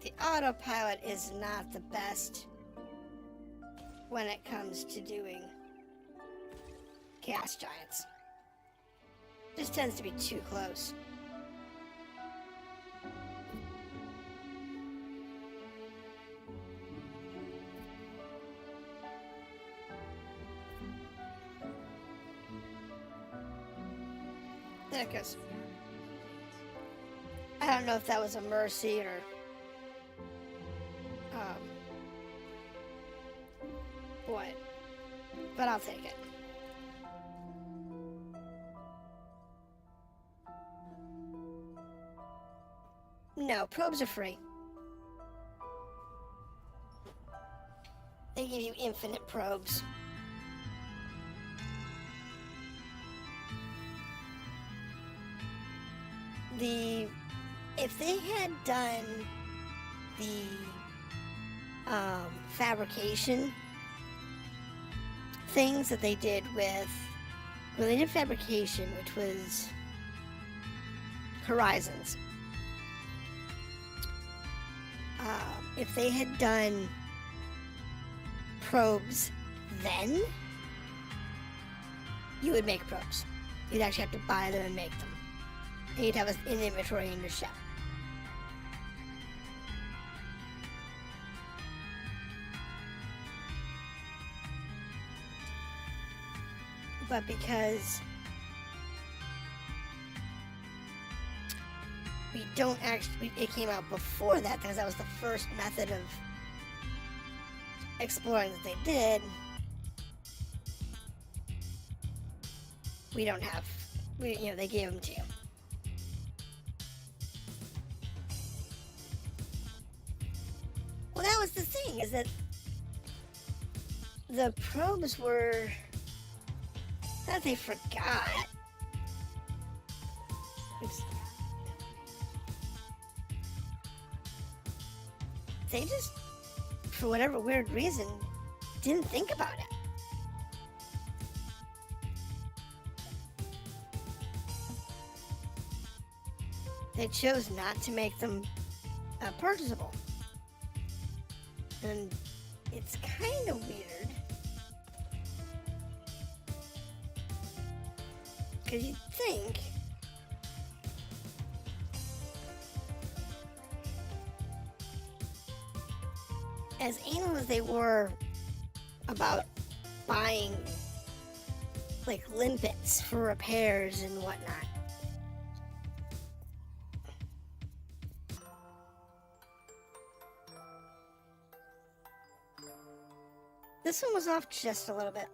The autopilot is not the best when it comes to doing gas giants. Just tends to be too close. There it goes. I don't know if that was a mercy or what, but I'll take it. No, probes are free. They give you infinite probes. If they had done the fabrication things that they did with, well, they did fabrication, which was Horizons. If they had done probes then, you would make probes. You'd actually have to buy them and make them. And you'd have an inventory in your ship. But because we don't actually, it came out before that, because that was the first method of exploring that they did. We don't have, they gave them to you. Well, that was the thing, is that the probes were, that they forgot. Oops. They just, for whatever weird reason, didn't think about it. they chose not to make them purchasable. And it's kind of weird. Because you'd think as anal as they were about buying like limpets for repairs and whatnot, this one was off just a little bit.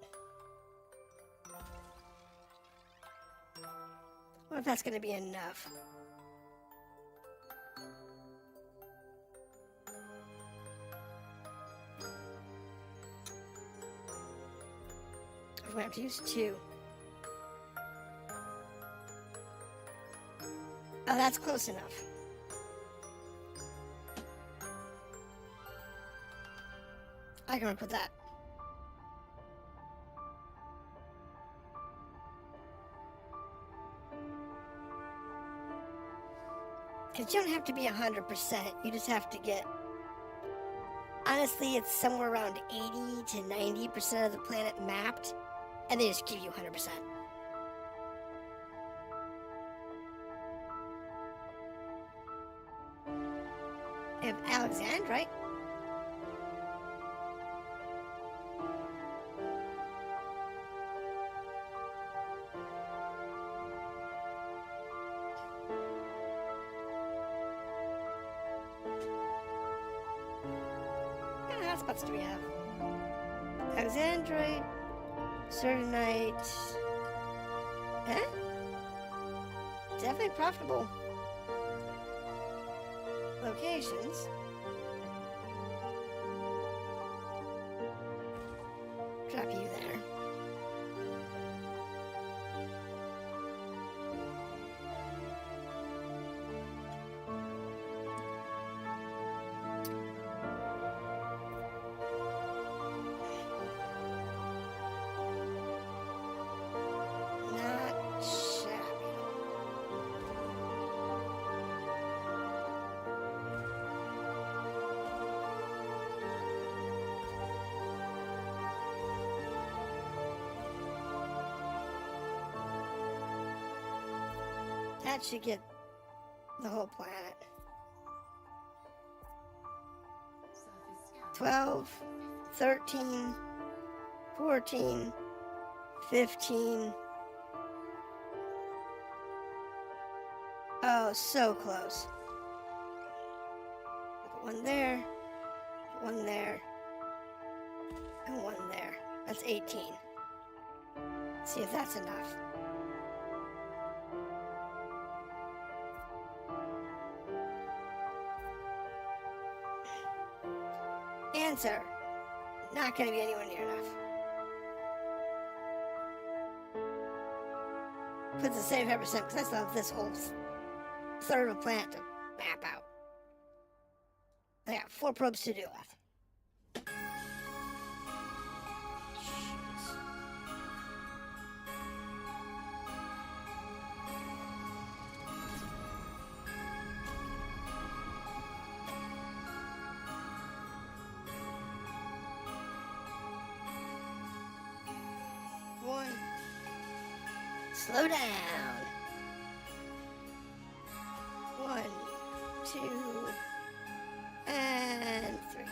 What if that's going to be enough? I'm going to have to use 2. Oh, that's close enough. I can work with that. Because you don't have to be 100%. You just have to get... Honestly, it's somewhere around 80 to 90% of the planet mapped. And they just give you 100%. I have Alexandrite. What kind of hotspots do we have? Alexandrite, Cerdonite. Eh? Definitely profitable locations. Drop you there. Not shabby. That should get the whole planet. Surface scan. 12, 13, 14, 15. Oh, so close. Put one there, one there, and one there. That's 18. See if that's enough. Answer. Not going to be anywhere near enough. Puts the same 5% because I still have this whole third of a planet to map out. I got 4 probes to deal with. Jeez. One. Slow down. 1, 2, and 3.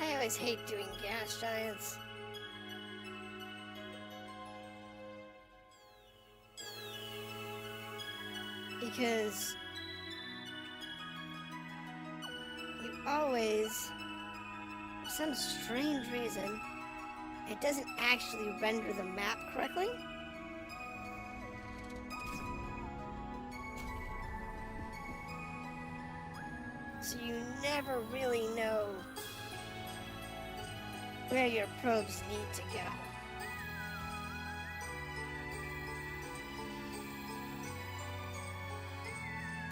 I always hate doing gas giants. Because you always, for some strange reason, it doesn't actually render the map correctly. So you never really know where your probes need to go.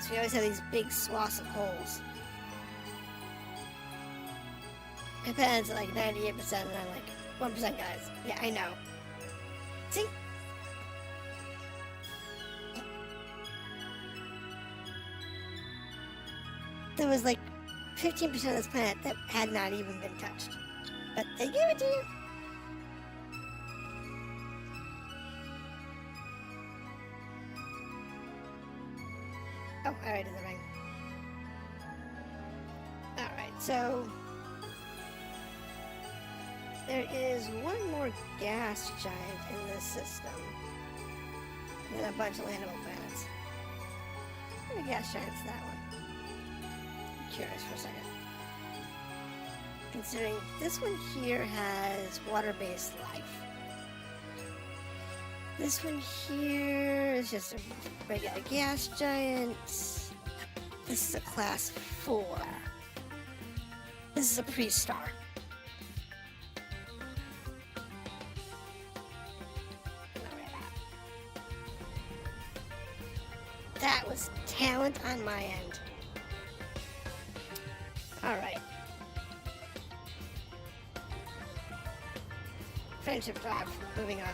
So we always have these big swaths of holes. Depends, like 98%, and I'm like 1% guys. Yeah, I know. See? There was like 15% of this planet that had not even been touched. But they gave it to you. Oh, alright, in the ring. Alright, so there is one more gas giant in this system. And then a bunch of landable planets. How many gas giants is that one? I'm curious for a second. Considering this one here has water-based life. This one here is just a regular gas giant. This is a class 4. This is a pre-star. That was talent on my end. Alright. Friendship drive. Moving on.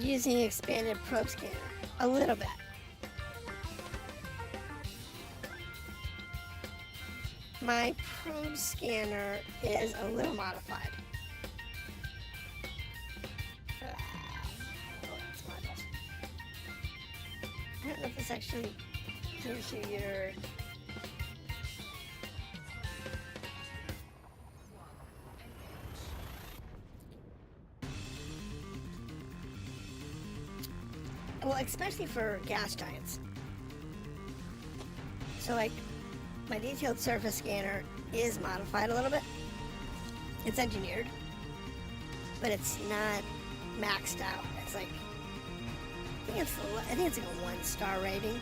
Using expanded probe scanner. A little bit. My probe scanner is a little modified. I don't know if this actually gives you your... Well, especially for gas giants. So, like, my detailed surface scanner is modified a little bit. It's engineered, but it's not maxed out. It's like, I think it's like a 1-star rating.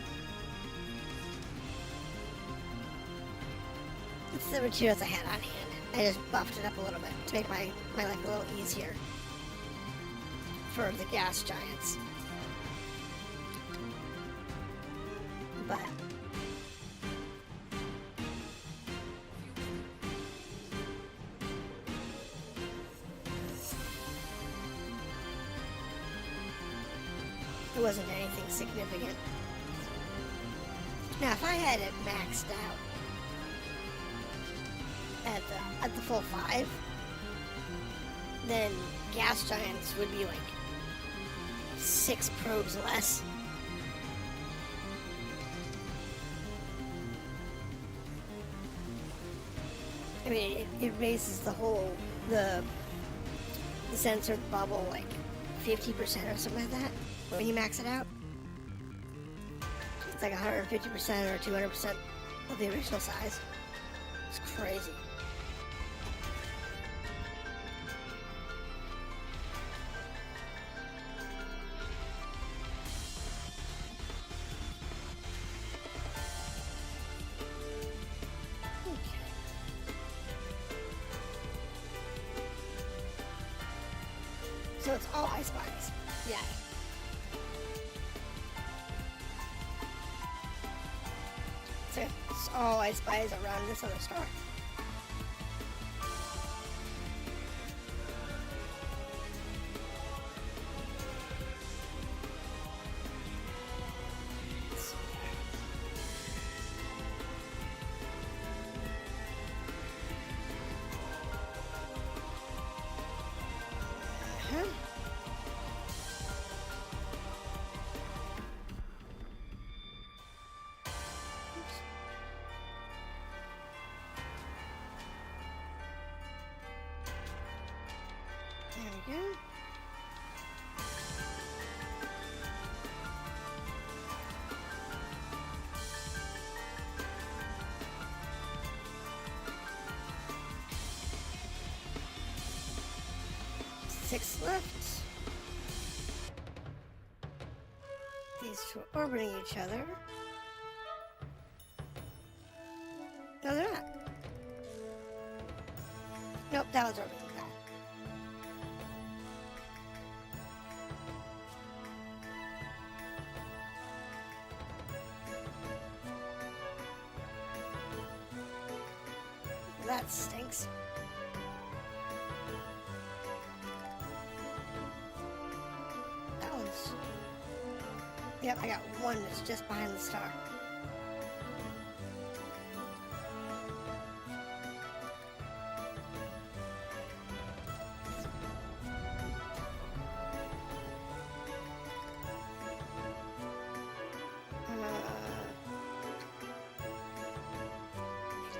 It's the materials I had on hand. I just buffed it up a little bit to make my life a little easier for the gas giants. But it wasn't anything significant. Now, if I had it maxed out at the full 5, then gas giants would be like 6 probes less. I mean, it raises the sensor bubble like 50% or something like that when you max it out. It's like 150% or 200% of the original size. It's crazy. So it's all ice bodies. Yeah. So it's all ice bodies around this other star. There we go. Six left. These two are orbiting each other. No, they're not. Nope, that one's orbiting back. that stinks. That one's... Yep, I got one that's just behind the star.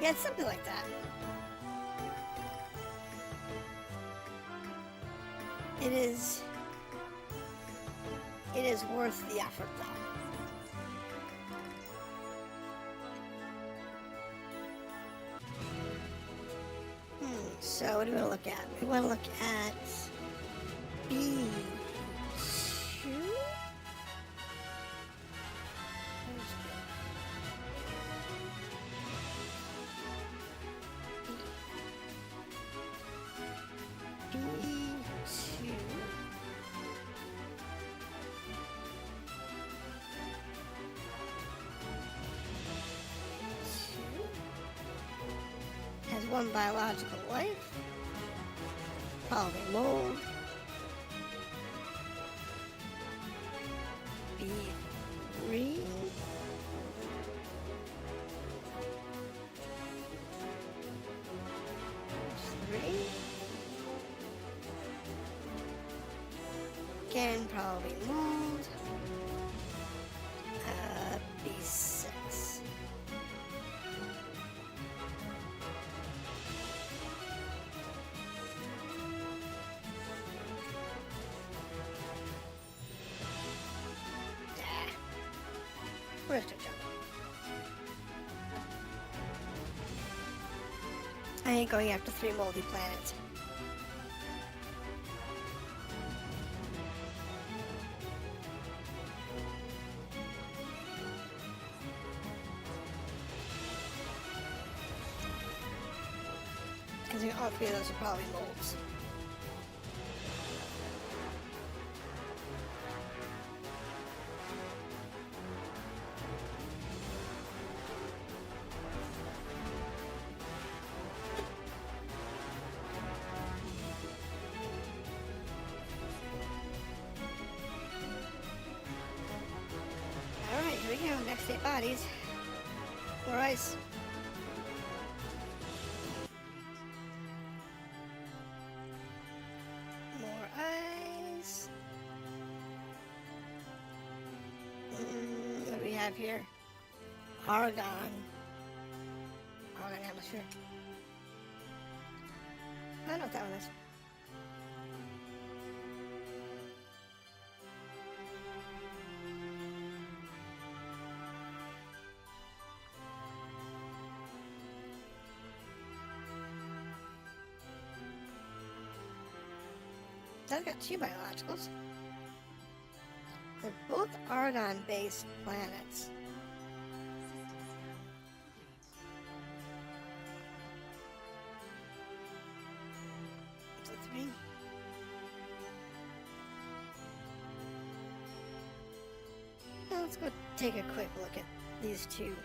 Yeah, it's something like that. It is worth the effort, though. So what do we want to look at? We want to look at B2. Has one biological life, probably mold. B3. Again, probably mold. B6. Where's the jump? I ain't going after 3 moldy planets. Because all 3 of those are probably molds. Alright, here we go. Next 8 bodies. More ice. More ice. What do we have here? Argon. Argon atmosphere. I don't know what that one is. That's got 2 biologicals. They're both Argon-based planets. Is it 3? Well, let's go take a quick look at these 2.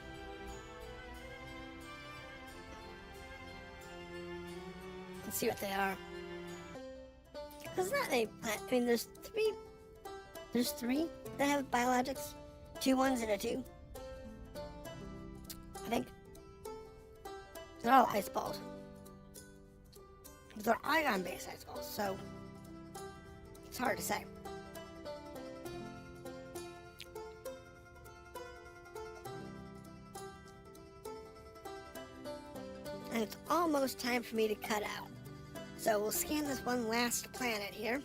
Let's see what they are. It's not a plant. I mean, there's 3. There's 3 that have biologics. 2 1s and a 2. I think. They're all ice balls. They're ion-based ice balls, so it's hard to say. And it's almost time for me to cut out. So we'll scan this one last planet here.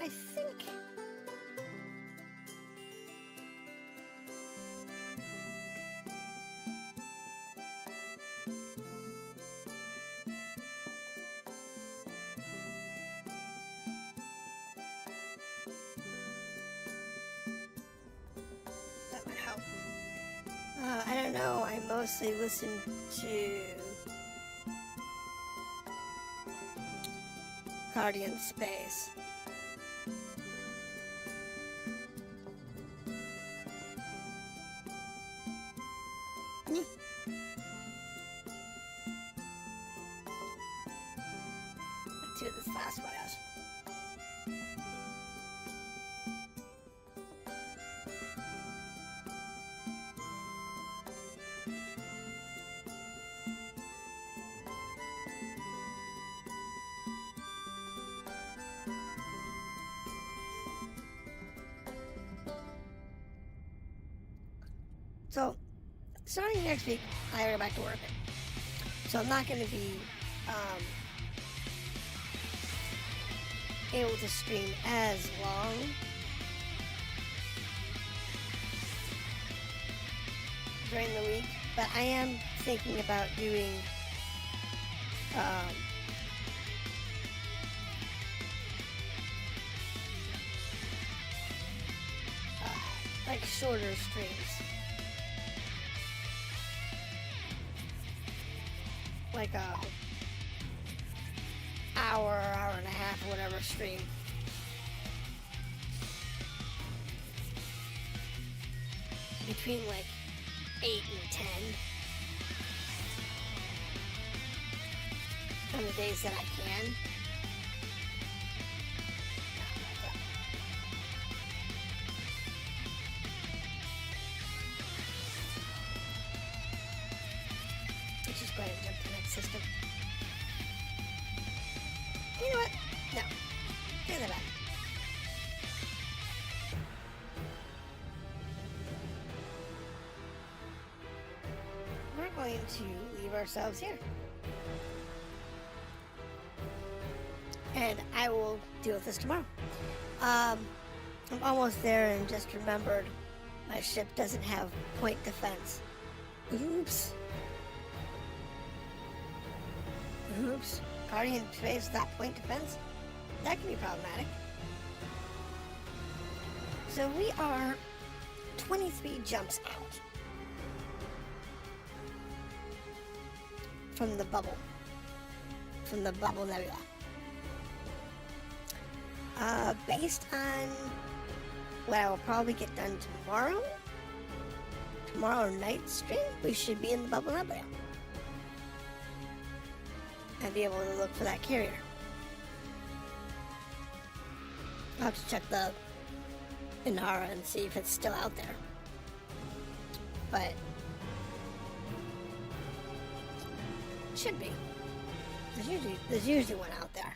I think I don't know. I mostly listen to Guardian Space. Let's see what this last one is. So, starting next week, I go back to work. So I'm not going to be able to stream as long. During the week, but I am thinking about doing like shorter streams, like a hour and a half, or whatever stream. Between like 8 and 10 on the days that I can. Let's just go ahead and jump to the next system. You know what? No. Get that back. We're going to leave ourselves here. And I will deal with this tomorrow. I'm almost there and just remembered my ship doesn't have point defense. Oops. Oops. Guardian Space without point defense? That can be problematic. So we are 23 jumps out from the bubble. From the bubble nebula. Based on what I will probably get done tomorrow night stream, we should be in the bubble nebula. And be able to look for that carrier. I'll have to check the Inara and see if it's still out there. But should be. There's usually one out there.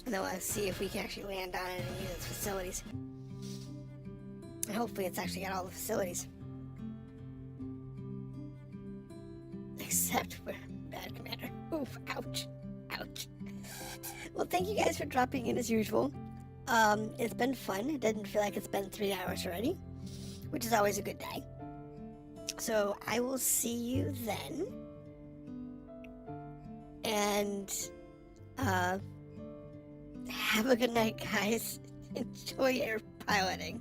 And then we'll see if we can actually land on it and use its facilities. And hopefully it's actually got all the facilities. Except for bad commander. Oof, ouch. Ouch. Well, thank you guys for dropping in as usual. It's been fun. It didn't feel like it's been 3 hours already, which is always a good day. So I will see you then. And have a good night, guys. Enjoy your piloting.